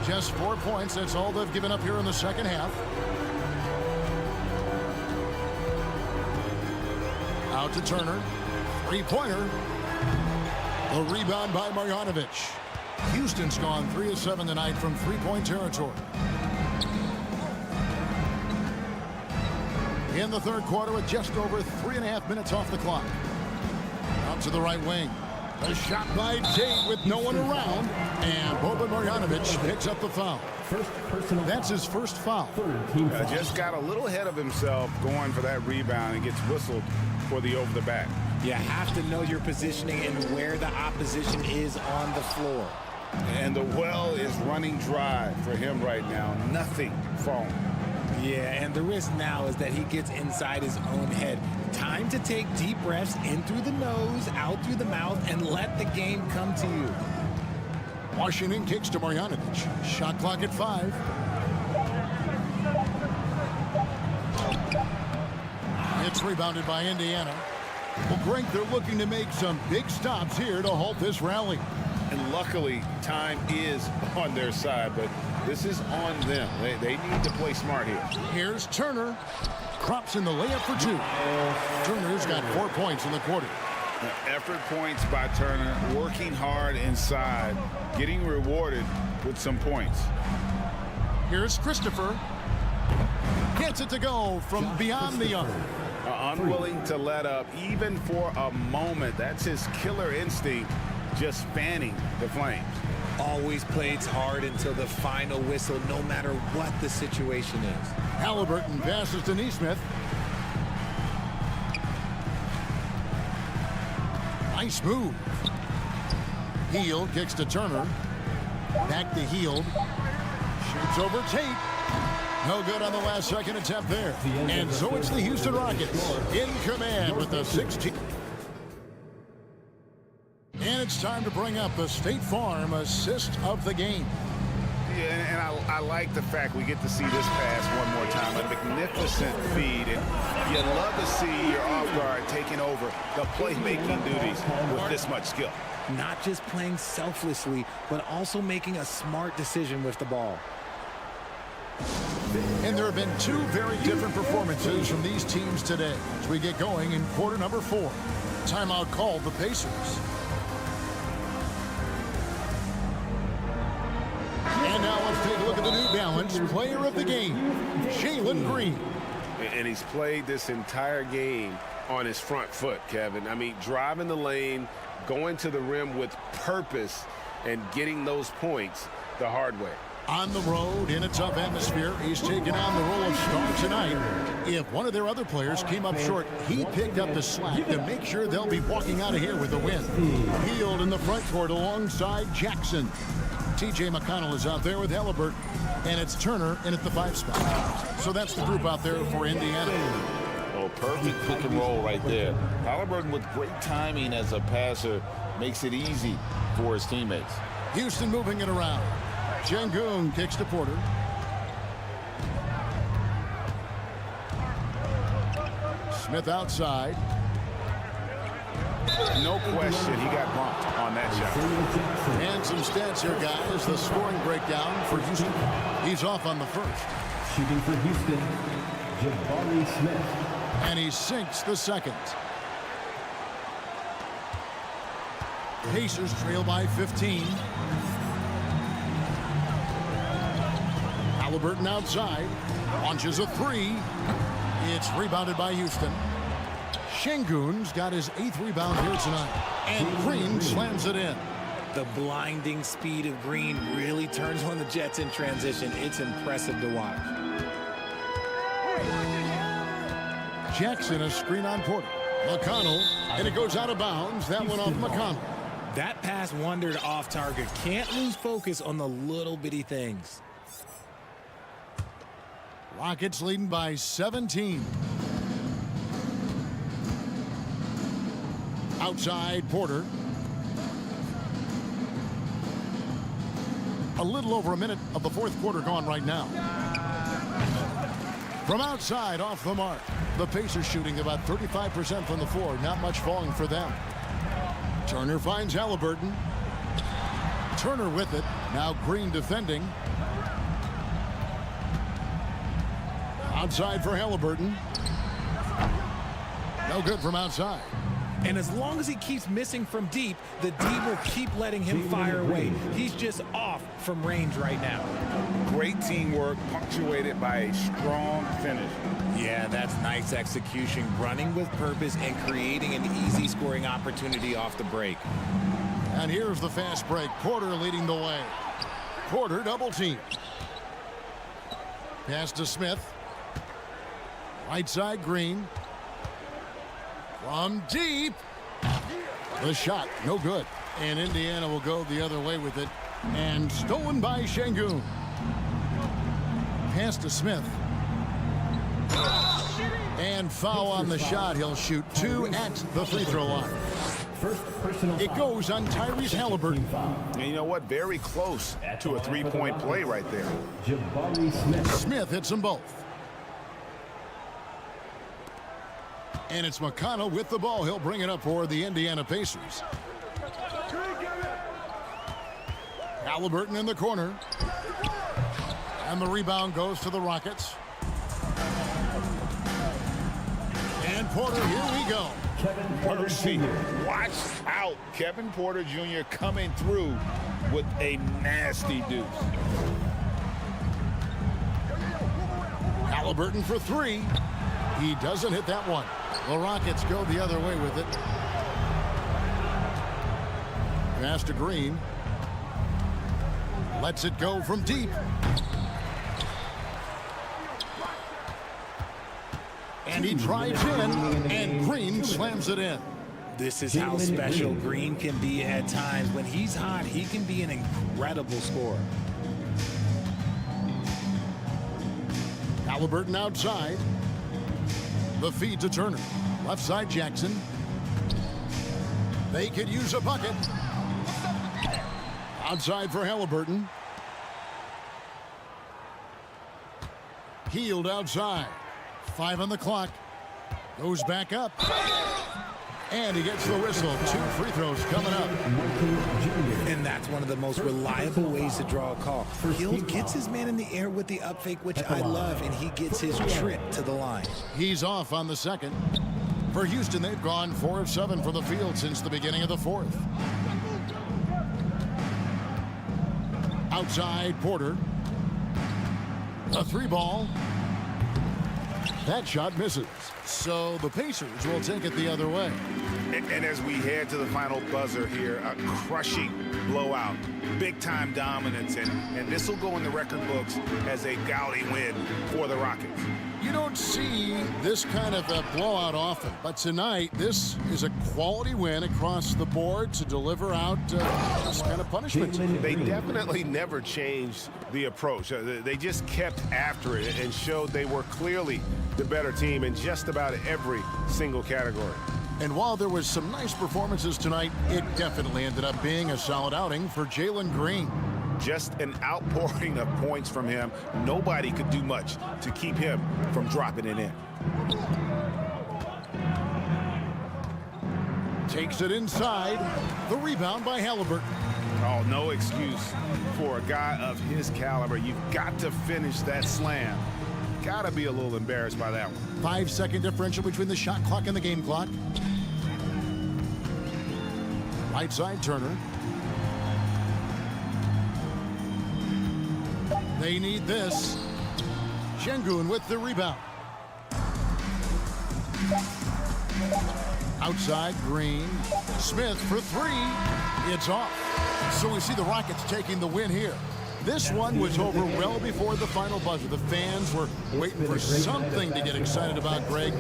A: Just 4 points. That's all they've given up here in the second half. Out to Turner. Three-pointer. The rebound by Marjanovic. Houston's gone 3 of 7 tonight from three-point territory. In the third quarter with just over 3.5 minutes off the clock. Out to the right wing. A shot by Tate with no one around. And Boban Marjanovic picks up the foul. That's his first foul.
B: Just got a little ahead of himself going for that rebound and gets whistled for the over the back.
M: You have to know your positioning and where the opposition is on the floor.
B: And the well is running dry for him right now. Nothing falling.
M: Yeah, and the risk now is that he gets inside his own head. Time to take deep breaths in through the nose, out through the mouth, and let the game come to you.
A: Washington kicks to Marjanovic. Shot clock at 5. It's rebounded by Indiana. Well, Greg, they're looking to make some big stops here to halt this rally.
B: And luckily, time is on their side, but this is on them. They need to play smart here.
A: Here's Turner. Crops in the layup for 2. Turner's got 4 points in the quarter.
B: Effort points by Turner, working hard inside, getting rewarded with some points.
A: Here's Christopher. Gets it to go from beyond the arc.
B: Unwilling to let up, even for a moment. That's his killer instinct, just fanning the flames.
M: Always plays hard until the final whistle, no matter what the situation is.
A: Halliburton passes to Neesmith. Nice move. Hield kicks to Turner. Back to Hield. Shoots over Tate. No good on the last second attempt there. And so it's the Houston Rockets in command with the 16. And it's time to bring up the State Farm assist of the game.
B: Yeah, and I like the fact we get to see this pass one more time. A magnificent feed. And you love to see your off guard taking over the playmaking duties with this much skill.
M: Not just playing selflessly, but also making a smart decision with the ball.
A: And there have been 2 very different performances from these teams today as we get going in quarter number 4. Timeout called the Pacers. And now let's take a look at the New Balance player of the game, Jalen Green.
G: And he's played this entire game on his front foot, Kevin. I mean, driving the lane, going to the rim with purpose, and getting those points the hard way.
A: On the road in a tough atmosphere, he's taken on the role of star tonight. If one of their other players came up short, he picked up the slack to make sure they'll be walking out of here with a win. Hield in the front court alongside Jackson. T.J. McConnell is out there with Halliburton, and it's Turner in at the 5 spot. So that's the group out there for Indiana.
O: Oh, perfect pick and roll right there. Halliburton with great timing as a passer makes it easy for his teammates.
A: Houston moving it around. Sengun kicks to Porter. Smith outside.
B: No question, he got bumped on that shot.
A: And some stats here, guys. The scoring breakdown for Houston. He's off on the first.
N: Shooting for Houston, Jabari Smith.
A: And he sinks the second. Pacers trail by 15. Halliburton outside. Launches a 3. It's rebounded by Houston. Sengun's got his 8th rebound here tonight. And Green slams it in.
M: The blinding speed of Green really turns on the Jets in transition. It's impressive to watch.
A: Jackson a screen on Porter. McConnell, and it goes out of bounds. That one off McConnell.
M: That pass wandered off target. Can't lose focus on the little bitty things.
A: Rockets leading by 17. Outside Porter. A little over a minute of the 4th quarter gone right now. From outside off the mark. The Pacers shooting about 35% from the floor. Not much falling for them. Turner finds Halliburton. Turner with it. Now Green defending. Outside for Halliburton. No good from outside.
M: And as long as he keeps missing from deep, the D will keep letting him fire away. He's just off from range right now.
B: Great teamwork, punctuated by a strong finish.
M: Yeah, that's nice execution, running with purpose and creating an easy scoring opportunity off the break.
A: And here's the fast break. Porter leading the way. Porter double team. Pass to Smith. Right side Green. From deep. The shot, no good. And Indiana will go the other way with it. And stolen by Şengün. Pass to Smith. And foul on the shot. He'll shoot 2 at the free throw line. It goes on Tyrese Halliburton.
G: And you know what? Very close to a three-point play right there.
A: Smith hits them both. And it's McConnell with the ball. He'll bring it up for the Indiana Pacers. Halliburton in the corner. And the rebound goes to the Rockets. And Porter, here we go.
O: Percy, watch out. Kevin Porter Jr. coming through with a nasty deuce.
A: Halliburton for 3. He doesn't hit that one. The Rockets go the other way with it. Pass to Green. Lets it go from deep. And he drives in, and Green slams it in.
M: This is how special Green can be at times. When he's hot, he can be an incredible scorer.
A: Halliburton outside. The feed to Turner. Left side, Jackson. They could use a bucket. Outside for Halliburton. Healed outside. 5 on the clock. Goes back up. And he gets the whistle. 2 free throws coming up.
M: And that's one of the most reliable ways to draw a call. Hield gets his man in the air with the up fake, which I love, and he gets his trip to the line.
A: He's off on the second. For Houston, they've gone 4 of 7 from the field since the beginning of the 4th. Outside, Porter. A 3-ball. That shot misses. So the Pacers will take it the other way.
G: And as we head to the final buzzer here, a crushing blowout, big-time dominance, and this will go in the record books as a gaudy win for the Rockets.
A: You don't see this kind of a blowout often, but tonight this is a quality win across the board to deliver out this kind of punishment.
G: They definitely never changed the approach. They just kept after it and showed they were clearly the better team in just about every single category.
A: And while there was some nice performances tonight, it definitely ended up being a solid outing for Jalen Green.
G: Just an outpouring of points from him. Nobody could do much to keep him from dropping it in.
A: Takes it inside. The rebound by Halliburton.
G: Oh, no excuse for a guy of his caliber. You've got to finish that slam. Got to be a little embarrassed by that one.
A: 5-second differential between the shot clock and the game clock. Right side, Turner. They need this. Şengün with the rebound. Outside, Green. Smith for 3. It's off. So we see the Rockets taking the win here. This one was over well before the final buzzer. The fans were waiting for something to get excited about, Greg.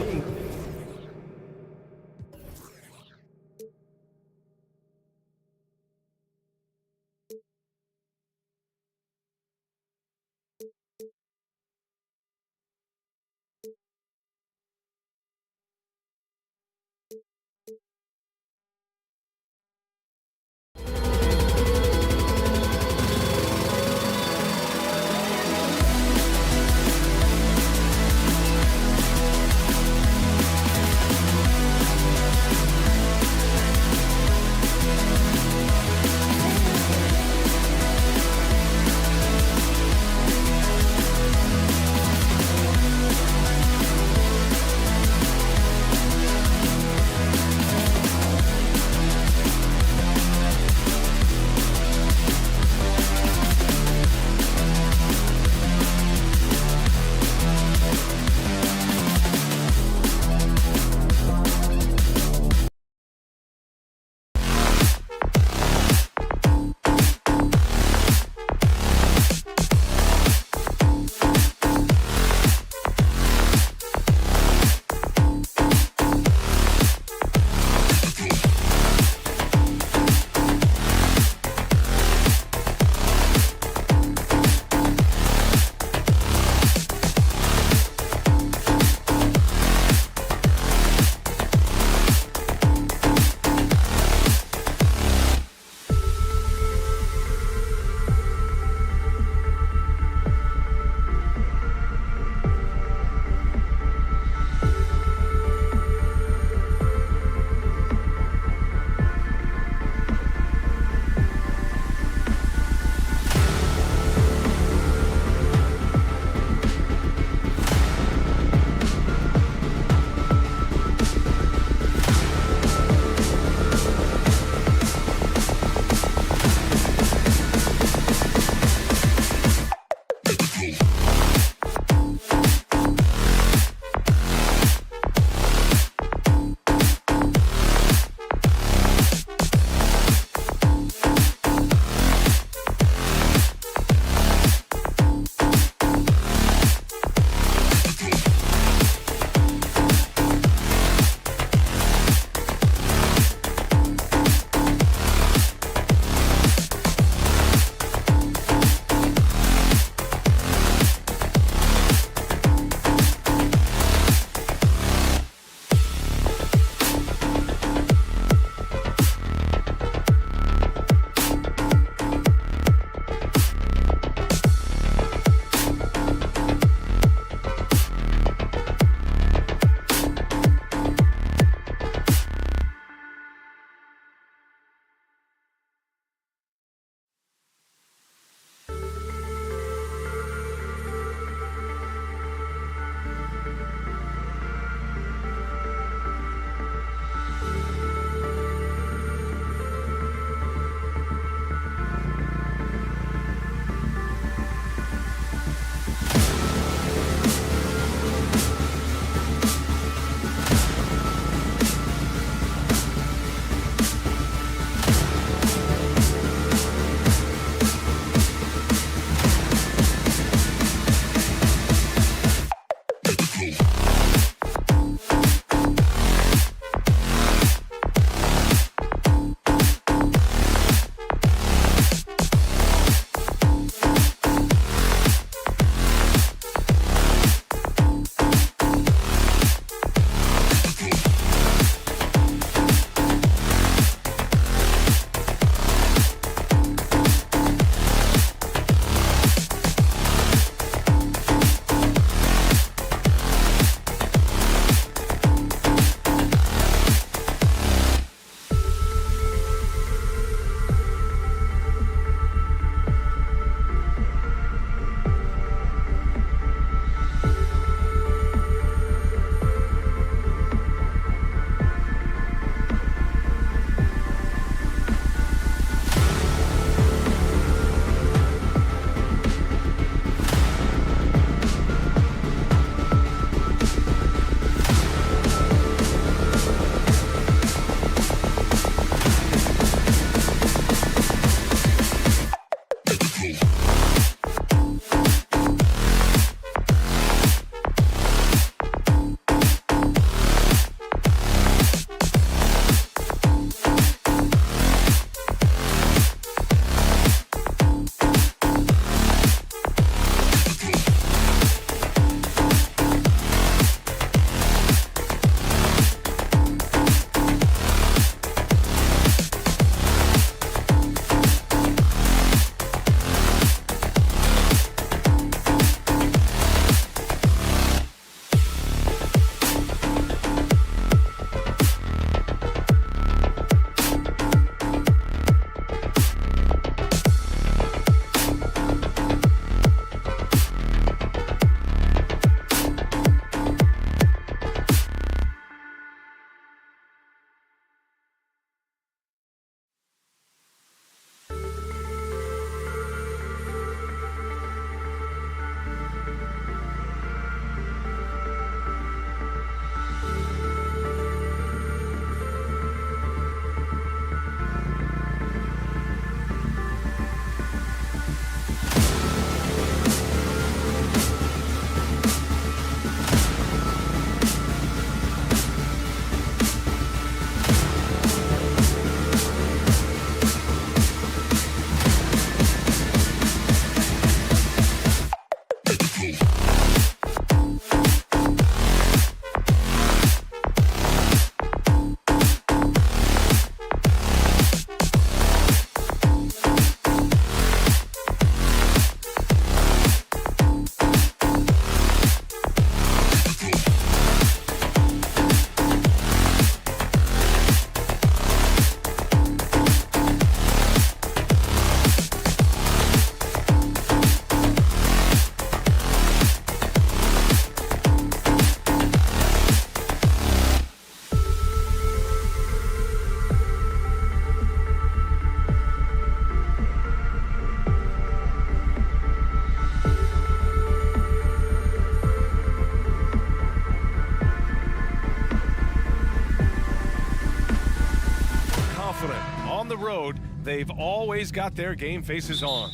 H: on the road, they've always got their game faces on.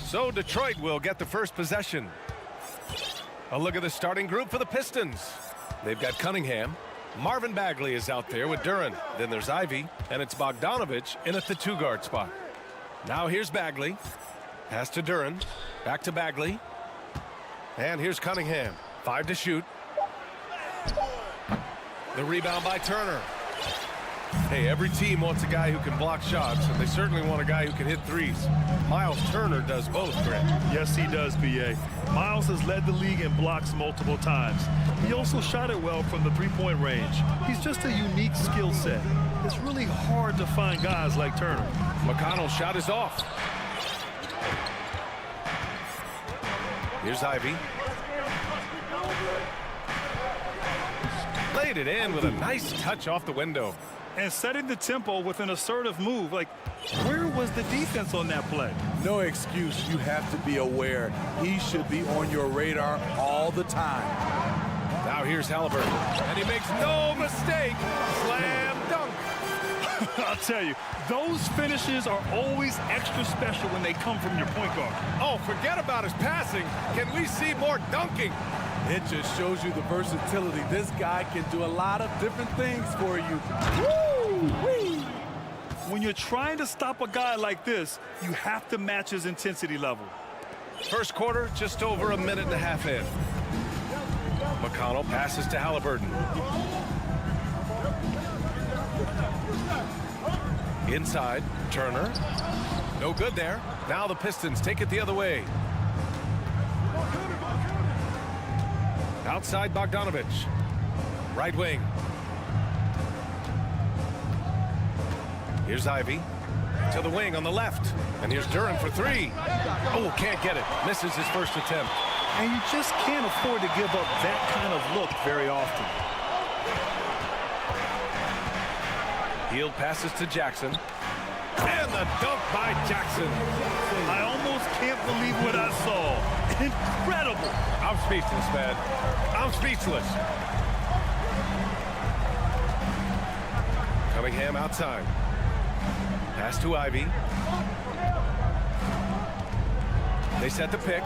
H: So Detroit will get the first possession. A look at the starting group for the Pistons. They've got Cunningham. Marvin Bagley is out there with Duren. Then there's Ivy, and it's Bogdanovich in at the 2-guard spot. Now here's Bagley. Pass to Duren. Back to Bagley. And here's Cunningham. 5 to shoot. The rebound by Turner. Hey, every team wants a guy who can block shots, and they certainly want a guy who can hit threes. Miles Turner does both, Grant.
I: Yes, he does, B.A. Miles has led the league in blocks multiple times. He also shot it well from the three-point range. He's just a unique skill set. It's really hard to find guys like Turner.
H: McConnell's shot is off. Here's Ivy. Laid it in with a nice touch off the window.
I: And setting the tempo with an assertive move. Like, where was the defense on that play?
C: No excuse. You have to be aware. He should be on your radar all the time.
H: Now here's Halliburton. And he makes no mistake. Slam dunk.
I: I'll tell you, those finishes are always extra special when they come from your point guard.
H: Oh, forget about his passing. Can we see more dunking?
C: It just shows you the versatility. This guy can do a lot of different things for you. Woo-wee!
I: When you're trying to stop a guy like this, you have to match his intensity level.
H: First quarter, just over a minute and a half in. McConnell passes to Halliburton. Inside, Turner. No good there. Now the Pistons take it the other way. Outside Bogdanovich. Right wing. Here's Ivy. To the wing on the left. And here's Duren for 3. Oh, can't get it. Misses his first attempt.
I: And you just can't afford to give up that kind of look very often.
H: Hield passes to Jackson. And the dunk by Jackson.
I: I almost can't believe what I saw. Incredible.
H: I'm speechless, man. I'm speechless. Cunningham outside. Pass to Ivy. They set the pick.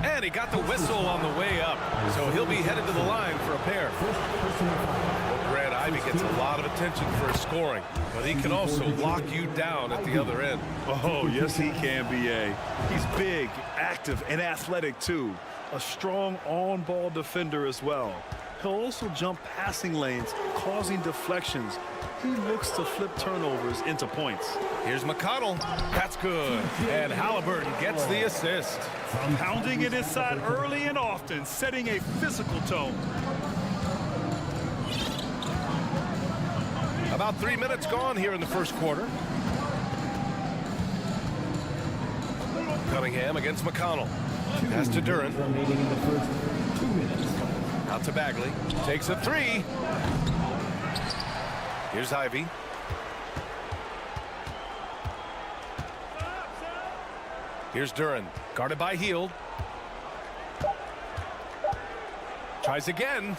H: And he got the whistle on the way up. So he'll be headed to the line for a pair. Well, Grant, Ivy gets a lot of attention for his scoring, but he can also lock you down at the other end.
I: Oh, yes, he can, B.A. He's big, active, and athletic, too. A strong on-ball defender as well. He'll also jump passing lanes, causing deflections. He looks to flip turnovers into points.
H: Here's McConnell. That's good. And Halliburton gets the assist.
I: Pounding it inside early and often, setting a physical tone.
H: About 3 minutes gone here in the first quarter. Cunningham against McConnell. Pass to Duren.
N: Remaining in the first 2 minutes.
H: Out to Bagley. Takes a 3. Here's Ivy. Here's Duren. Guarded by Hield. Tries again.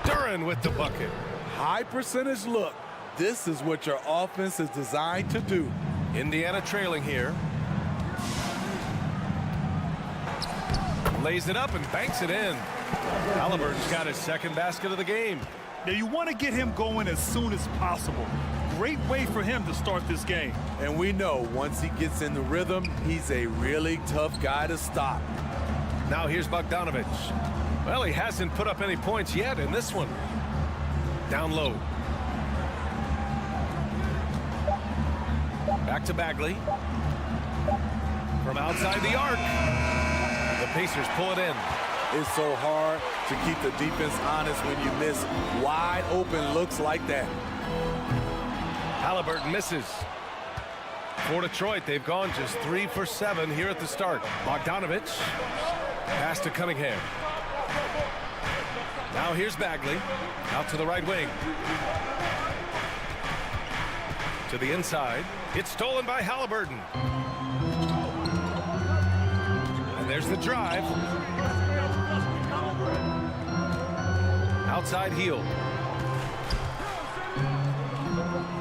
H: Duren with the bucket.
C: High percentage look. This is what your offense is designed to do.
H: Indiana trailing here. Lays it up and banks it in. Halliburton's got his second basket of the game.
I: Now you want to get him going as soon as possible. Great way for him to start this game.
C: And we know once he gets in the rhythm, he's a really tough guy to stop.
H: Now here's Bogdanovich. Well, he hasn't put up any points yet in this one. Down low. Back to Bagley. From outside the arc. The Pacers pull it in.
C: It's so hard to keep the defense honest when you miss wide open looks like that.
H: Halliburton misses. For Detroit, they've gone just 3 for 7 here at the start. Bogdanovich. Pass to Cunningham. Now here's Bagley. Out to the right wing. To the inside. It's stolen by Halliburton. And there's the drive. Outside heel.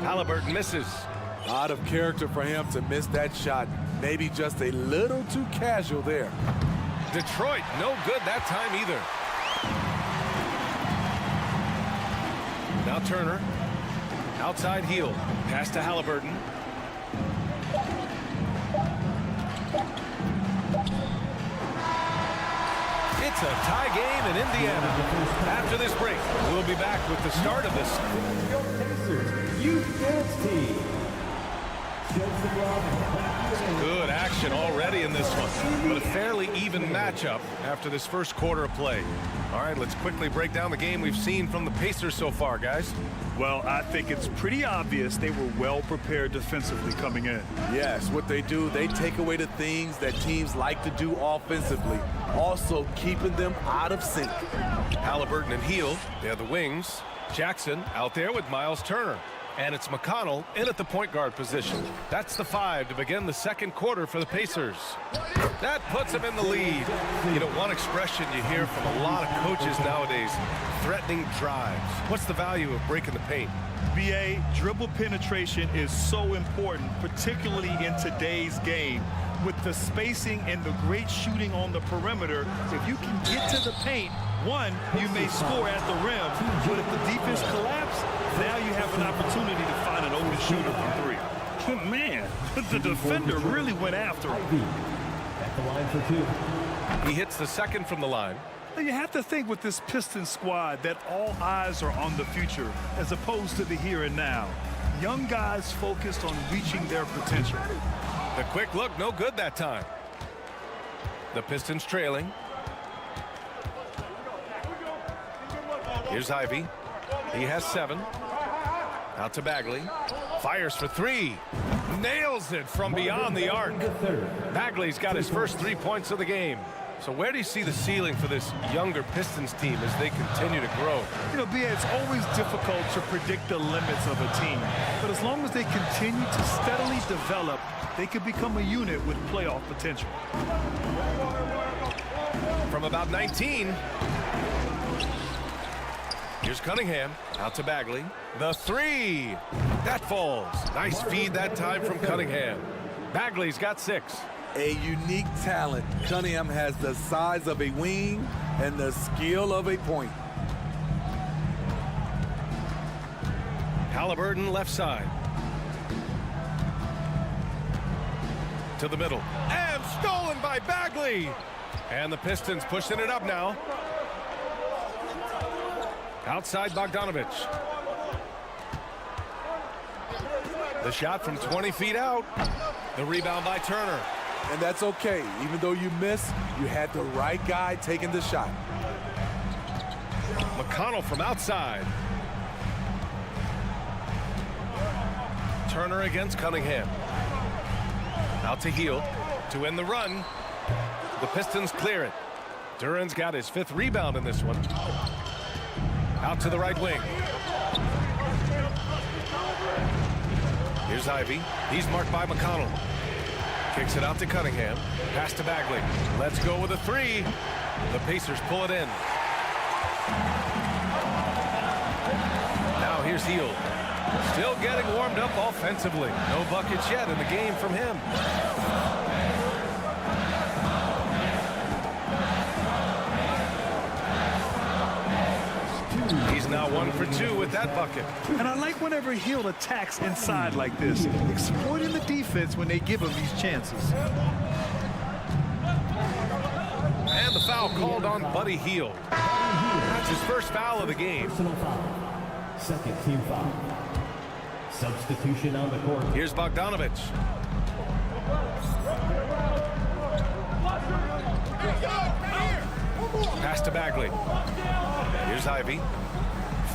H: Halliburton misses.
C: Out of character for him to miss that shot. Maybe just a little too casual there.
H: Detroit, no good that time either. Now Turner. Outside heel. Pass to Halliburton. It's a tie game in Indiana. After this break, we'll be back with the start of this. Good action already in this one, but a fairly even matchup after this first quarter of play. All right, let's quickly break down the game we've seen from the Pacers so far, guys.
I: Well, I think it's pretty obvious they were well prepared defensively coming in.
C: Yes, what they do, they take away the things that teams like to do offensively, also keeping them out of sync.
H: Halliburton and Heel, they're the wings. Jackson out there with Miles Turner. And it's McConnell in at the point guard position. That's the 5 to begin the second quarter for the Pacers. That puts them in the lead. You know, one expression you hear from a lot of coaches nowadays, threatening drives. What's the value of breaking the paint?
I: BA, dribble penetration is so important, particularly in today's game. With the spacing and the great shooting on the perimeter, if you can get to the paint, one, you may score at the rim, but if the defense collapses, now you have an opportunity to find an open shooter from 3. But man, the defender really went after him.
N: At the line for 2.
H: He hits the second from the line.
I: You have to think with this Pistons squad that all eyes are on the future as opposed to the here and now. Young guys focused on reaching their potential.
H: The quick look, no good that time. The Pistons trailing. Here's Ivy. He has 7. Out to Bagley. Fires for 3. Nails it from beyond the arc. Bagley's got his first 3 points of the game. So where do you see the ceiling for this younger Pistons team as they continue to grow?
I: You know, BA, it's always difficult to predict the limits of a team. But as long as they continue to steadily develop, they could become a unit with playoff potential.
H: From about 19. Here's Cunningham. Out to Bagley. The 3. That falls. Nice feed that time from Cunningham. Bagley's got 6.
C: A unique talent. Cunningham has the size of a wing and the skill of a point.
H: Halliburton left side. To the middle. And stolen by Bagley. And the Pistons pushing it up now. Outside Bogdanovich. The shot from 20 feet out. The rebound by Turner.
C: And that's okay. Even though you miss, you had the right guy taking the shot.
H: McConnell from outside. Turner against Cunningham. Out to Heel to end the run. The Pistons clear it. Duran's got his 5th rebound in this one. Out to the right wing. Here's Ivy. He's marked by McConnell. Kicks it out to Cunningham. Pass to Bagley. Let's go with a 3. The Pacers pull it in. Now here's Heel. Still getting warmed up offensively. No buckets yet in the game from him. He's now 1 for 2 with that bucket.
I: And I like whenever Hill attacks inside like this, exploiting the defense when they give him these chances.
H: And the foul called on Buddy Hield. That's his first foul of the game.
N: Second team foul. Substitution on the court.
H: Here's Bogdanovich. Pass to Bagley. Here's Ivy.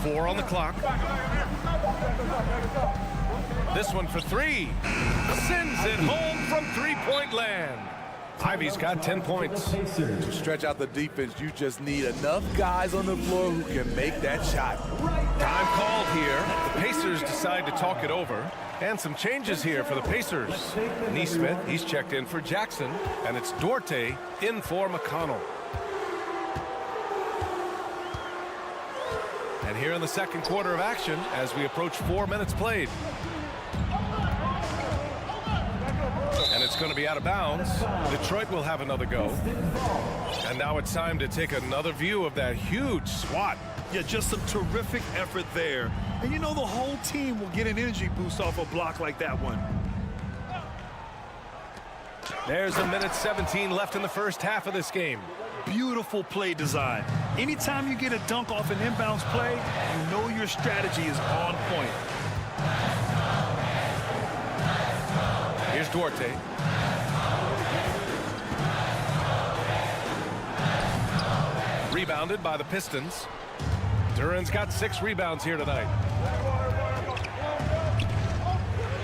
H: 4 on the clock. This one for 3. Sends it home from 3-point land. Ivy's got 10 points.
C: To stretch out the defense, you just need enough guys on the floor who can make that shot.
H: Time called here. The Pacers decide to talk it over. And some changes here for the Pacers. Neesmith, he's checked in for Jackson. And it's Duarte in for McConnell. And here in the second quarter of action as we approach 4 minutes played. And it's going to be out of bounds. Detroit will have another go. And now it's time to take another view of that huge swat.
I: Yeah, just some terrific effort there. And you know the whole team will get an energy boost off a block like that one.
H: There's a minute 17 left in the first half of this game.
I: Beautiful play design. Anytime you get a dunk off an inbounds play, you know your strategy is on point.
H: Here's Duarte. Rebounded by the Pistons. Duran's got 6 rebounds here tonight.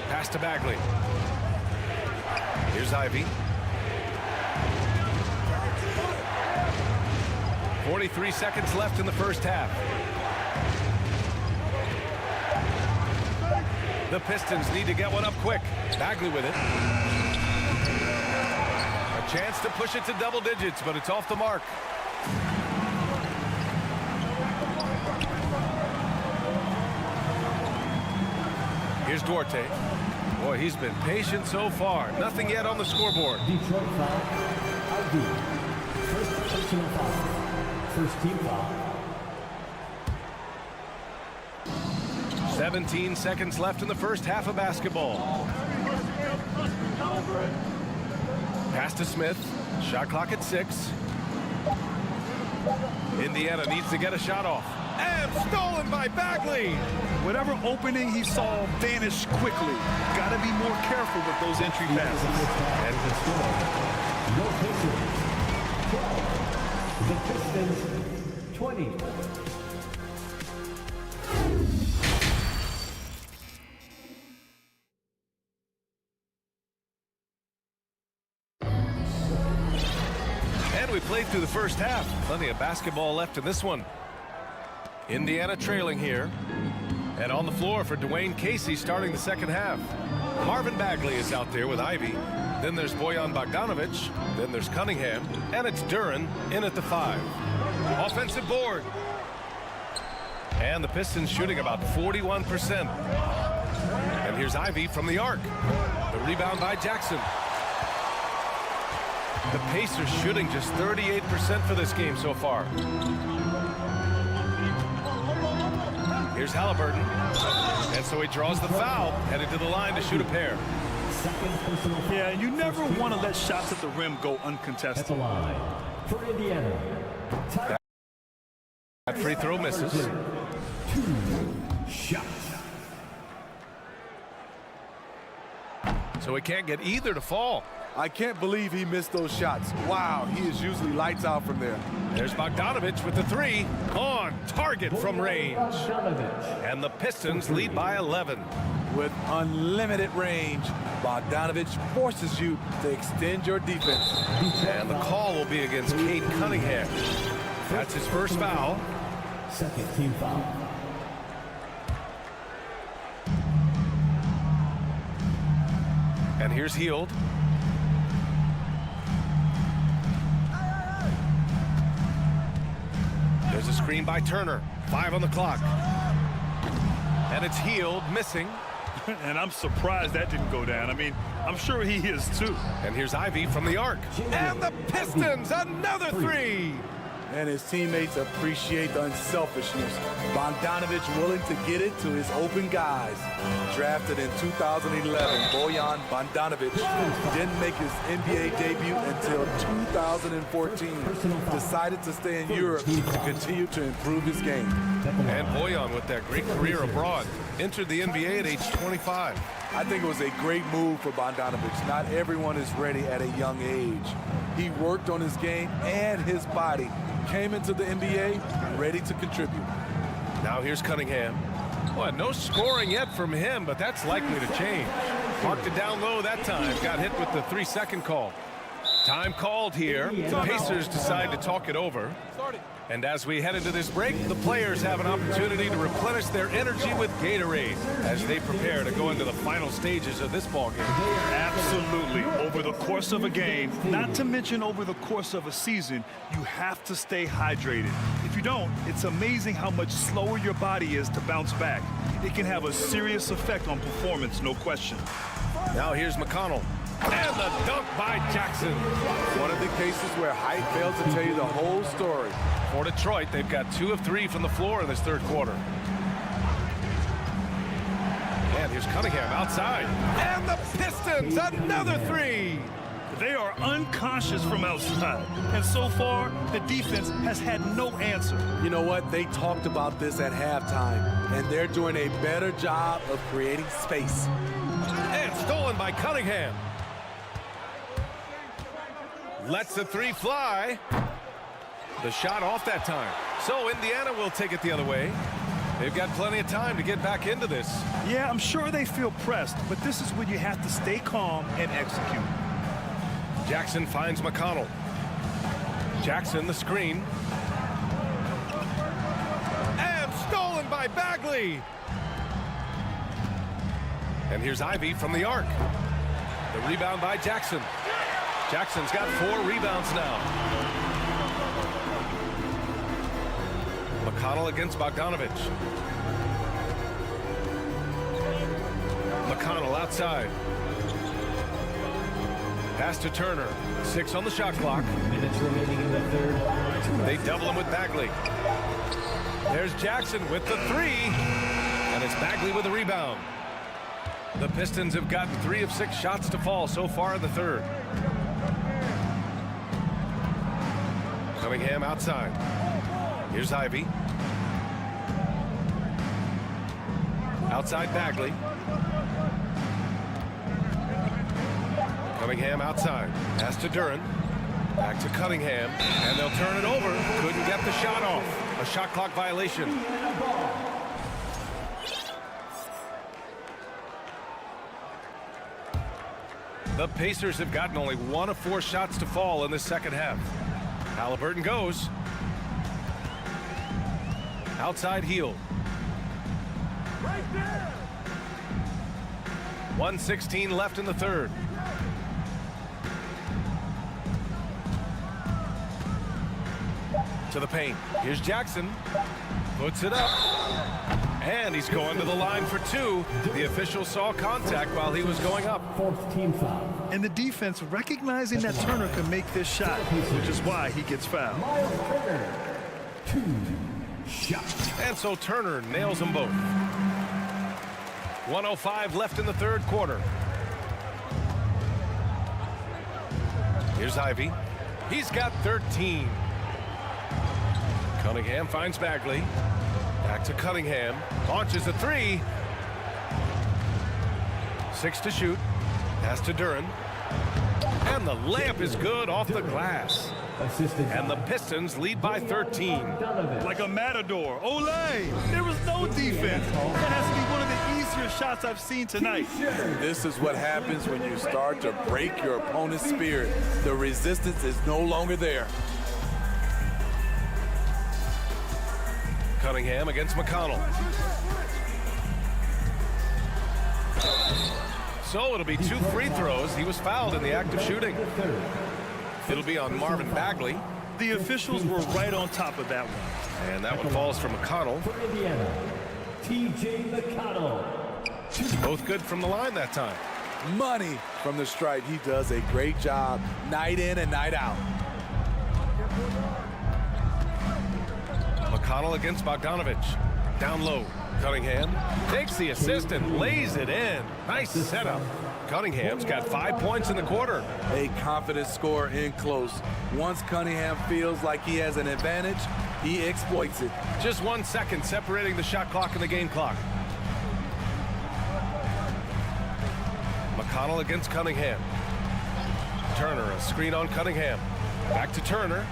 H: Pass to Bagley. Here's Ivy. 43 seconds left in the first half. The Pistons need to get one up quick. Bagley with it. A chance to push it to double digits, but it's off the mark. Here's Duarte. Boy, he's been patient so far. Nothing yet on the scoreboard.
N: Detroit foul. ID. First personal foul. First team foul.
H: 17 seconds left in the first half of basketball. Pass to Smith. Shot clock at 6. Indiana needs to get a shot off. And stolen by Bagley.
I: Whatever opening he saw vanished quickly. Got to be more careful with those entry passes.
N: And the score. No Pistons 12. The Pistons 20.
H: And we played through the first half. Plenty of basketball left in this one. Indiana trailing here. And on the floor for Dwayne Casey starting the second half. Marvin Bagley is out there with Ivy. Then there's Bojan Bogdanovic. Then there's Cunningham. And it's Duran in at the 5. Offensive board. And the Pistons shooting about 41%. And here's Ivy from the arc. The rebound by Jackson. The Pacers shooting just 38% for this game so far. Here's Halliburton. And so he draws the foul, headed to the line to shoot a pair.
I: Yeah, you never want to let shots at the rim go uncontested.
N: At the line for Indiana.
H: That free throw misses.
N: 2 shots.
H: So he can't get either to fall.
C: I can't believe he missed those shots. Wow, he is usually lights out from there.
H: There's Bogdanovic with the 3 on target from range. And the Pistons lead by 11.
C: With unlimited range, Bogdanovic forces you to extend your defense.
H: And the call will be against Cade Cunningham. That's his first foul.
N: Second team foul.
H: And here's Hield. There's a screen by Turner. 5 on the clock. And it's Hield missing.
I: And I'm surprised that didn't go down. I mean, I'm sure he is too.
H: And here's Ivy from the arc. And the Pistons, another 3.
C: And his teammates appreciate the unselfishness. Bogdanovic willing to get it to his open guys. Drafted in 2011, Bojan Bogdanovic didn't make his NBA debut until 2014. Decided to stay in Europe to continue to improve his game.
H: And Bojan with that great career abroad. Entered the NBA at age 25.
C: I think it was a great move for Bogdanovic. Not everyone is ready at a young age. He worked on his game and his body. Came into the NBA ready to contribute.
H: Now here's Cunningham. Well, no scoring yet from him, but that's likely to change. Marked it down low that time. Got hit with the 3-second call. Time called here. The Pacers decide to talk it over. And as we head into this break, the players have an opportunity to replenish their energy with Gatorade as they prepare to go into the final stages of this ballgame.
I: Absolutely. Over the course of a game, not to mention over the course of a season, you have to stay hydrated. If you don't, it's amazing how much slower your body is to bounce back. It can have a serious effect on performance, no question.
H: Now here's McConnell. And the dunk by Jackson.
C: One of the cases where height fails to tell you the whole story.
H: For Detroit, they've got 2 of 3 from the floor in this third quarter. And here's Cunningham outside. And the Pistons, another 3.
I: They are unconscious from outside. And so far, the defense has had no answer.
C: You know what? They talked about this at halftime, and they're doing a better job of creating space.
H: And stolen by Cunningham. Lets the 3 fly. The shot off that time. So Indiana will take it the other way. They've got plenty of time to get back into this.
I: Yeah, I'm sure they feel pressed, but this is when you have to stay calm and execute.
H: Jackson finds McConnell. Jackson the screen. And stolen by Bagley. And here's Ivy from the arc. The rebound by Jackson. Jackson's got 4 rebounds now. McConnell against Bogdanovich. McConnell outside. Pass to Turner. 6 on the shot clock.
N: Minutes remaining in the third.
H: They double him with Bagley. There's Jackson with the 3. And it's Bagley with the rebound. The Pistons have gotten 3 of 6 shots to fall so far in the third. Cunningham outside. Here's Ivy. Outside Bagley. Cunningham outside. Pass to Duren. Back to Cunningham. And they'll turn it over. Couldn't get the shot off. A shot clock violation. The Pacers have gotten only 1 of 4 shots to fall in the second half. Halliburton goes. Outside Hield.
N: Right there.
H: 1:16 left in the third. To the paint. Here's Jackson. Puts it up. And he's going to the line for 2. The official saw contact while he was going up.
N: 4th team foul.
I: And the defense recognizing that Turner can make this shot, which is why he gets fouled.
N: Miles Turner. 2 shots.
H: And so Turner nails them both. 1:05 left in the third quarter. Here's Ivy. He's got 13. Cunningham finds Bagley. Back to Cunningham. Launches a 3. 6 to shoot. Pass to Duren. And the layup is good off the glass. And the Pistons lead by 13.
I: Like a matador. Olay! There was no defense. That has to be one of the easier shots I've seen tonight.
C: This is what happens when you start to break your opponent's spirit. The resistance is no longer there.
H: Cunningham against McConnell. So it'll be 2 free throws. He was fouled in the act of shooting. It'll be on Marvin Bagley.
I: The officials were right on top of that one.
H: And that one falls for McConnell.
N: For Indiana, T.J. McConnell.
H: Both good from the line that time.
C: Money from the stripe. He does a great job night in and night out.
H: McConnell against Bogdanovich. Down low. Cunningham takes the assist and lays it in. Nice setup. Cunningham's got 5 points in the quarter.
C: A confident scorer in close. Once Cunningham feels like he has an advantage, he exploits it.
H: Just 1 second separating the shot clock and the game clock. McConnell against Cunningham. Turner, a screen on Cunningham. Back to Turner.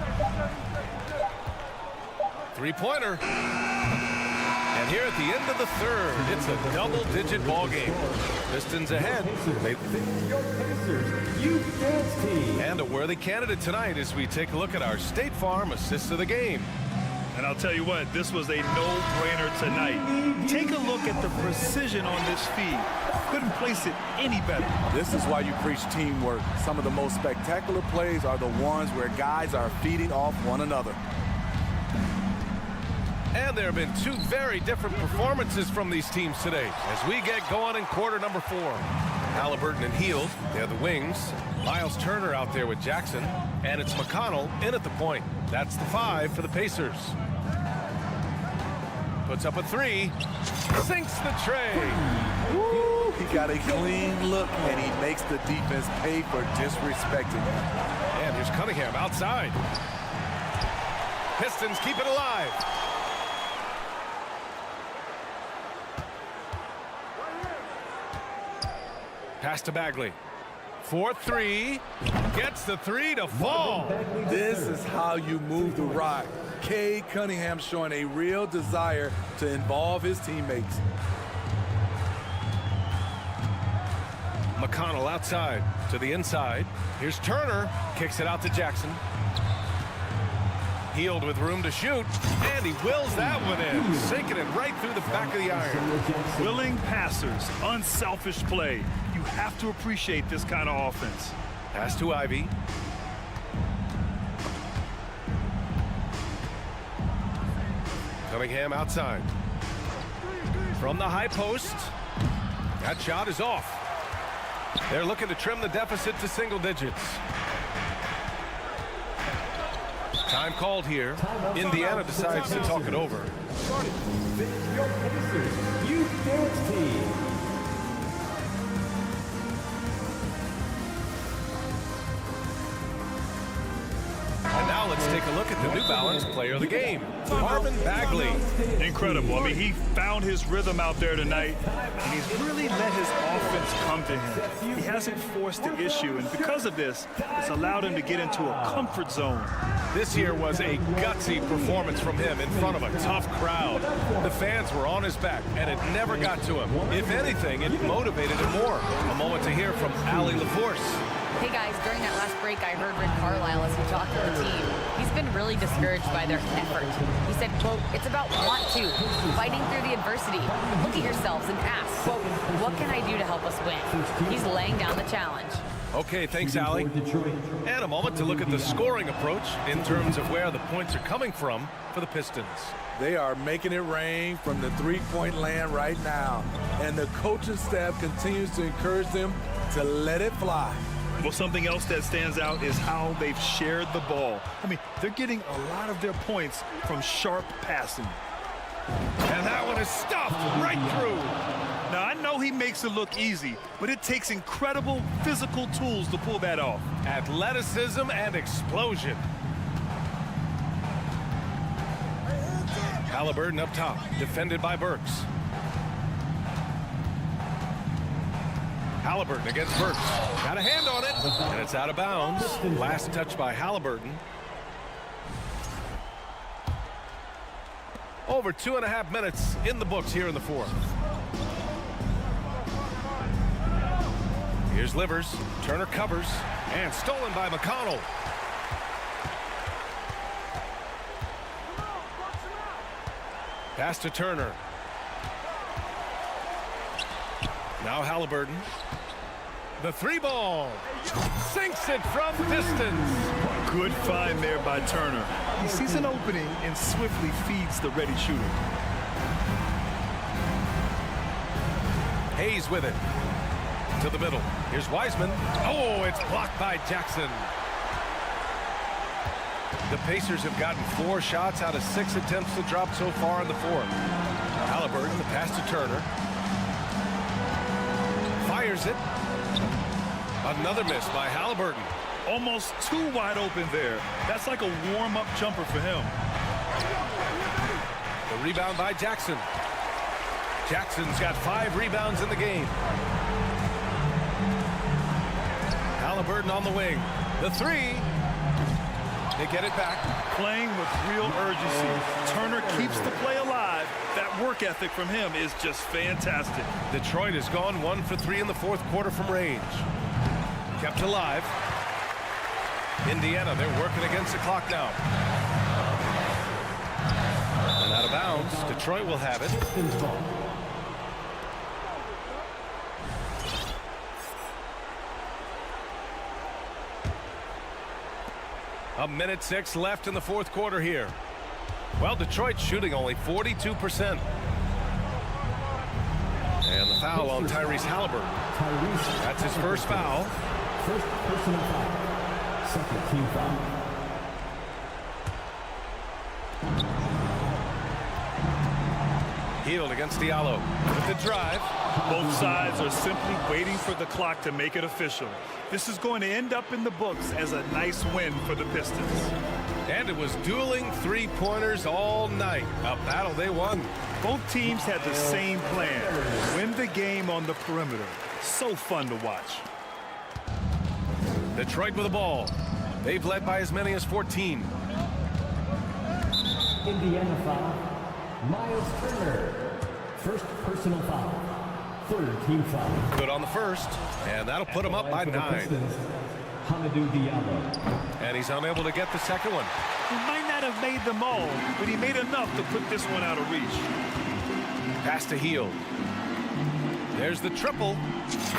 H: 3-pointer. And And here at the end of the third, it's a double-digit ball game. Pistons ahead. And a worthy candidate tonight as we take a look at our State Farm assist of the game.
I: And I'll tell you what, this was a no-brainer tonight. Take a look at the precision on this feed. Couldn't place it any better.
C: This is why you preach teamwork. Some of the most spectacular plays are the ones where guys are feeding off one another.
H: And there have been two very different performances from these teams today as we get going in quarter number 4. Halliburton and Hield, they're the wings. Miles Turner out there with Jackson. And it's McConnell in at the point. That's the 5 for the Pacers. Puts up a 3. Sinks the tray.
C: Woo, he got a clean look, and he makes the defense pay for disrespecting him.
H: And here's Cunningham outside. Pistons keep it alive. Pass to Bagley. 4-3. Gets the 3 to fall.
C: This is how you move the rock. Cade Cunningham showing a real desire to involve his teammates.
H: McConnell outside to the inside. Here's Turner. Kicks it out to Jackson. Hield with room to shoot. And he wills that one in. Sinking it right through the back of the iron.
I: Willing passers. Unselfish play. You have to appreciate this kind of offense.
H: Pass to Ivy. Cunningham outside. From the high post. That shot is off. They're looking to trim the deficit to single digits. Time called here. Indiana decides to talk it over.
N: Your Pacers Youth Dance Team.
H: And now let's take a look at the New Balance player of the game, Marvin Bagley.
I: Incredible. I mean, he found his rhythm out there tonight, and he's really let his offense come to him. He hasn't forced the issue, and because of this, it's allowed him to get into a comfort zone.
H: This here was a gutsy performance from him in front of a tough crowd. The fans were on his back, and it never got to him. If anything, it motivated him more. A moment to hear from Allie LaForce.
K: Hey guys, during that last break, I heard Rick Carlisle as he talked to the team. He's been really discouraged by their effort. He said, quote, "It's about want to, fighting through the adversity. Look at yourselves and ask, quote, what can I do to help us win?" He's laying down the challenge.
H: Okay, thanks, Allie. And a moment to look at the scoring approach in terms of where the points are coming from for the Pistons.
C: They are making it rain from the three-point land right now, and the coaching staff continues to encourage them to let it fly.
I: Well, something else that stands out is how they've shared the ball. I mean, they're getting a lot of their points from sharp passing.
H: And that one is stuffed right through.
I: Now, I know he makes it look easy, but it takes incredible physical tools to pull that off.
H: Athleticism and explosion. Halliburton up top, defended by Burks. Halliburton against Burks. Got a hand on it, and it's out of bounds. Last touch by Halliburton. Over 2.5 minutes in the books here in the fourth. Here's Livers. Turner covers, and stolen by McConnell. Pass to Turner. Now Halliburton. The 3-ball. Sinks it from distance.
I: Good find there by Turner. He sees an opening and swiftly feeds the ready shooter.
H: Hayes with it. To the middle. Here's Wiseman. Oh, it's blocked by Jackson. The Pacers have gotten 4 shots out of 6 attempts to drop so far in the fourth. Halliburton, the pass to Turner. Fires it. Another miss by Halliburton.
I: Almost too wide open there. That's like a warm-up jumper for him.
H: The rebound by Jackson. Jackson's got 5 rebounds in the game. Halliburton on the wing. The 3. They get it back.
I: Playing with real urgency. Turner keeps the play alive. That work ethic from him is just fantastic.
H: Detroit has gone 1 for 3 in the fourth quarter from range. Kept alive. Indiana, they're working against the clock now. And out of bounds, Detroit will have it. A minute 6 left in the fourth quarter here. Well, Detroit's shooting only 42%. And the foul on Tyrese Halliburton. That's his first foul.
N: First personal foul. Second team foul.
H: Hield against Diallo with the drive.
I: Both sides are simply waiting for the clock to make it official. This is going to end up in the books as a nice win for the Pistons.
H: And it was dueling three-pointers all night. A battle they won.
I: Both teams had the same plan. Win the game on the perimeter. So fun to watch.
H: Detroit with the ball. They've led by as many as 14.
N: Indiana foul. Miles Turner. First personal foul. Third team foul.
H: Good on the first. And that'll put him up by 9. And he's unable to get the second one.
I: He might not have made them all, but he made enough to put this one out of reach.
H: Pass to Hield. There's the triple.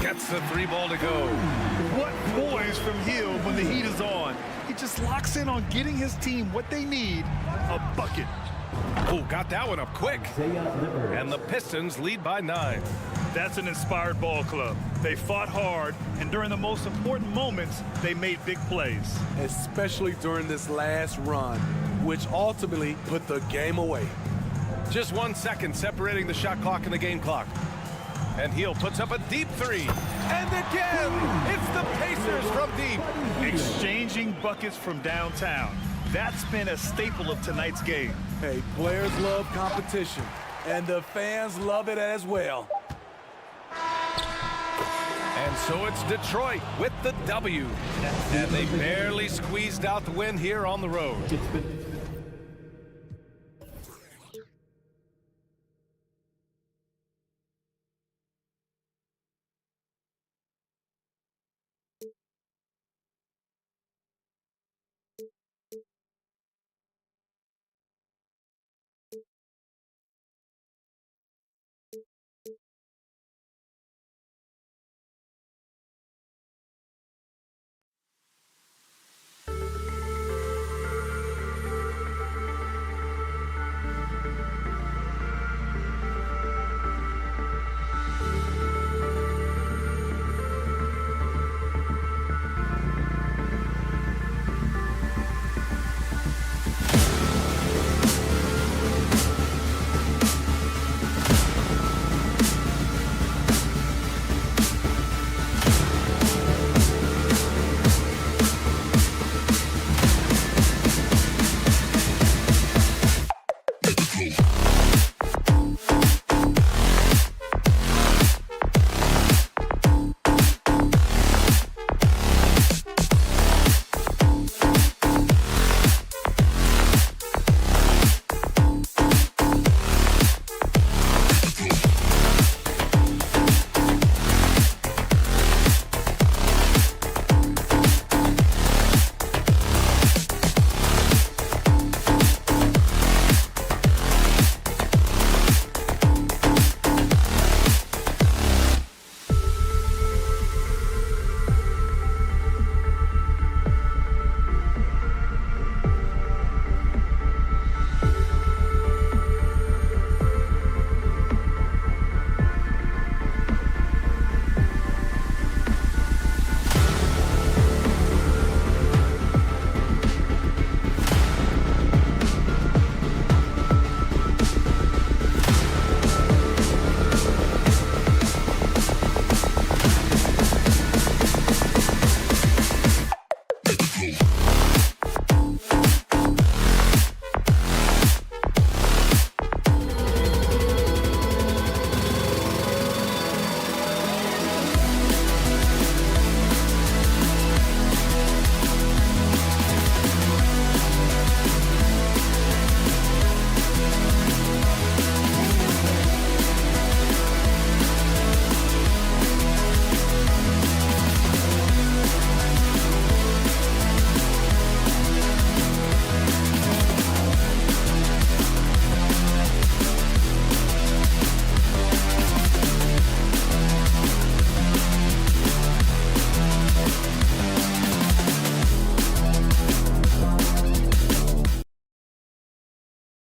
H: Gets the 3-ball to go.
I: What poise from Hield when the heat is on. He just locks in on getting his team what they need, a bucket.
H: Oh, got that one up quick. And the Pistons lead by 9.
I: That's an inspired ball club. They fought hard, and during the most important moments, they made big plays.
C: Especially during this last run, which ultimately put the game away.
H: Just 1 second separating the shot clock and the game clock. And Hield puts up a deep 3. And again, it's the Pacers from deep.
I: Exchanging buckets from downtown. That's been a staple of tonight's game.
C: Hey, players love competition, and the fans love it as well.
H: And so it's Detroit with the W. And they barely squeezed out the win here on the road.